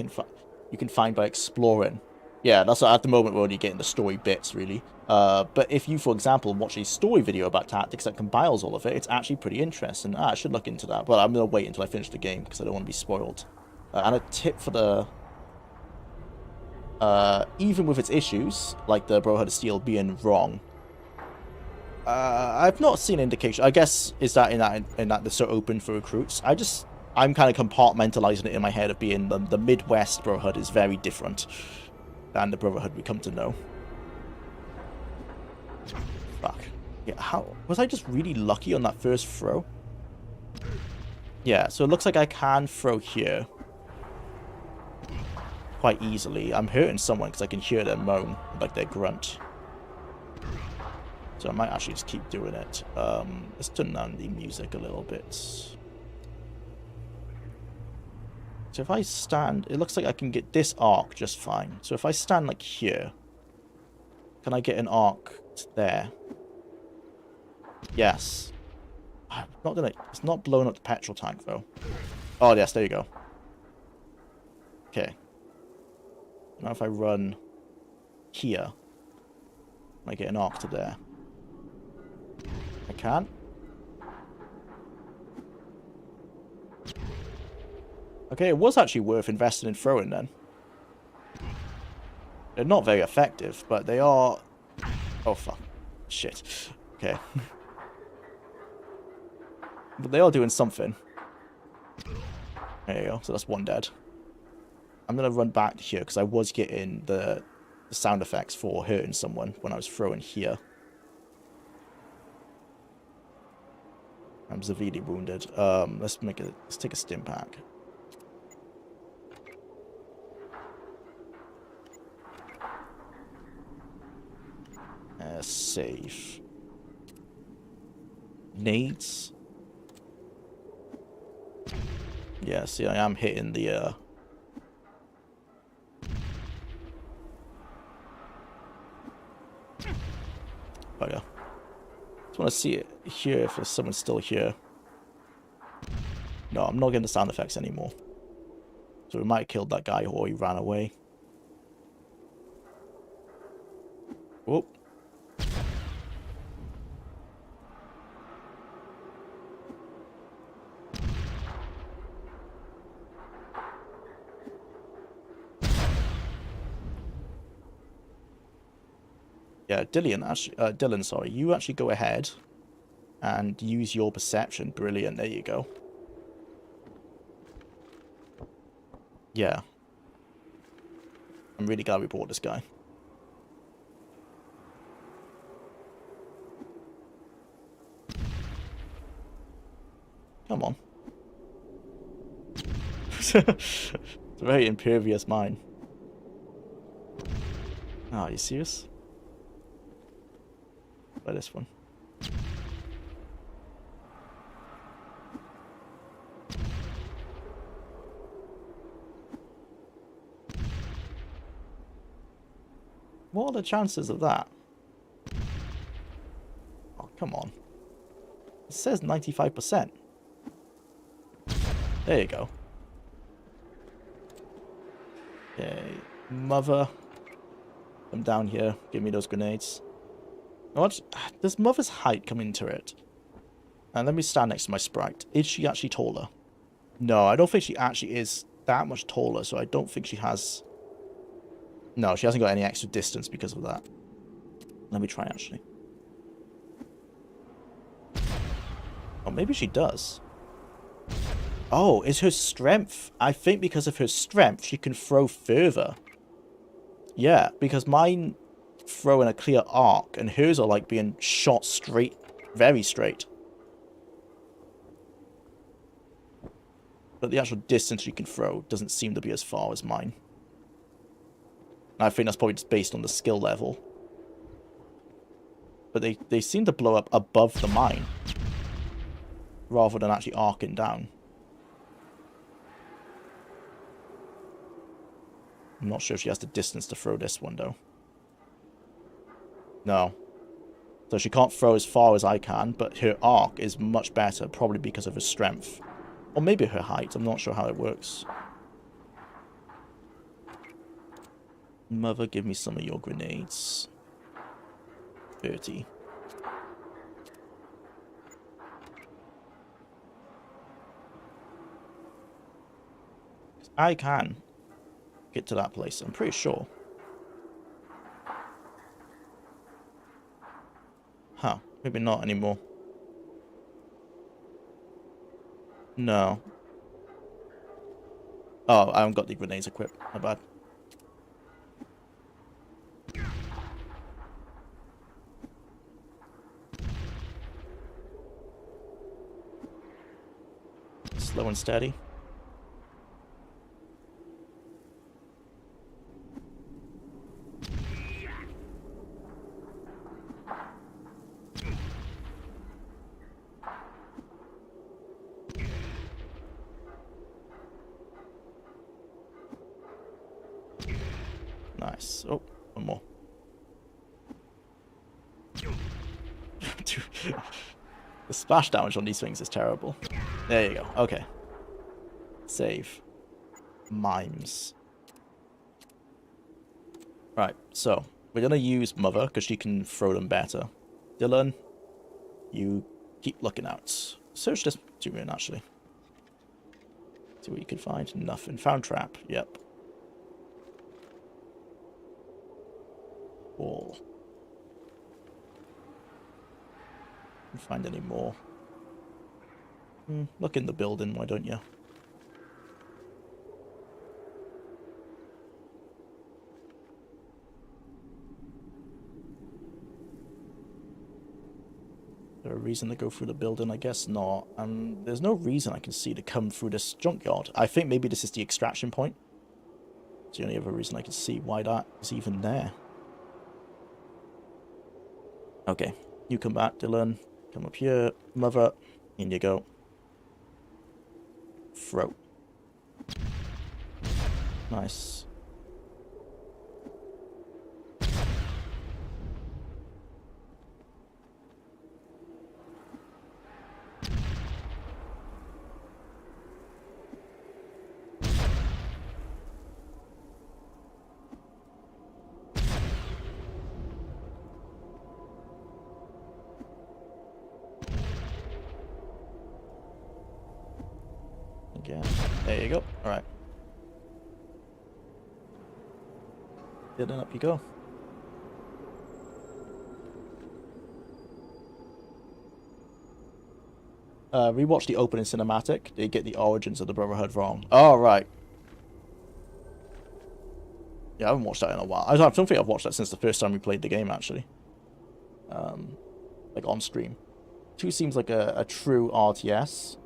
you can find by exploring. Yeah, that's at the moment we're only getting the story bits, really. But if you, for example, watch a story video about tactics that compiles all of it, it's actually pretty interesting. I should look into that, but I'm going to wait until I finish the game, because I don't want to be spoiled. And a tip for the... even with its issues, like the Brotherhood of Steel being wrong, I've not seen indication. I guess is that in that they're so open for recruits. I'm kind of compartmentalizing it in my head of being the Midwest Brotherhood is very different than the Brotherhood we come to know. Fuck. Yeah, how was I just really lucky on that first throw? Yeah, so it looks like I can throw here quite easily. I'm hurting someone because I can hear them moan, like their grunt. So I might actually just keep doing it. Let's turn down the music a little bit. So if I stand, it looks like I can get this arc just fine. So if I stand like here, can I get an arc to there? Yes. I'm not gonna, it's not blowing up the petrol tank though. Oh yes, there you go. Okay. Now if I run here, I get an arc to there. I can. Okay, it was actually worth investing in throwing then. They're not very effective, but they are... Oh, fuck. Shit. Okay. But they are doing something. There you go. So that's one dead. I'm going to run back here because I was getting the sound effects for hurting someone when I was throwing here. I'm severely wounded. Let's take a stim pack. Save. Nades. Yeah, see, I am hitting the bugger. Just want to see it here if there's someone still here. No, I'm not getting the sound effects anymore. So we might have killed that guy or he ran away. Yeah, Dylan, sorry. You actually go ahead and use your perception. Brilliant. There you go. Yeah. I'm really glad we bought this guy. Come on. It's a very impervious mine. Oh, are you serious? By this one. What are the chances of that? Oh, come on. It says 95%. There you go. Okay, Mother. Come down here. Give me those grenades. What? Does Mother's height come into it? And let me stand next to my sprite. Is she actually taller? No, I don't think she actually is that much taller, so I don't think she has... No, she hasn't got any extra distance because of that. Let me try, actually. Oh, maybe she does. Oh, it's her strength. I think because of her strength, she can throw further. Yeah, because mine throw in a clear arc, and hers are like being shot straight, very straight. But the actual distance she can throw doesn't seem to be as far as mine. I think that's probably just based on the skill level. But they seem to blow up above the mine, rather than actually arcing down. I'm not sure if she has the distance to throw this one, though. No. So she can't throw as far as I can, but her arc is much better, probably because of her strength. Or maybe her height, I'm not sure how it works. Mother, give me some of your grenades. 30. I can get to that place, I'm pretty sure. Huh, maybe not anymore. No. Oh, I haven't got the grenades equipped, my bad. Slow and steady. Nice. Oh, one more. Dude, the splash damage on these things is terrible. There you go. Okay. Save. Mimes. Right, so we're going to use Mother because she can throw them better. Dylan, you keep looking out. Search this room, actually. See what you can find. Nothing. Found trap. Yep. Wall. Can't find any more. Look in the building, why don't you? Is there a reason to go through the building? I guess not. There's no reason I can see to come through this junkyard. I think maybe this is the extraction point. It's the only other reason I can see why that is even there. Okay, you come back, Dylan. Come up here, Mother. In you go. Throw. Nice. Again. There you go. Alright. Then up you go. rewatch the opening cinematic. They get the origins of the Brotherhood wrong. Oh, right. Yeah, I haven't watched that in a while. I don't think I've watched that since the first time we played the game, actually. Like, on stream. 2 seems like a true RTS.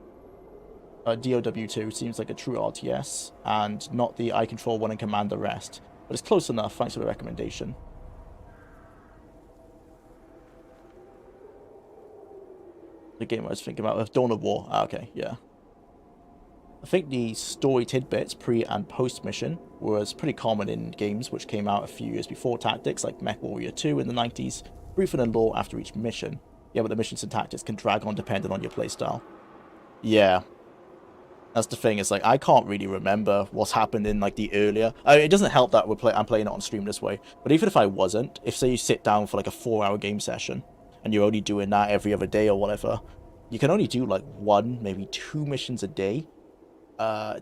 DOW2 seems like a true RTS, and not the I control one and command the rest. But it's close enough, thanks for the recommendation. The game I was thinking about with Dawn of War. Ah, okay, yeah. I think the story tidbits pre and post mission was pretty common in games which came out a few years before Tactics, like MechWarrior 2 in the 90s, briefing and lore after each mission. Yeah, but the missions and tactics can drag on depending on your playstyle. Yeah. That's the thing, it's like, I can't really remember what's happened in, like, the earlier... it doesn't help that I'm playing it on stream this way, but even if I wasn't, if, say, you sit down for, like, a 4-hour game session, and you're only doing that every other day or whatever, you can only do, like, 1, maybe 2 missions a day.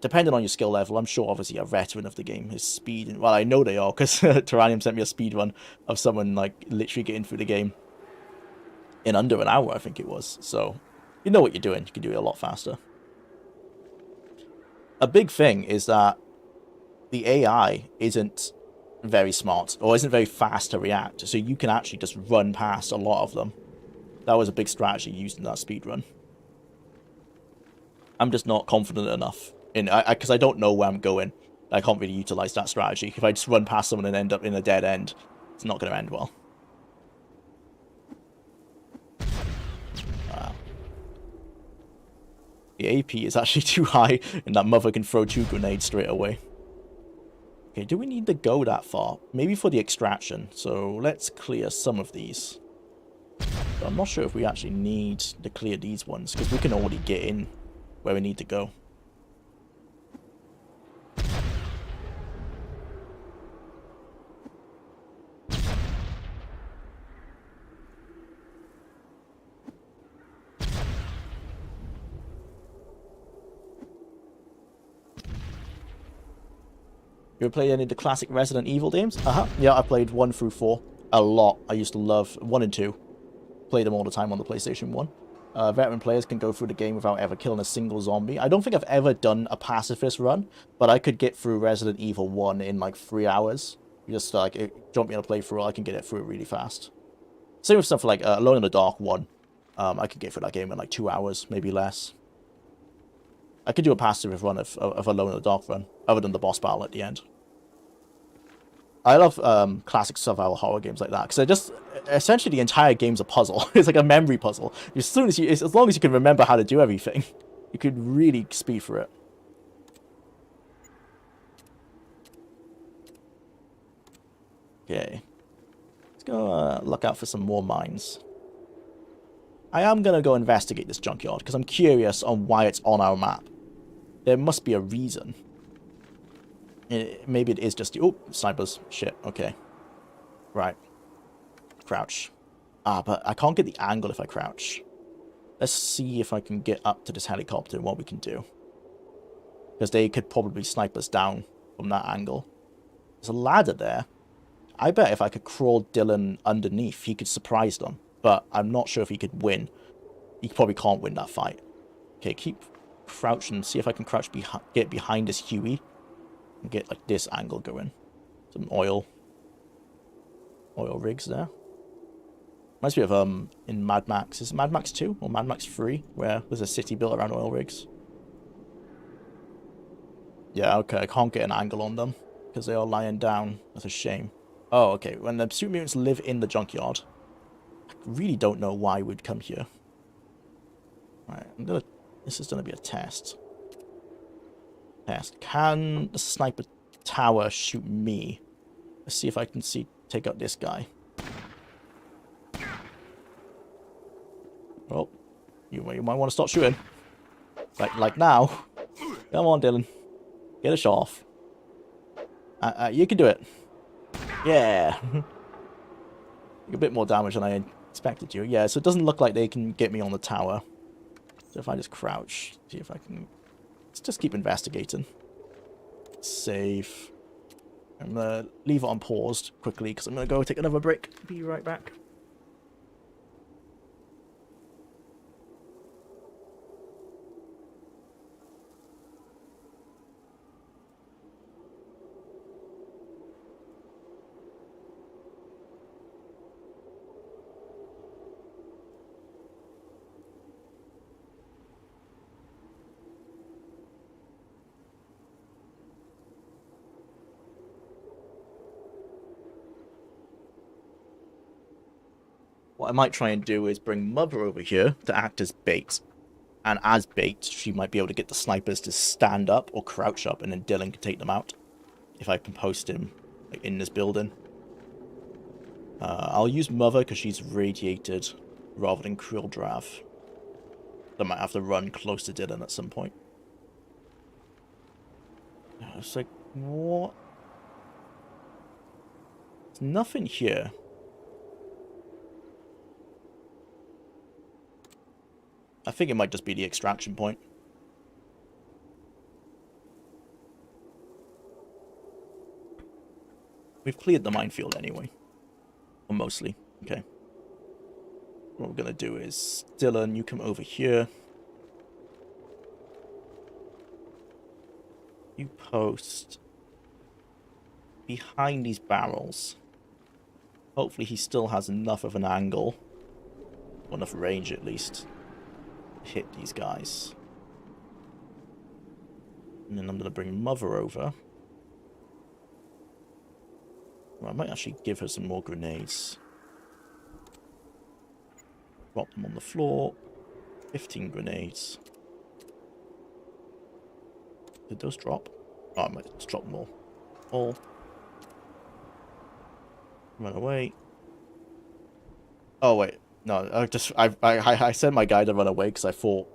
Depending on your skill level. I'm sure, obviously, a veteran of the game is speed... Well, I know they are, because Tyrannium sent me a speed run of someone, like, literally getting through the game in under an hour, I think it was. So, you know what you're doing. You can do it a lot faster. A big thing is that the AI isn't very smart, or isn't very fast to react, so you can actually just run past a lot of them. That was a big strategy used in that speedrun. I'm just not confident enough, because I don't know where I'm going. I can't really utilize that strategy. If I just run past someone and end up in a dead end, it's not going to end well. The AP is actually too high, and that mother can throw 2 grenades straight away. Okay, do we need to go that far? Maybe for the extraction, so let's clear some of these. But I'm not sure if we actually need to clear these ones, because we can already get in where we need to go. You ever played any of the classic Resident Evil games? Yeah, I played 1 through 4 a lot. I used to love 1 and 2. Played them all the time on the PlayStation 1. Veteran players can go through the game without ever killing a single zombie. I don't think I've ever done a pacifist run, but I could get through Resident Evil 1 in like 3 hours. You just like jump me on a playthrough, I can get it through really fast. Same with stuff like Alone in the Dark 1. I could get through that game in like 2 hours, maybe less. I could do a passive run of Alone in the Dark run, other than the boss battle at the end. I love classic survival horror games like that, because they're just essentially the entire game's a puzzle. It's like a memory puzzle. As long as you can remember how to do everything, you could really speed through it. Okay, let's go look out for some more mines. I am gonna go investigate this junkyard because I'm curious on why it's on our map. There must be a reason. Maybe it is just... Oh, snipers. Shit. Okay. Right. Crouch. Ah, but I can't get the angle if I crouch. Let's see if I can get up to this helicopter and what we can do. Because they could probably snipe us down from that angle. There's a ladder there. I bet if I could crawl Dylan underneath, he could surprise them. But I'm not sure if he could win. He probably can't win that fight. Okay, keep crouching. See if I can crouch get behind this Huey. And get like this angle going. Some oil rigs there. Reminds me of in Mad Max. Is it Mad Max 2 or Mad Max 3 where there's a city built around oil rigs? Yeah, okay, I can't get an angle on them because they are lying down. That's a shame. Oh, okay. When the super mutants live in the junkyard, I really don't know why we'd come here. Right, this is gonna be a test. Can the sniper tower shoot me? Let's see if I can take out this guy. Oh, you might want to start shooting. Like now. Come on, Dylan. Get a shot off. You can do it. Yeah. A bit more damage than I expected you. Yeah, so it doesn't look like they can get me on the tower. So if I just crouch, see if I can... Let's just keep investigating. Save. I'm going to leave it on paused quickly because I'm going to go take another break. Be right back. What I might try and do is bring Mother over here to act as bait. And as bait, she might be able to get the snipers to stand up or crouch up, and then Dylan can take them out. If I can post him like, in this building. I'll use Mother because she's radiated rather than Jwlar. I might have to run close to Dylan at some point. It's like, what? There's nothing here. I think it might just be the extraction point. We've cleared the minefield anyway. Or mostly. Okay. What we're going to do is, Dylan, you come over here. You post behind these barrels. Hopefully he still has enough of an angle, or enough range at least, to hit these guys. And then I'm going to bring Mother over. Well, I might actually give her some more grenades. Drop them on the floor. 15 grenades. Did those drop? Oh, I might just drop them all. Run away. Oh wait, no. I sent my guy to run away because I thought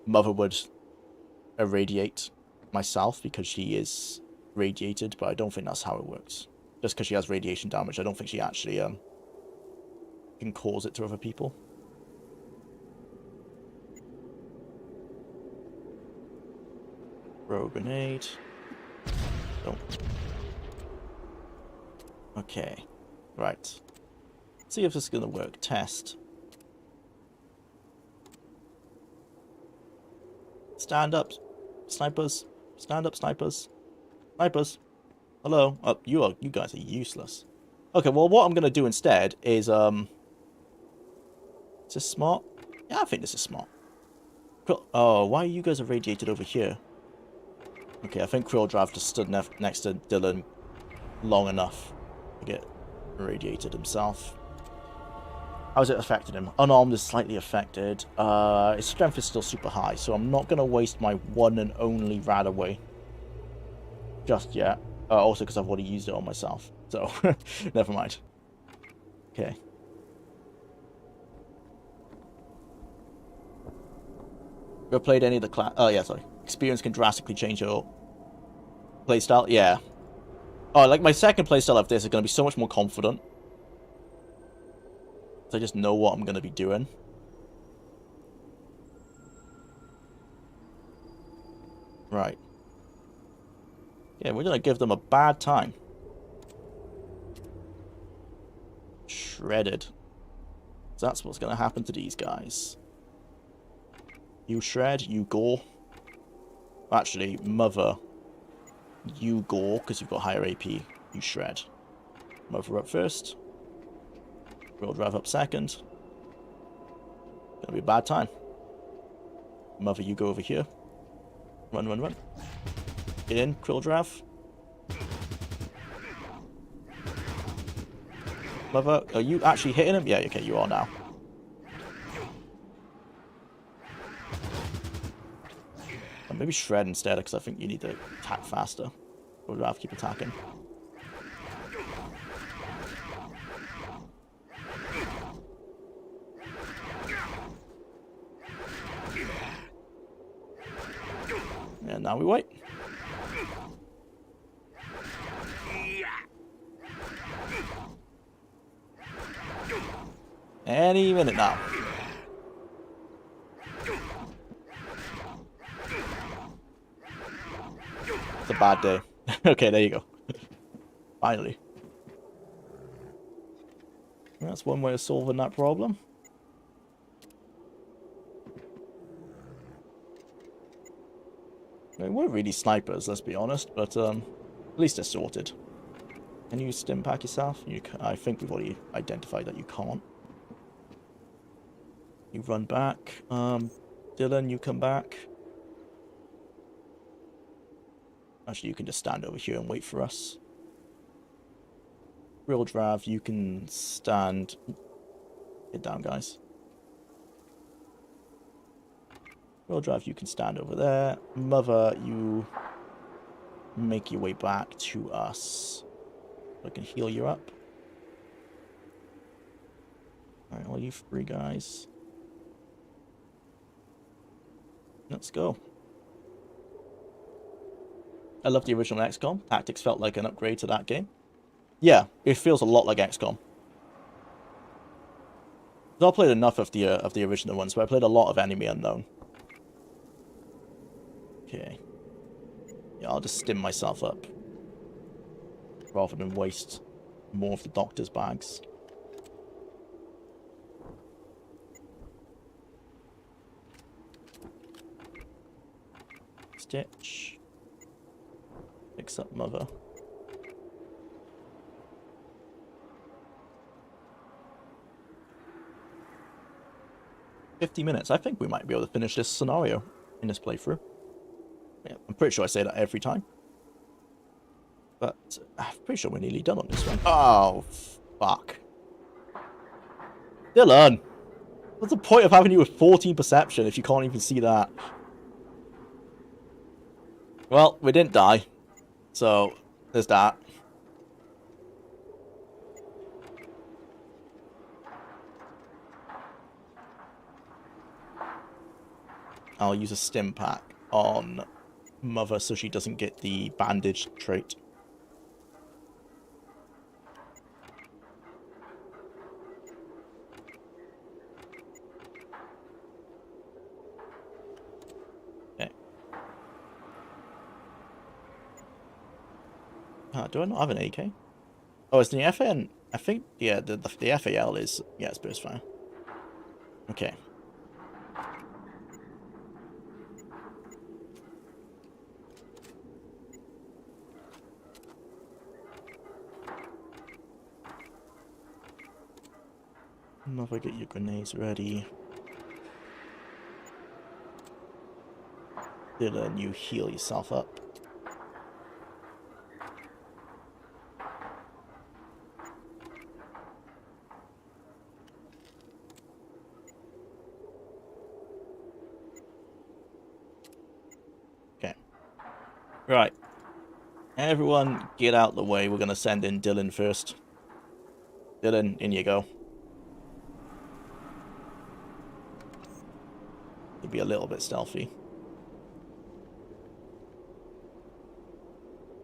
Mother would irradiate myself because she is radiated, but I don't think that's how it works. Just because she has radiation damage, I don't think she actually can cause it to other people. Throw a grenade. Don't. Okay. Right. See if this is gonna work. Test. Stand up, snipers. Stand up, snipers. Snipers. Hello. Oh, you guys are useless. Okay, well, what I'm gonna do instead is is this smart? Yeah, I think this is smart. Oh, why are you guys irradiated over here? Okay, I think Jwlar just stood next to Dylan long enough to get irradiated himself. How's it affected him? Unarmed is slightly affected. His strength is still super high, so I'm not going to waste my one and only rad away just yet. Also because I've already used it on myself, so never mind. Okay. Ever played any of the class? Oh yeah, sorry. Experience can drastically change your playstyle. Yeah. Oh, like my second playstyle of this is going to be so much more confident. So I just know what I'm going to be doing. Right. Yeah, we're going to give them a bad time. Shredded. So that's what's going to happen to these guys. You shred, you gore. Actually, Mother, you gore because you've got higher AP. You shred. Mother up first. Jwlar up second. Gonna be a bad time. Mother, you go over here. Run, run, run. Get in, Jwlar. Mother, are you actually hitting him? Yeah, okay, you are now. Maybe shred instead, because I think you need to attack faster. Or rather keep attacking. And now we wait. Any minute now. It's a bad day. Okay, there you go. Finally. That's one way of solving that problem. They weren't really snipers, let's be honest, but at least they're sorted. Can you stim pack yourself? I think we've already identified that you can't. You run back. Dylan, you come back. Actually, you can just stand over here and wait for us. Real Drav, you can stand. Get down, guys. Real Drav, you can stand over there. Mother, you make your way back to us. I can heal you up. Alright, all you three guys. Let's go. I love the original XCOM. Tactics felt like an upgrade to that game. Yeah, it feels a lot like XCOM. I played enough of the original ones, but I played a lot of Enemy Unknown. Okay. Yeah, I'll just stim myself up. Rather than waste more of the doctor's bags. Stitch. Fix up Mother. $50. I think we might be able to finish this scenario in this playthrough. Yeah, I'm pretty sure I say that every time. But I'm pretty sure we're nearly done on this one. Oh, fuck. Dylan! What's the point of having you with 14 perception if you can't even see that? Well, we didn't die. So, there's that. I'll use a stim pack on Mother so she doesn't get the bandage trait. Okay. Do I not have an AK? Oh, it's the FN. I think, yeah, the FAL is, yeah, it's burst fire. Okay. Mother, get your grenades ready. Dylan, you heal yourself up. Okay. Right. Everyone get out the way. We're going to send in Dylan first. Dylan, in you go. Be a little bit stealthy.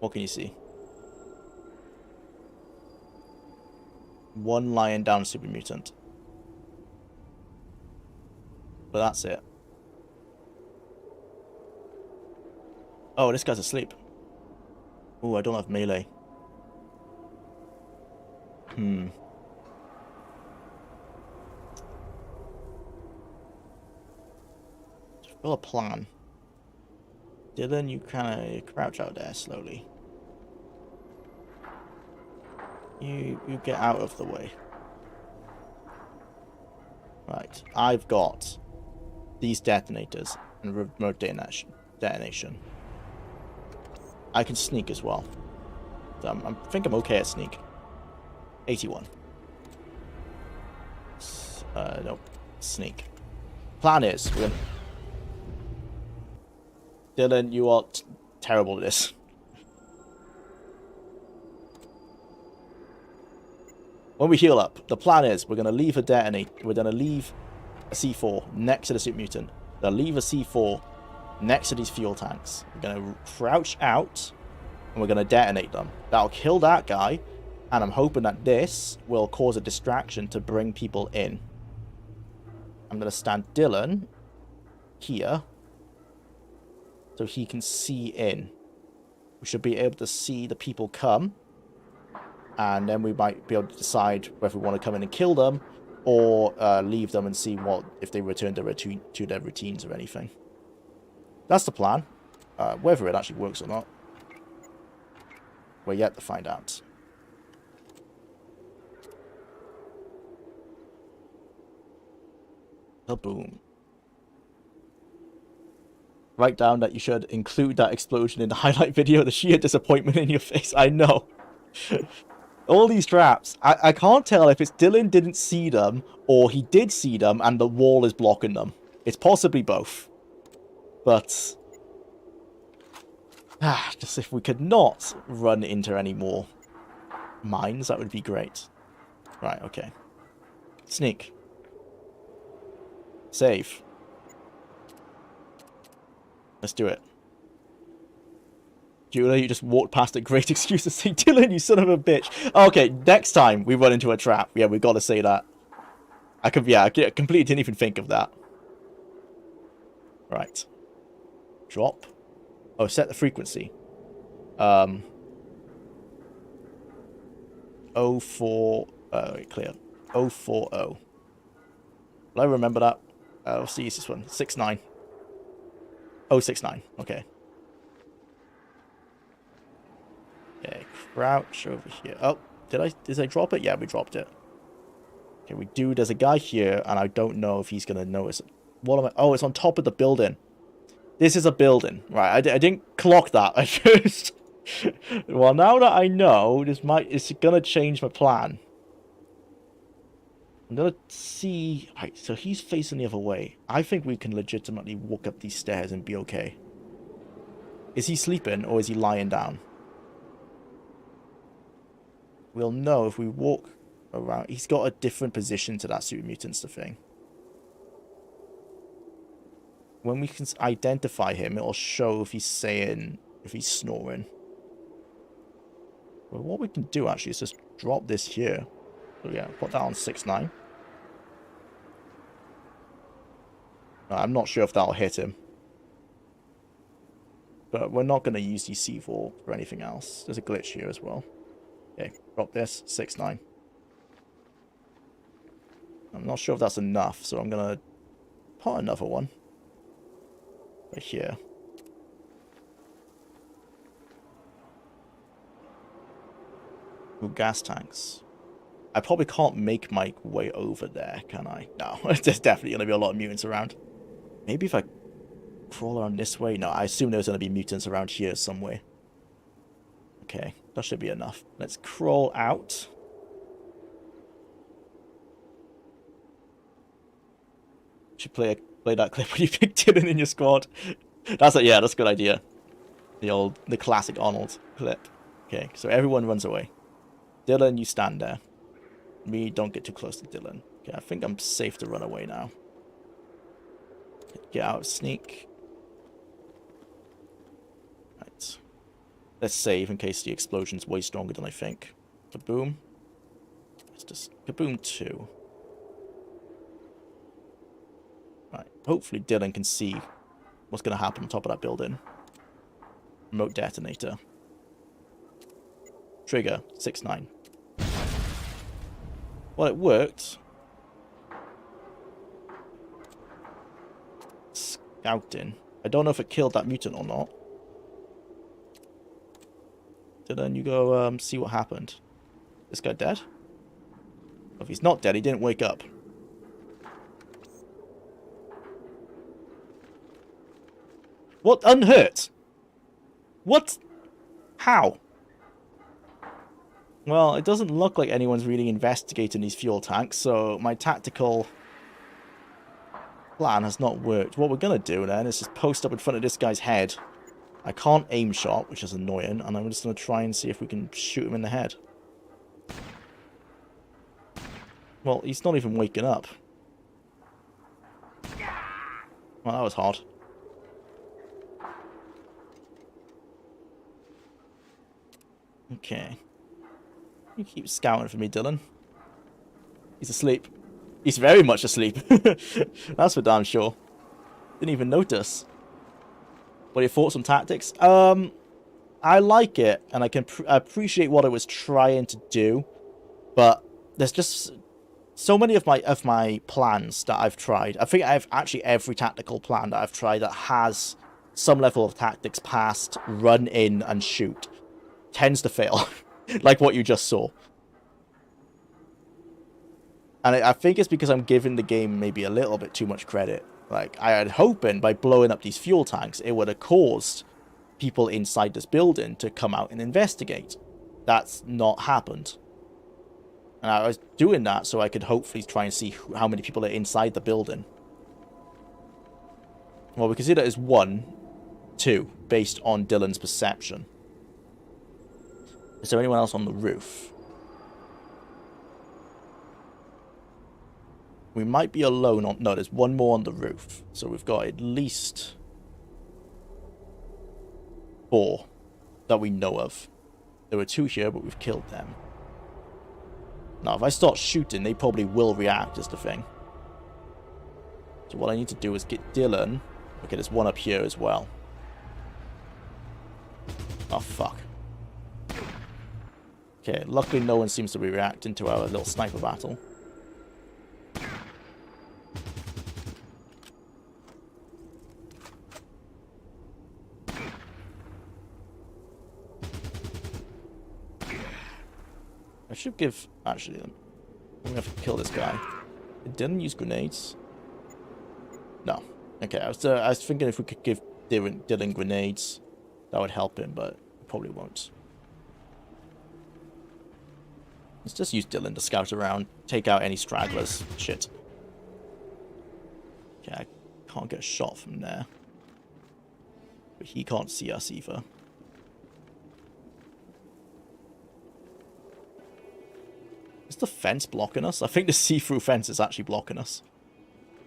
What can you see? One lying down super mutant. But that's it. Oh, this guy's asleep. Oh, I don't have melee. Got a plan. Dylan, you kind of crouch out there slowly. You get out of the way. Right, I've got these detonators and remote detonation. I can sneak as well. So I think I'm okay at sneak. 81. No, sneak. Plan is we're gonna... Dylan, you are terrible at this. When we heal up, the plan is we're going to leave a detonate. We're going to leave a C4 next to the super mutant. They'll leave a C4 next to these fuel tanks. We're going to crouch out and we're going to detonate them. That'll kill that guy, and I'm hoping that this will cause a distraction to bring people in. I'm going to stand Dylan here, so he can see in. We should be able to see the people come. And then we might be able to decide whether we want to come in and kill them, or leave them and see what if they return to their routines or anything. That's the plan. Whether it actually works or not, we're yet to find out. Kaboom. Write down that you should include that explosion in the highlight video. The sheer disappointment in your face. I know. All these traps. I can't tell if it's Dylan didn't see them or he did see them and the wall is blocking them. It's possibly both. But just if we could not run into any more mines, that would be great. Right, okay. Sneak. Save. Let's do it. Jwlar, you just walked past a great excuse to say, Dylan, you son of a bitch. Okay, next time we run into a trap. Yeah, we've got to say that. I completely didn't even think of that. Right. Drop. Oh, set the frequency. 04... wait, clear. 040. Will I remember that? I'll see this one. 69. 069. Okay. Okay, crouch over here. Oh, did I drop it? Yeah, we dropped it. Okay, there's a guy here, and I don't know if he's gonna notice it. What am I? Oh, it's on top of the building. This is a building. Right, I didn't clock that at first. Well, now that I know, it's gonna change my plan. I'm gonna see... Right, so he's facing the other way. I think we can legitimately walk up these stairs and be okay. Is he sleeping, or is he lying down? We'll know if we walk around. He's got a different position to that Super Mutants thing. When we can identify him, it'll show if he's snoring. Well, what we can do actually is just drop this here. So yeah, put that on 6-9. I'm not sure if that'll hit him. But we're not going to use these C4 for anything else. There's a glitch here as well. Okay, drop this, 6-9. I'm not sure if that's enough, so I'm going to put another one. Right here. Ooh, gas tanks. I probably can't make my way over there, can I? No, there's definitely going to be a lot of mutants around. Maybe if I crawl around this way? No, I assume there's going to be mutants around here somewhere. Okay, that should be enough. Let's crawl out. Should play that clip when you pick Dylan in your squad. That's a good idea. The classic Arnold clip. Okay, so everyone runs away. Dylan, you stand there. Me, don't get too close to Dylan. Okay, I think I'm safe to run away now. Get out, sneak. Right. Let's save in case the explosion's way stronger than I think. Kaboom. Let's just kaboom 2. Right. Hopefully Dylan can see what's going to happen on top of that building. Remote detonator. Trigger 6-9. Well, it worked. Scouting. I don't know if it killed that mutant or not. Dylan, you go see what happened. This guy dead? If he's not dead, he didn't wake up. What? Unhurt? What? How? Well, it doesn't look like anyone's really investigating these fuel tanks, so my tactical plan has not worked. What we're going to do then is just post up in front of this guy's head. I can't aim shot, which is annoying, and I'm just going to try and see if we can shoot him in the head. Well, he's not even waking up. Well, that was hard. Okay. You keep scouting for me, Dylan. He's asleep. He's very much asleep. That's for damn sure. Didn't even notice. What are your thoughts on tactics? I like it, and I can appreciate what it was trying to do, but there's just so many of my plans that I've tried. I think I've actually every tactical plan that I've tried that has some level of tactics past run in and shoot tends to fail, like what you just saw. And I think it's because I'm giving the game maybe a little bit too much credit. Like, I had hoping by blowing up these fuel tanks, it would have caused people inside this building to come out and investigate. That's not happened. And I was doing that so I could hopefully try and see how many people are inside the building. Well, we can see that it's 1, 2, based on Dylan's perception. Is there anyone else on the roof? We might be alone on... No, there's 1 more on the roof. So we've got at least 4 that we know of. There were 2 here, but we've killed them. Now, if I start shooting, they probably will react, is the thing. So what I need to do is get Dylan... Okay, there's 1 up here as well. Oh, fuck. Okay, luckily no one seems to be reacting to our little sniper battle. I should give... Actually, I'm gonna have to kill this guy. It didn't use grenades. No. Okay, I was thinking if we could give Dylan grenades, that would help him, but it probably won't. Let's just use Dylan to scout around, take out any stragglers. Shit. Okay, I can't get a shot from there. But he can't see us either. Is the fence blocking us? I think the see-through fence is actually blocking us.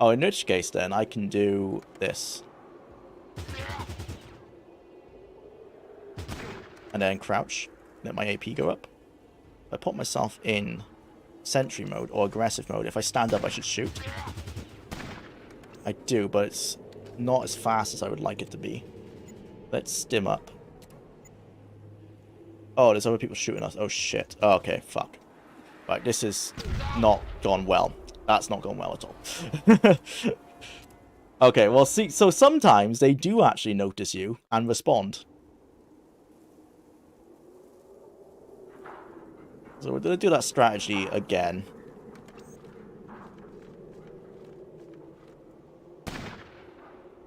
Oh, in which case then, I can do this. And then crouch. Let my AP go up. If I put myself in sentry mode or aggressive mode, if I stand up I should shoot. I do, but it's not as fast as I would like it to be. Let's stim up. Oh, there's other people shooting us. Oh shit. Oh, okay, fuck. Right, this is not gone well. That's not gone well at all. Okay, well, see, so sometimes they do actually notice you and respond. So we're going to do that strategy again.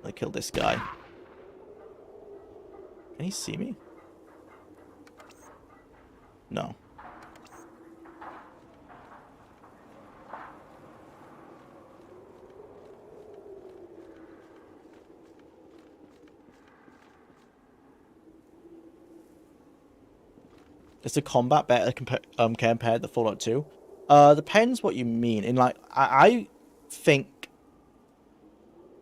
I killed this guy. Can he see me? No. Is the combat better compared to Fallout 2? Depends what you mean. In like, I think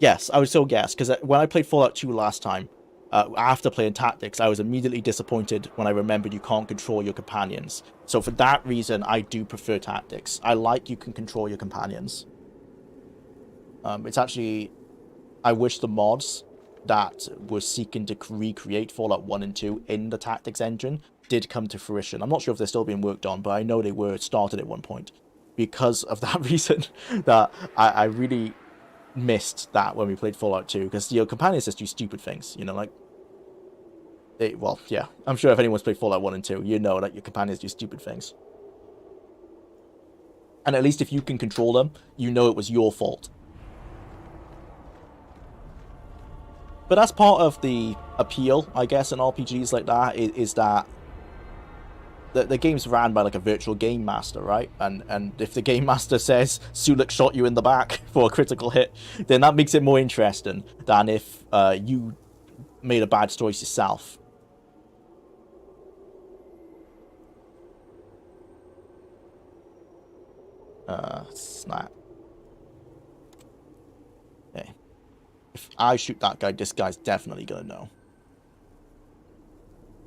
yes, I would still guess, because when I played Fallout 2 last time, after playing Tactics, I was immediately disappointed when I remembered you can't control your companions. So for that reason, I do prefer Tactics. I like you can control your companions. It's actually, I wish the mods that were seeking to recreate Fallout 1 and 2 in the Tactics engine did come to fruition. I'm not sure if they're still being worked on, but I know they were started at one point. Because of that reason, that I really missed that when we played Fallout 2, because your companions just do stupid things, you know, like... well, yeah, I'm sure if anyone's played Fallout 1 and 2, you know that your companions do stupid things. And at least if you can control them, you know it was your fault. But that's part of the appeal, I guess, in RPGs like that, is that the game's ran by like a virtual game master, right? And if the game master says Sulik shot you in the back for a critical hit, then that makes it more interesting than if you made a bad choice yourself. Snap. Okay. If I shoot that guy, this guy's definitely gonna know.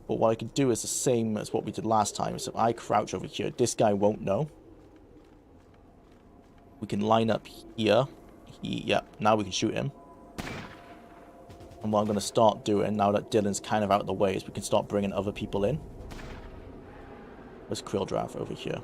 But what I can do is the same as what we did last time. So if I crouch over here, this guy won't know. We can line up here. Yep, now we can shoot him. And what I'm going to start doing, now that Dylan's kind of out of the way, is we can start bringing other people in. There's Quilldrath over here.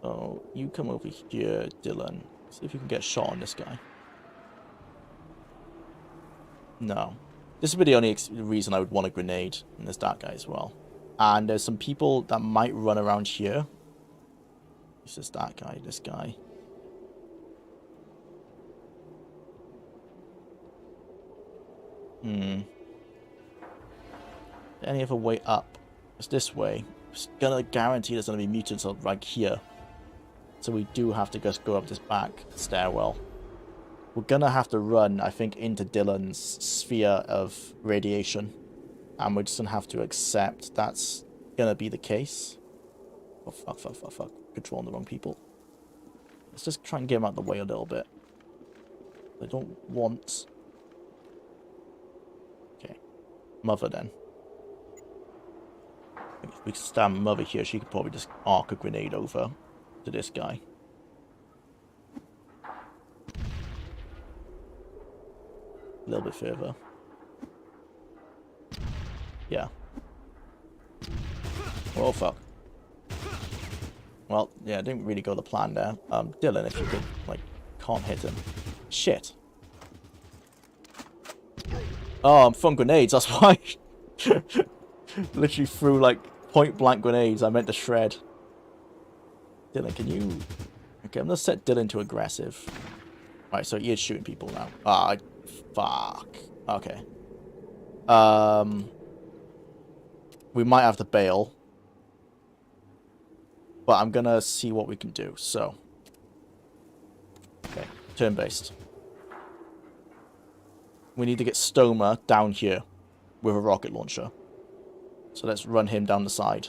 So, you come over here, Dylan. See if you can get a shot on this guy. No. This would be the only reason I would want a grenade. And there's that guy as well. And there's some people that might run around here. It's just that guy, this guy. Any other way up? It's this way. It's gonna guarantee there's gonna be mutants right here. So we do have to just go up this back stairwell. We're gonna have to run, I think, into Dylan's sphere of radiation. And we're just gonna have to accept that's gonna be the case. Oh, fuck. Controlling the wrong people. Let's just try and get him out of the way a little bit. I don't want... Okay. Mother, then. If we stand Mother here, she could probably just arc a grenade over to this guy. A little bit further. Yeah. Oh, fuck. Well, yeah, it didn't really go the plan there. Dylan, if you could, like, can't hit him. Shit. Oh, I'm throwing grenades, that's why. Literally threw, like, point-blank grenades. I meant to shred. Dylan, can you... Okay, I'm gonna set Dylan to aggressive. Right, so he is shooting people now. Ah, fuck. Okay. We might have to bail. But I'm gonna see what we can do, so... Okay, turn-based. We need to get Stoma down here with a rocket launcher. So let's run him down the side.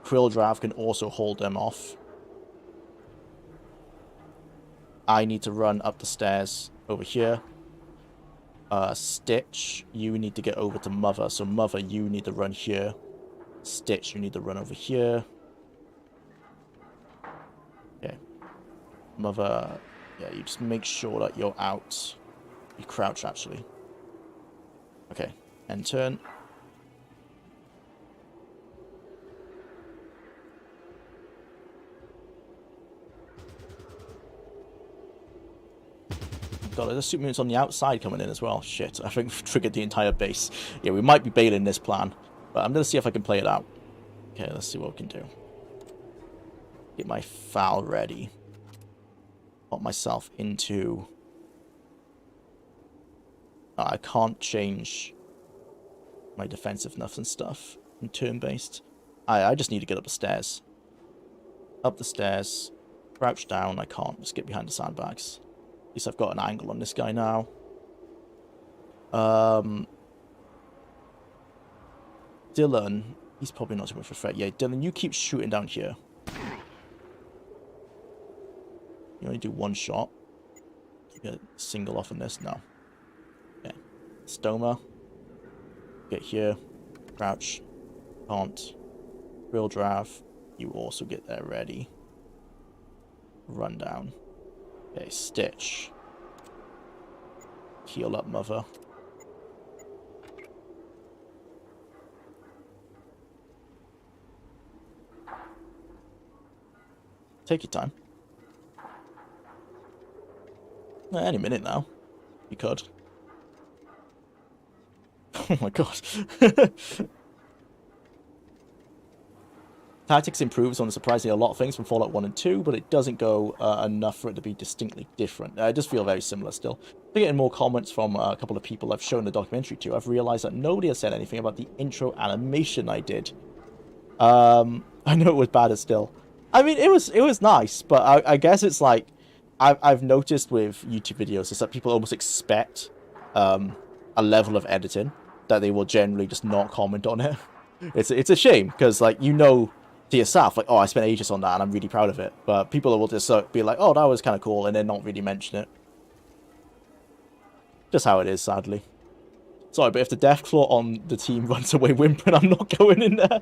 Jwlar can also hold them off. I need to run up the stairs over here. Stitch, you need to get over to Mother. So Mother, you need to run here. Stitch, you need to run over here. Okay. Mother, yeah, you just make sure that you're out. You crouch, actually. Okay, end turn. God, there's super mutants on the outside coming in as well. Shit, I think we've triggered the entire base. Yeah, we might be bailing this plan, but I'm going to see if I can play it out. Okay, let's see what we can do. Get my foul ready. Put myself into... I can't change my defensiveness and stuff in turn-based. I just need to get up the stairs. Up the stairs. Crouch down. I can't. Just get behind the sandbags. At least I've got an angle on this guy now. Dylan. He's probably not too much of a threat. Yeah, Dylan, you keep shooting down here. You only do one shot. You get a single off on this? No. Okay. Stoma. Get here. Crouch. Can't. Jwlar. You also get there ready. Run down. Okay, Stitch. Heal up, Mother. Take your time. Any minute now. You could. Oh my god. Tactics improves on surprisingly a lot of things from Fallout 1 and 2, but it doesn't go enough for it to be distinctly different. I just feel very similar still. Getting more comments from a couple of people I've shown the documentary to, I've realized that nobody has said anything about the intro animation I did. I know it was bad still. I mean, it was nice, but I guess it's like, I've noticed with YouTube videos is that people almost expect a level of editing that they will generally just not comment on it. It's a shame, because, like, you know to yourself, like, oh, I spent ages on that and I'm really proud of it. But people will just be like, oh, that was kind of cool, and then not really mention it. Just how it is, sadly. Sorry, but if the Deathclaw on the team runs away whimpering, I'm not going in there.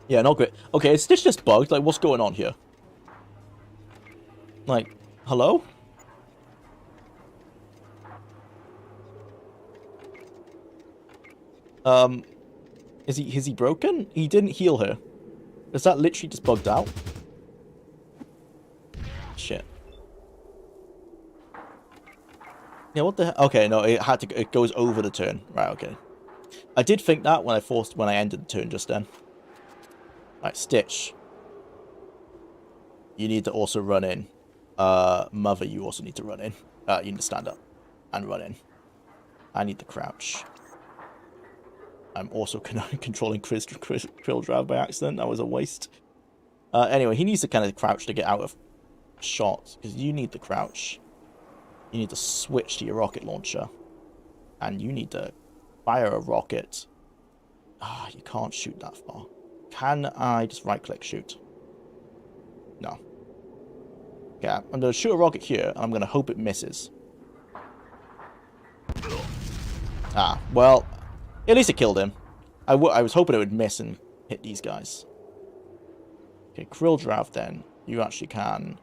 Yeah, not great. Okay, is Stitch just bugged? Like, what's going on here? Like, hello? Is he broken? He didn't heal her. Is that literally just bugged out? Shit. Yeah, what the hell? Okay, no, it goes over the turn. Right, okay. I did think that when I ended the turn just then. Right, Stitch. You need to also run in. Mother, you also need to run in. You need to stand up and run in. I need to crouch. I'm also controlling Krilldrav by accident. That was a waste. Anyway, he needs to kind of crouch to get out of shots, because you need to crouch. You need to switch to your rocket launcher. And you need to fire a rocket. You can't shoot that far. Can I just right-click shoot? No. Okay, I'm going to shoot a rocket here, and I'm going to hope it misses. Well, at least it killed him. I was hoping it would miss and hit these guys. Okay, Krilldrav then. You actually can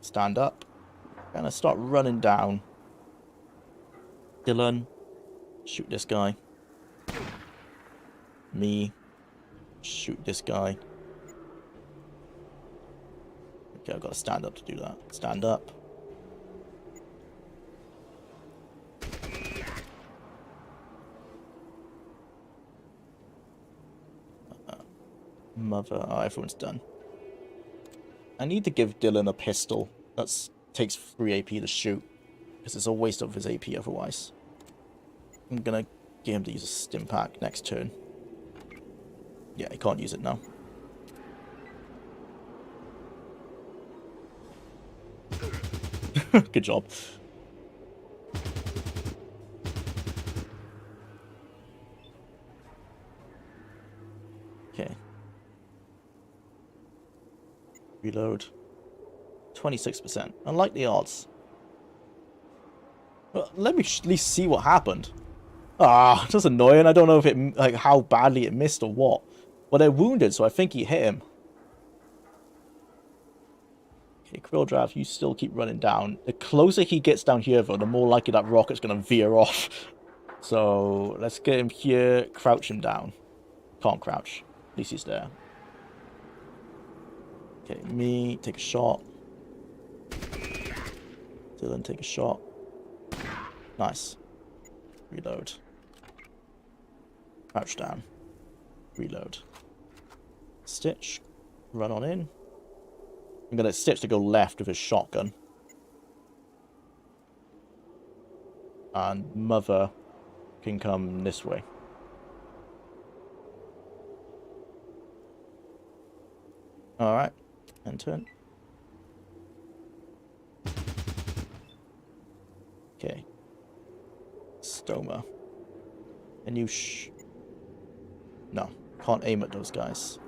stand up. Gonna start running down. Dylan, shoot this guy. Me, shoot this guy. Okay, I've got to stand up to do that. Stand up. Mother. Oh, everyone's done. I need to give Dylan a pistol. That takes 3 AP to shoot. Because it's a waste of his AP otherwise. I'm gonna get him to use a stim pack next turn. Yeah, he can't use it now. Good job. Okay. Reload. 26%. Unlikely odds. Well, let me at least see what happened. That's annoying. I don't know if it, like, how badly it missed or what. But they're wounded, so I think he hit him. Okay, Krilldrav, you still keep running down. The closer he gets down here, though, the more likely that rocket's going to veer off. So, let's get him here, crouch him down. Can't crouch. At least he's there. Okay, me, take a shot. Dylan, take a shot. Nice. Reload. Crouch down. Reload. Stitch. Run on in. I'm gonna Stitch to go left with his shotgun. And Mother can come this way. Alright. End turn. Okay. Stoma. And you No. Can't aim at those guys.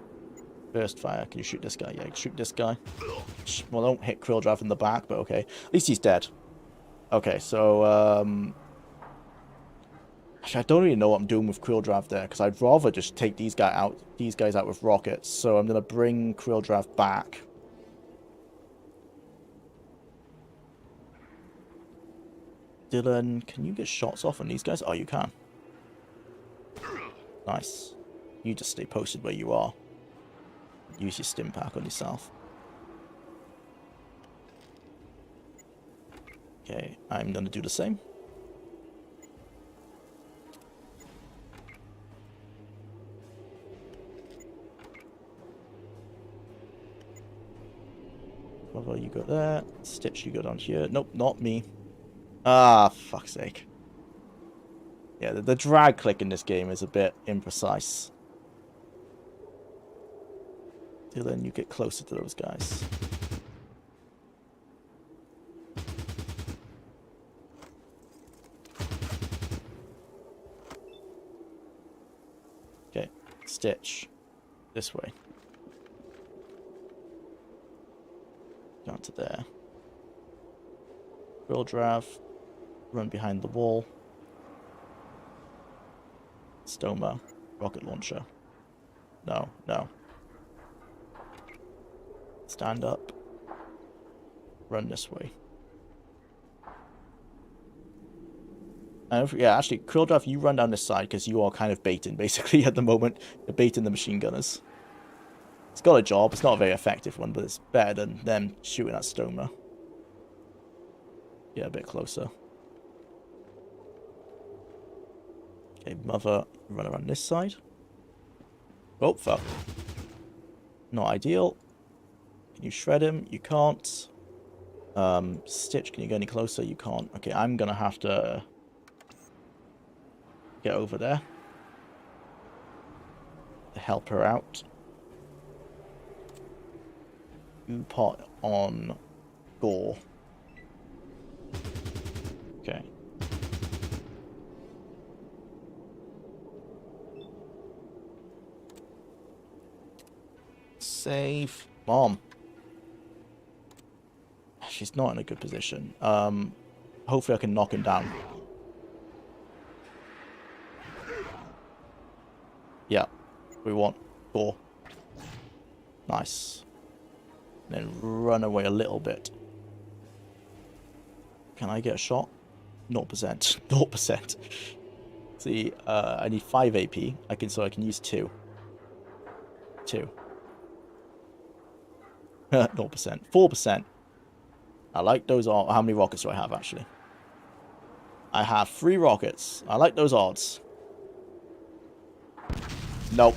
Burst fire. Can you shoot this guy? Yeah, shoot this guy. Well, don't hit Krilldrav in the back, but okay. At least he's dead. Okay, so, actually, I don't really know what I'm doing with Krilldrav there, because I'd rather just take these guys out with rockets. So I'm going to bring Krilldrav back. Dylan, can you get shots off on these guys? Oh, you can. Nice. You just stay posted where you are. Use your stim pack on yourself. Okay, I'm going to do the same. Brother, you go there. Stitch, you go down here. Nope, not me. Fuck's sake. Yeah, the drag click in this game is a bit imprecise. Dylan, you get closer to those guys. Okay, Stitch. This way. Down to there. Krilldrav. Run behind the wall. Stoma. Rocket launcher. No, no. Stand up. Run this way. Yeah, actually, Krilldrav, you run down this side because you are kind of baiting, basically, at the moment. You're baiting the machine gunners. It's got a job. It's not a very effective one, but it's better than them shooting at Stoma. Yeah, a bit closer. Okay, Mother, run around this side. Oh, fuck. Not ideal. Can you shred him? You can't. Stitch, can you get any closer? You can't. Okay, I'm gonna have to get over there to help her out. You pot on Gore. Okay. Save. Mom. She's not in a good position. Hopefully I can knock him down. Yeah. We want 4. Nice. Then run away a little bit. Can I get a shot? 0%. 0%. See, I need 5 AP. So I can use 2. 2. 0%. 4%. I like those odds. How many rockets do I have, actually? I have 3 rockets. I like those odds. Nope.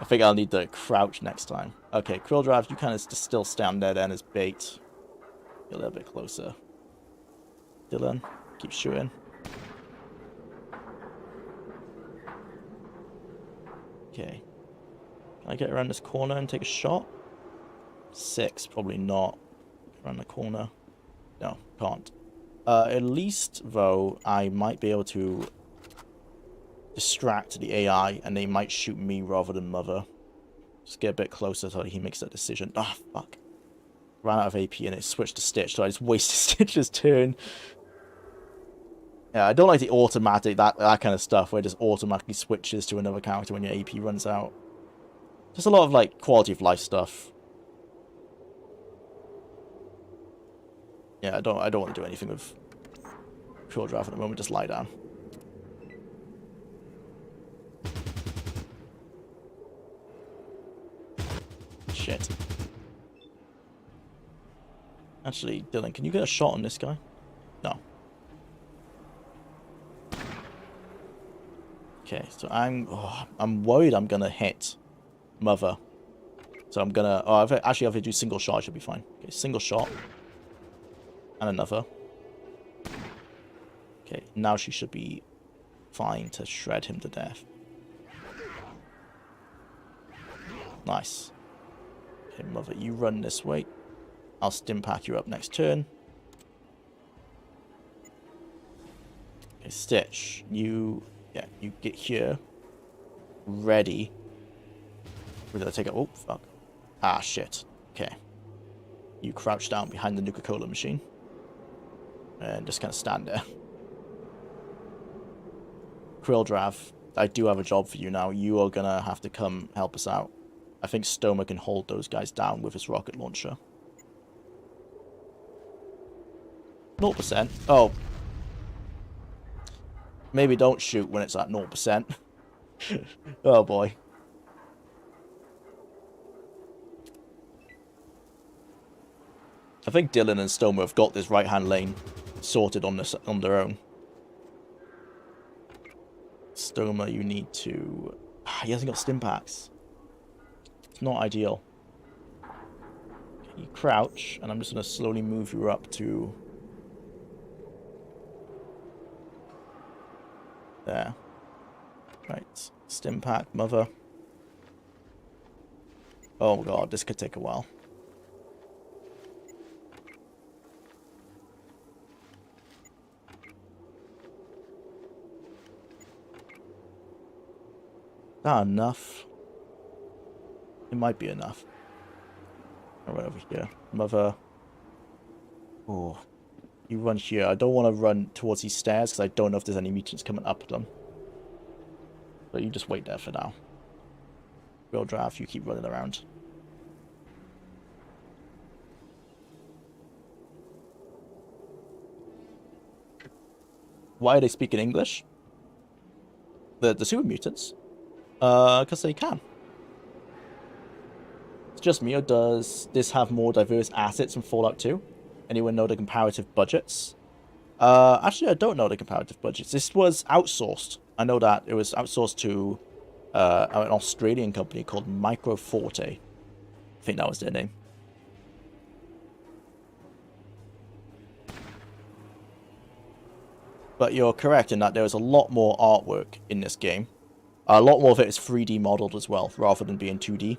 I think I'll need to crouch next time. Okay, Krill Drive, you kind of still stand there then as bait. Get a little bit closer. Dylan, keep shooting. Okay. Can I get around this corner and take a shot? 6, probably not. Around the corner. No, can't. At least, though, I might be able to distract the AI, and they might shoot me rather than Mother. Just get a bit closer so he makes that decision. Ah, fuck. Ran out of AP and it switched to Stitch, so I just wasted Stitch's turn. Yeah, I don't like the automatic, that kind of stuff, where it just automatically switches to another character when your AP runs out. Just a lot of, like, quality of life stuff. Yeah, I don't want to do anything with Pure Drive at the moment, just lie down. Shit. Actually, Dylan, can you get a shot on this guy? No. Okay, so I'm worried I'm gonna hit Mother. So I'm gonna... Oh, if I do single shot, I should be fine. Okay, single shot. And another. Okay, now she should be fine to shred him to death. Nice. Okay, Mother, you run this way. I'll stim pack you up next turn. Okay, Stitch, you get here. Ready. We're gonna take it. Oh, fuck. Ah, shit. Okay. You crouch down behind the Nuka-Cola machine. And just kind of stand there. Krilldrav, I do have a job for you now. You are gonna have to come help us out. I think Stoma can hold those guys down with his rocket launcher. 0%. Oh. Maybe don't shoot when it's at 0%. Oh boy. I think Dylan and Stoma have got this right-hand lane sorted on their own. Stoma, you need to... He hasn't got stim packs. It's not ideal. Okay, you crouch, and I'm just going to slowly move you up to... There. Right. Stim pack, Mother. Oh god, this could take a while. Not enough. It might be enough. Right over here. Mother. Oh. You run here. I don't want to run towards these stairs because I don't know if there's any mutants coming up them. But you just wait there for now. Real draft, you keep running around. Why are they speaking English? The super mutants? Because they can. It's just me, or does this have more diverse assets than Fallout 2? Anyone know the comparative budgets? Actually, I don't know the comparative budgets. This was outsourced. I know that it was outsourced to an Australian company called Microforte. I think that was their name. But you're correct in that there is a lot more artwork in this game. A lot more of it is 3D modeled as well, rather than being 2D.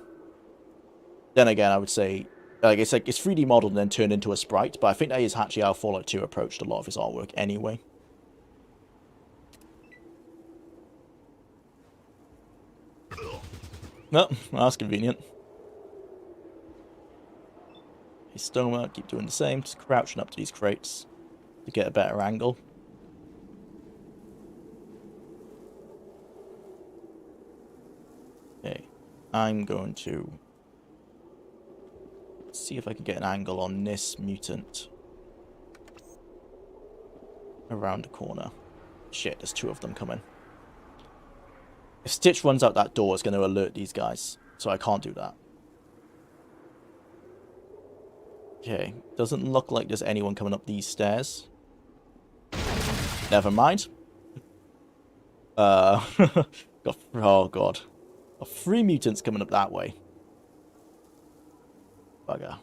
Then again, I would say, it's 3D modeled and then turned into a sprite, but I think that is actually how Fallout 2 approached a lot of its artwork anyway. No, that's convenient. Histoma, keep doing the same, just crouching up to these crates to get a better angle. Okay, I'm going to see if I can get an angle on this mutant around the corner. Shit, there's 2 of them coming. If Stitch runs out that door, it's going to alert these guys, so I can't do that. Okay, doesn't look like there's anyone coming up these stairs. Never mind. Oh god. Got 3 mutants coming up that way. Bugger.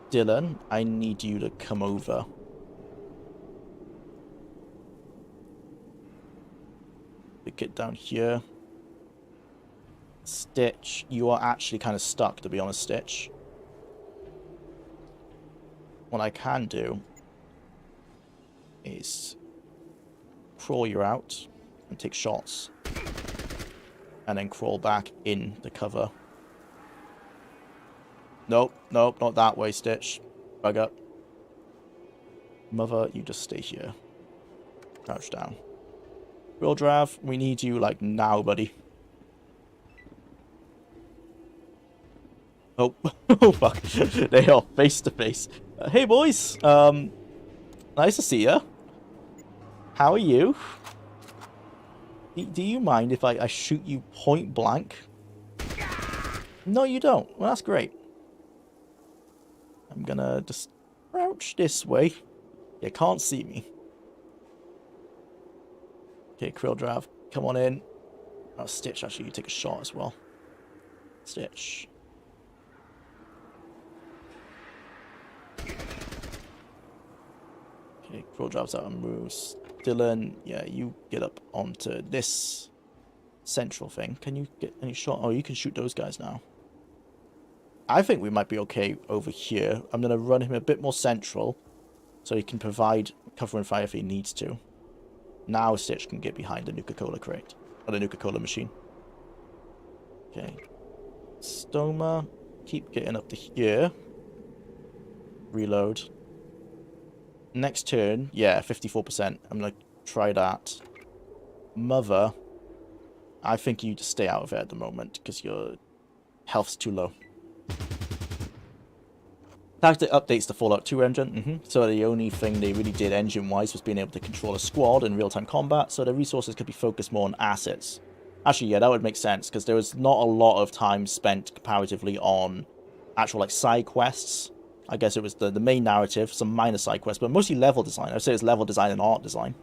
Dylan, I need you to come over. Get down here. Stitch, you are actually kind of stuck, to be honest, Stitch. What I can do is crawl you out and take shots. And then crawl back in the cover. Nope, nope, not that way, Stitch. Bug up. Mother, you just stay here. Crouch down. Jwlar, we need you, like, now, buddy. Oh, oh fuck. They are face to face. Hey, boys. Nice to see ya. How are you? Do you mind if I shoot you point blank? No, you don't. Well, that's great. I'm gonna just crouch this way. You can't see me. Okay, Jwlar, come on in. Oh, Stitch, actually, you take a shot as well. Stitch. Okay, Jwlar's out and moves. Dylan, yeah, you get up onto this central thing. Can you get any shot? Oh, you can shoot those guys now. I think we might be okay over here. I'm going to run him a bit more central so he can provide cover and fire if he needs to. Now Stitch can get behind the Nuka-Cola crate. Or the Nuka-Cola machine. Okay. Stoma, keep getting up to here. Reload. Next turn, yeah, 54%. I'm going to try that. Mother, I think you just stay out of it at the moment because your health's too low. Tactic updates the Fallout 2 engine. So the only thing they really did engine-wise was being able to control a squad in real-time combat, so the resources could be focused more on assets. Actually, yeah, that would make sense, because there was not a lot of time spent comparatively on actual, like, side quests. I guess it was the main narrative, some minor side quests, but mostly level design. I'd say it's level design and art design.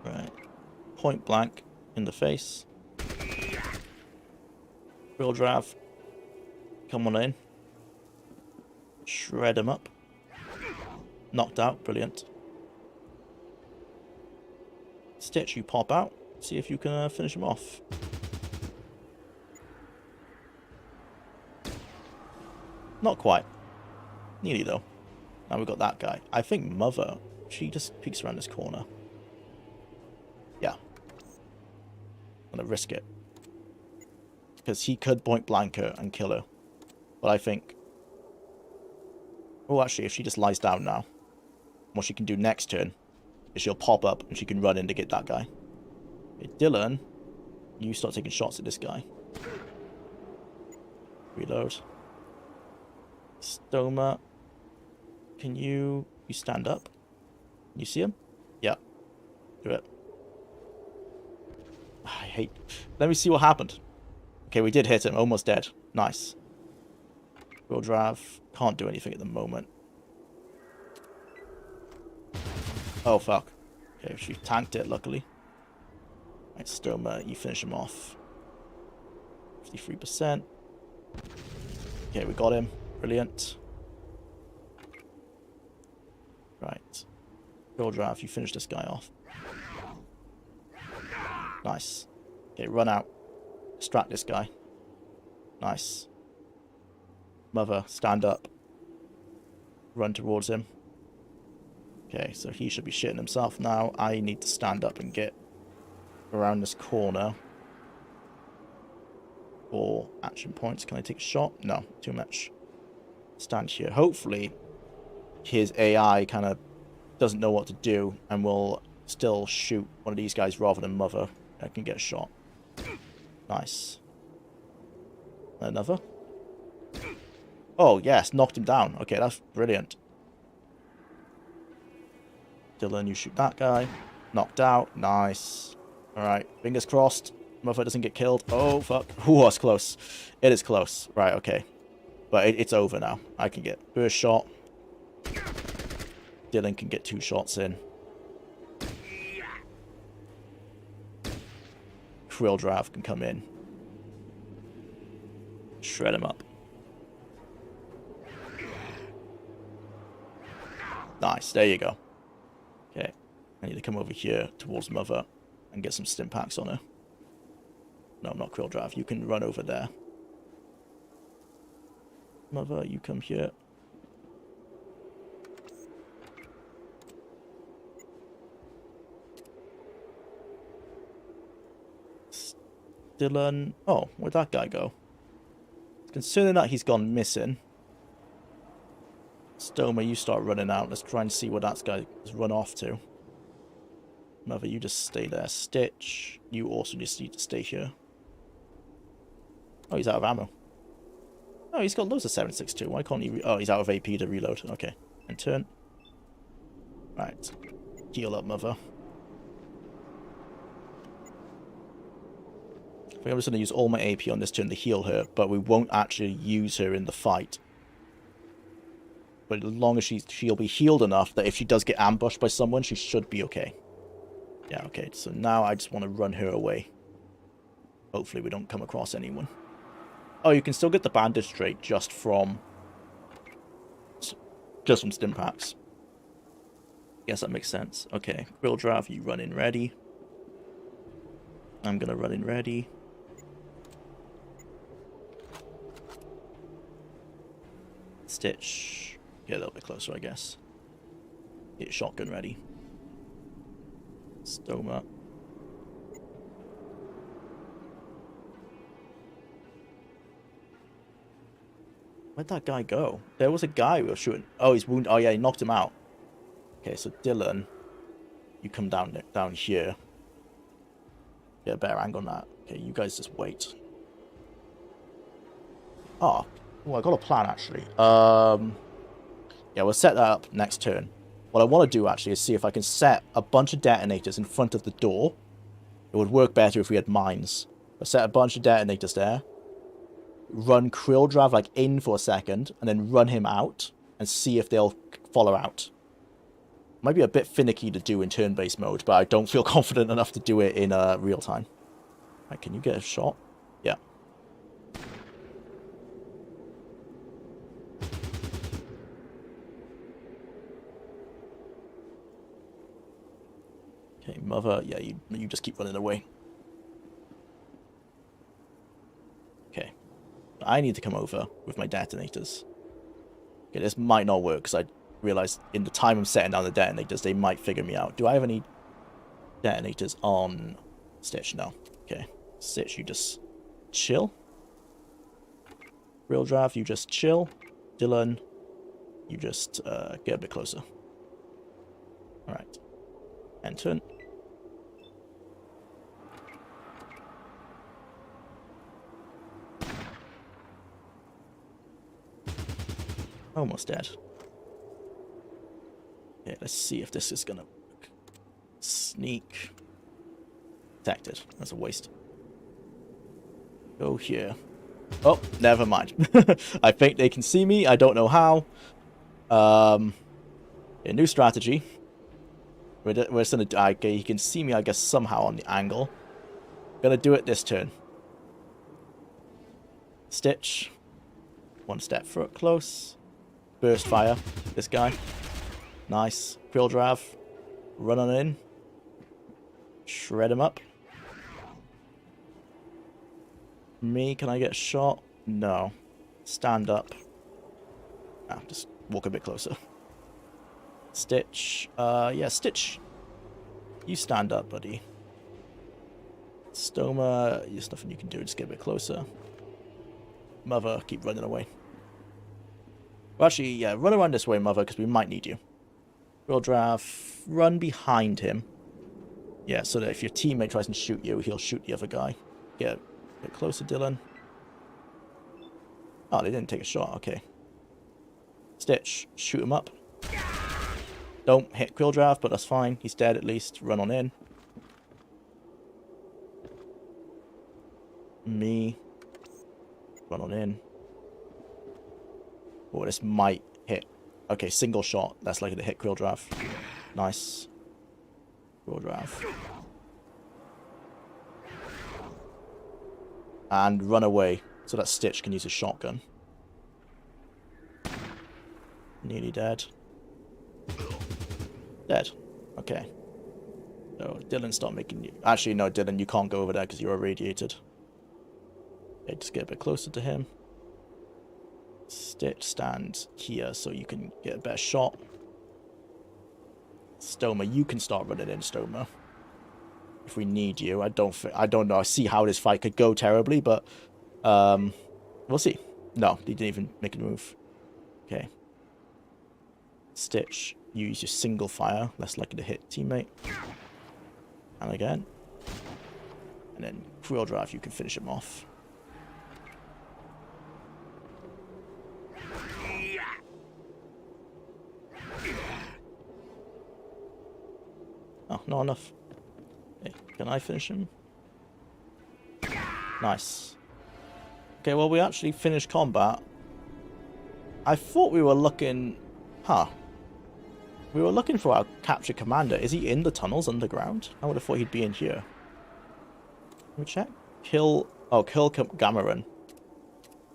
Right. Point blank in the face. Jwlar, come on in. Shred him up. Knocked out, brilliant. Stitch, you pop out. See if you can finish him off. Not quite. Nearly though. Now we've got that guy. I think Mother, she just peeks around this corner. Yeah. I'm gonna risk it. Because he could point blank her and kill her. But I think... Oh, actually, if she just lies down now, what she can do next turn is she'll pop up and she can run in to get that guy. Okay, Dylan, you start taking shots at this guy. Reload. Stoma, can you stand up? You see him? Yeah. Do it. I hate... Let me see what happened. Okay, we did hit him. Almost dead. Nice. Jwlar can't do anything at the moment. Oh, fuck. Okay, she tanked it, luckily. Right, Stoma, you finish him off. 53%. Okay, we got him. Brilliant. Right. Jwlar, you finish this guy off. Nice. Okay, run out. Distract this guy. Nice. Mother, stand up. Run towards him. Okay, so he should be shitting himself now. I need to stand up and get around this corner. 4 action points. Can I take a shot? No, too much. Stand here. Hopefully, his AI kind of doesn't know what to do and will still shoot one of these guys rather than Mother. I can get a shot. Nice. Another. Oh, yes, knocked him down. Okay, that's brilliant. Dylan, you shoot that guy. Knocked out. Nice. Alright, fingers crossed. Mother doesn't get killed. Oh, fuck. Ooh, that's close. It is close. Right, okay. But it's over now. I can get first shot. Dylan can get 2 shots in. Jwlar can come in. Shred him up. Nice, there you go. Okay, I need to come over here towards Mother and get some stim packs on her. No, not Jwlar. You can run over there. Mother, you come here. Dylan. Oh, where'd that guy go? Considering that he's gone missing. Stoma, you start running out. Let's try and see where that guy has run off to. Mother, you just stay there. Stitch, you also just need to stay here. Oh, he's out of ammo. Oh, he's got loads of 7.62. Why can't he... Oh, he's out of AP to reload. Okay. And turn. Right. Heal up, Mother. I think I'm just going to use all my AP on this turn to heal her, but we won't actually use her in the fight. But as long as she'll be healed enough that if she does get ambushed by someone, she should be okay. Yeah, okay. So now I just want to run her away. Hopefully we don't come across anyone. Oh, you can still get the bandage trait just from stim packs. Guess that makes sense. Okay, Jwlar, you run in ready. I'm gonna run in ready. Stitch. Get a little bit closer, I guess. Get shotgun ready. Stoma. Where'd that guy go? There was a guy we were shooting. Oh, he's wounded. Oh, yeah, he knocked him out. Okay, so Dylan, you come down here. Get a better angle on that. Okay, you guys just wait. Oh, well, I got a plan, actually. Yeah, we'll set that up next turn. What I want to do, actually, is see if I can set a bunch of detonators in front of the door. It would work better if we had mines. I'll set a bunch of detonators there. Run Jwlar, like, in for a second, and then run him out, and see if they'll follow out. Might be a bit finicky to do in turn-based mode, but I don't feel confident enough to do it in real time. Right, can you get a shot? Yeah. Okay, Mother, yeah, you just keep running away. Okay. I need to come over with my detonators. Okay, this might not work, because I realized in the time I'm setting down the detonators, they might figure me out. Do I have any detonators on Stitch? No. Okay. Stitch, you just chill. Jwlar, you just chill. Dylan, you just get a bit closer. Alright. And turn. Almost dead. Yeah, let's see if this is gonna work. Sneak. Detected. That's a waste. Go here. Oh, never mind. I think they can see me. I don't know how. A new strategy. We're just gonna. Okay, he can see me, I guess, somehow on the angle. Gonna do it this turn. Stitch. One step close. Burst fire. This guy. Nice. Jwlar. Run on in. Shred him up. Me, can I get a shot? No. Stand up. Ah, just walk a bit closer. Stitch. Yeah, Stitch. You stand up, buddy. Stoma, there's nothing you can do. Just get a bit closer. Mother, keep running away. Well, actually, yeah, run around this way, Mother, because we might need you. Jwlar, run behind him. Yeah, so that if your teammate tries and shoot you, he'll shoot the other guy. Get a bit closer, Dylan. Oh, they didn't take a shot. Okay. Stitch, shoot him up. Don't hit Jwlar, but that's fine. He's dead at least. Run on in. Me. Run on in. Oh, this might hit. Okay, single shot. That's likely to hit Jwlar. Nice. Jwlar. And run away so that Stitch can use his shotgun. Nearly dead. Dead. Okay. So Dylan, stop making you. Actually, no, Dylan, you can't go over there because you're irradiated. Okay, just get a bit closer to him. Stitch, stand here so you can get a better shot. Stoma, you can start running in, Stoma. If we need you, I don't know. I see how this fight could go terribly, but we'll see. No, he didn't even make a move. Okay. Stitch, you use your single fire, less likely to hit teammate. And again. And then Jwlar, you can finish him off. Oh, not enough. Okay, can I finish him? Nice. Okay, well, we actually finished combat. I thought we were looking... Huh. We were looking for our captured commander. Is he in the tunnels underground? I would have thought he'd be in here. Let me check. Kill... Oh, kill Gamoran.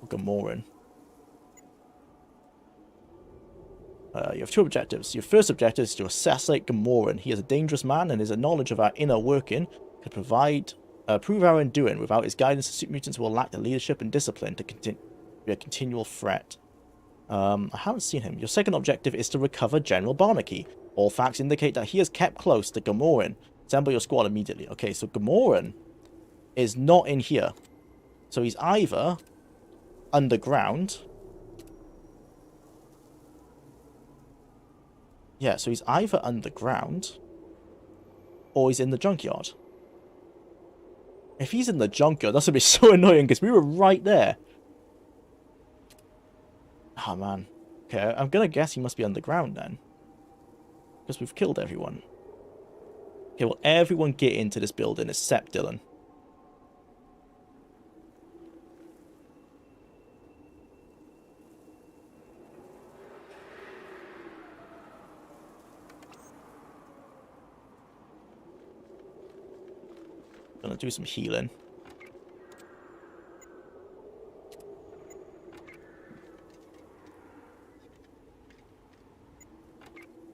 Or Gamoran. You have two objectives. Your first objective is to assassinate Gamoran. He is a dangerous man, and his knowledge of our inner working could prove our undoing. Without his guidance, the super mutants will lack the leadership and discipline to be a continual threat. I haven't seen him. Your second objective is to recover General Barnaky. All facts indicate that he is kept close to Gamoran. Assemble your squad immediately. Okay, so Gamoran is not in here. So he's either underground. Yeah, so he's either underground or he's in the junkyard. If he's in the junkyard, that's going to be so annoying because we were right there. Oh, man. Okay, I'm going to guess he must be underground then. Because we've killed everyone. Okay, well, everyone get into this building except Dylan. Gonna do some healing.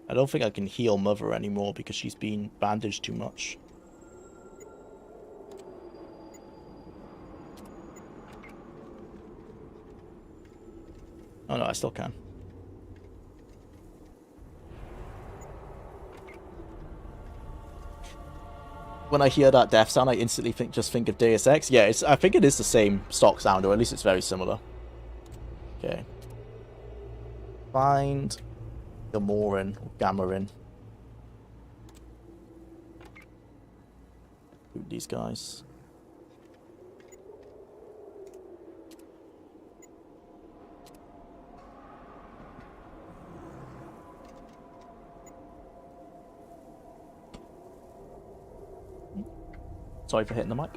I don't think I can heal Mother anymore because she's been bandaged too much. Oh no, I still can. When I hear that death sound, I instantly just think of Deus Ex. Yeah, I think it is the same stock sound, or at least it's very similar. Okay. Find Gamoran, or Gamoran. Shoot these guys. Sorry for hitting the mic.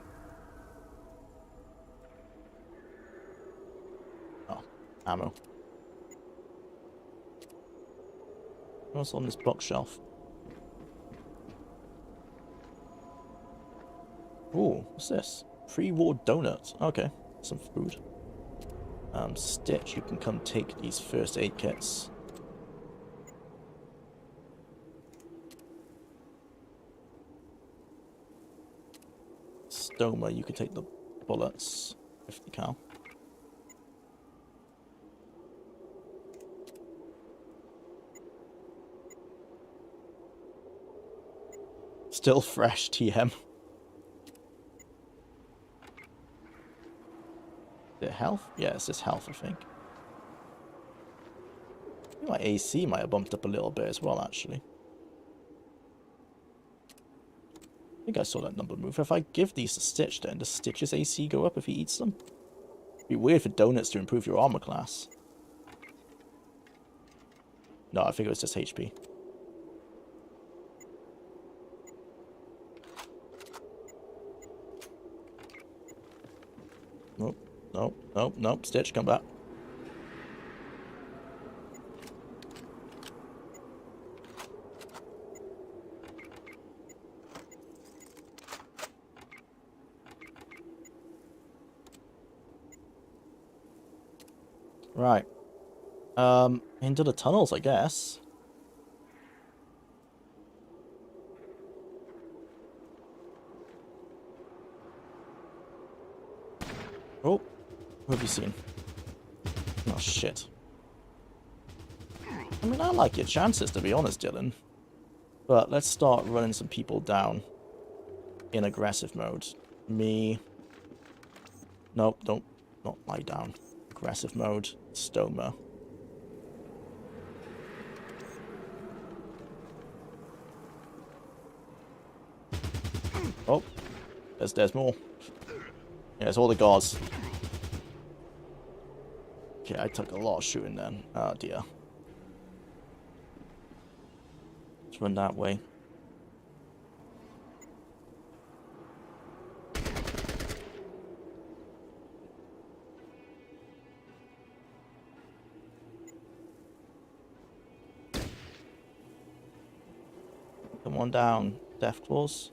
ammo. What's on this bookshelf? Ooh, what's this? Pre-war donuts. Okay, some food. Stitch, you can come take these first aid kits. Stoma, you can take the bullets, 50 cal. Still fresh, TM. Is it health? Yeah, it's just health, I think. I think my AC might have bumped up a little bit as well, actually. I think I saw that number move. If I give these to Stitch, then does Stitch's AC go up if he eats them? It'd be weird for donuts to improve your armor class. No, I think it was just HP. Nope, nope, nope, nope. Stitch, come back. Right. Into the tunnels, I guess. Oh, who have you seen? Oh, shit. I mean, I like your chances, to be honest, Dylan. But let's start running some people down in aggressive mode. Me. Nope, don't not lie down. Aggressive mode. Stoma. Oh, there's more. Yeah, it's all the guards. Okay, I took a lot of shooting then. Oh dear. Let's run that way. Come on down, Deathclaws.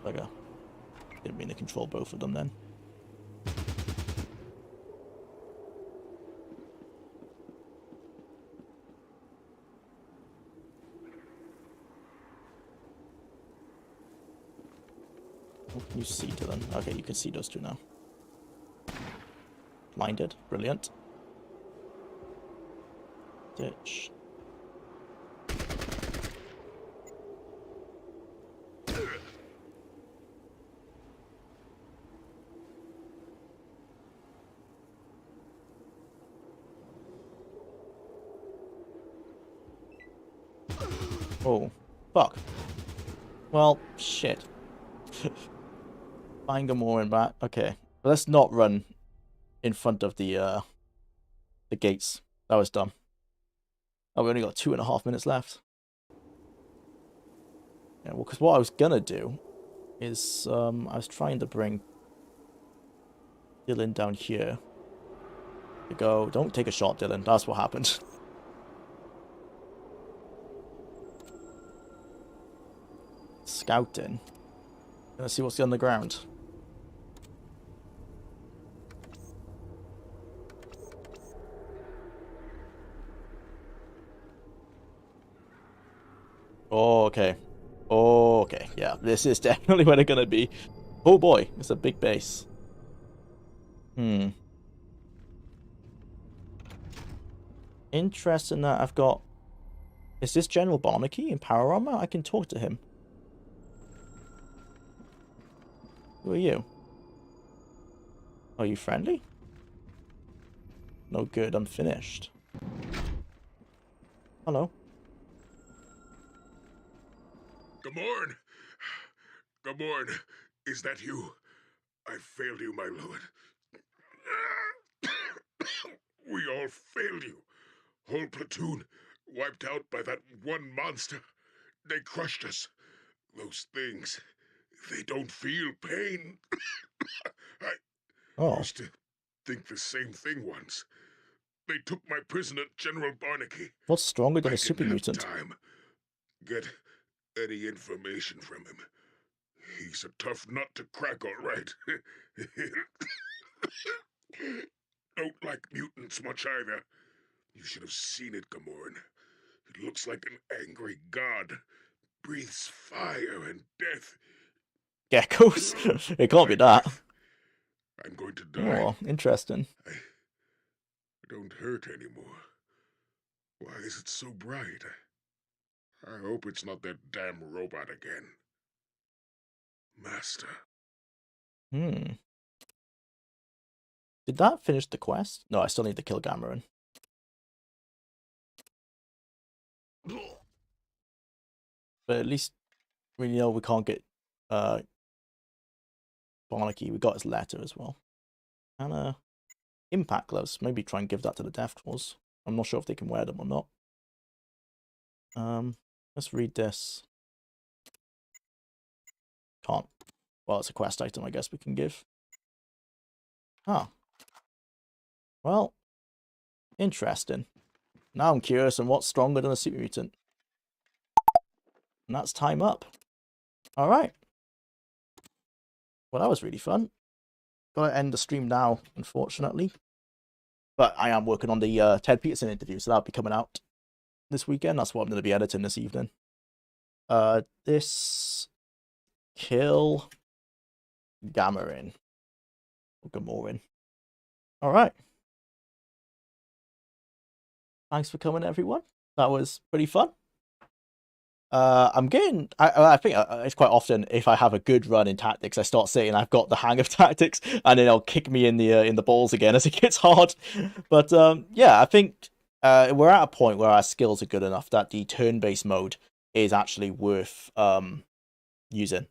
Okay. Didn't mean to control both of them then. What can you see to them? Okay, you can see those two now. Blinded. Brilliant. Ditch. Oh, fuck. Well, shit. Find more in back. Okay, let's not run in front of the gates. That was dumb. Oh, we only got 2.5 minutes left. Yeah, well, because what I was gonna do is I was trying to bring Dylan down here. To go. Don't take a shot, Dylan. That's what happened. Scouting. Gonna see what's on the ground. Oh, okay. Oh, okay. Yeah, this is definitely where they're gonna be. Oh boy, it's a big base. Interesting that I've got... Is this General Barnaky in power armor? I can talk to him. Who are you? Are you friendly? No good, I'm finished. Hello. Gamorn! Gamorn, is that you? I failed you, my lord. We all failed you. Whole platoon wiped out by that one monster. They crushed us. Those things, they don't feel pain. I used to think the same thing once. They took my prisoner, General Barnaky. What's stronger than I a super didn't have mutant? time get any information from him. He's a tough nut to crack, all right. Don't like mutants much either. You should have seen it, Gamorn. It looks like an angry god. Breathes fire and death. Geckos? It can't be that. I'm going to die. Oh, interesting. I don't hurt anymore. Why is it so bright? I hope it's not that damn robot again. Master. Did that finish the quest? No, I still need to kill Gamoran. But at least we know we can't get Barnaky. We got his letter as well. And impact gloves. Maybe try and give that to the Death Claws. I'm not sure if they can wear them or not. Let's read this. Can't. Well, it's a quest item, I guess we can give. Huh. Well, interesting. Now I'm curious on what's stronger than a super mutant. And that's time up. Alright. Well, that was really fun. Gotta end the stream now, unfortunately. But I am working on the Ted Peterson interview, so that'll be coming out this weekend. That's what I'm going to be editing this evening. This... Kill... Gamoran. Or Gamoran. Alright. Thanks for coming, everyone. That was pretty fun. I think it's quite often if I have a good run in tactics, I start saying I've got the hang of tactics, and then it'll kick me in the balls again as it gets hard. But yeah, I think we're at a point where our skills are good enough that the turn-based mode is actually worth using.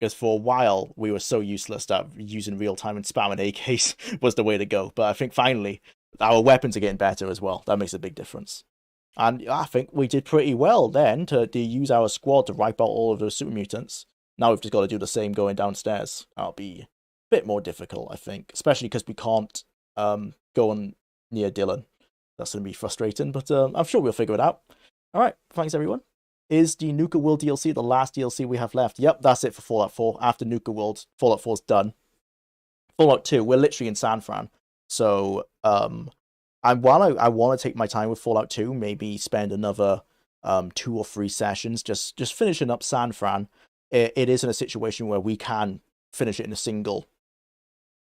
Because for a while we were so useless that using real time and spamming AKs was the way to go. But I think finally our weapons are getting better as well. That makes a big difference. And I think we did pretty well then to use our squad to wipe out all of those super mutants. Now we've just got to do the same going downstairs. That'll be a bit more difficult, I think. Especially because we can't go on near Dylan. That's going to be frustrating, but I'm sure we'll figure it out. Alright, thanks everyone. Is the Nuka World DLC the last DLC we have left? Yep, that's it for Fallout 4. After Nuka World, Fallout 4's done. Fallout 2, we're literally in San Fran. So, while I want to take my time with Fallout 2, maybe spend another 2 or 3 sessions just finishing up San Fran, it is in a situation where we can finish it in a single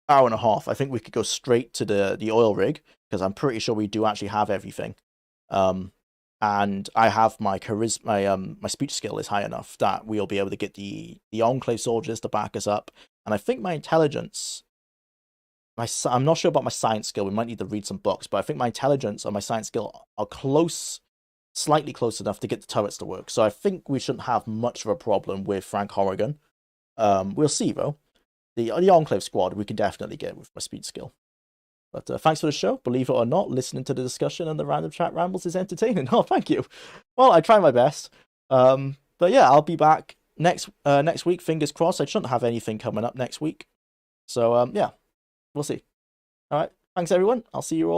hour and a half. I think we could go straight to the oil rig, because I'm pretty sure we do actually have everything. And I have my charisma, my speech skill is high enough that we'll be able to get the Enclave soldiers to back us up. And I think my intelligence... I'm not sure about my science skill. We might need to read some books, but I think my intelligence and my science skill are slightly close enough to get the turrets to work. So I think we shouldn't have much of a problem with Frank Horrigan. We'll see, though. The Enclave squad, we can definitely get with my speed skill. But thanks for the show. Believe it or not, listening to the discussion and the random chat rambles is entertaining. Oh, thank you. Well, I try my best. But yeah, I'll be back next week. Fingers crossed. I shouldn't have anything coming up next week. So yeah. We'll see. All right. Thanks, everyone. I'll see you all.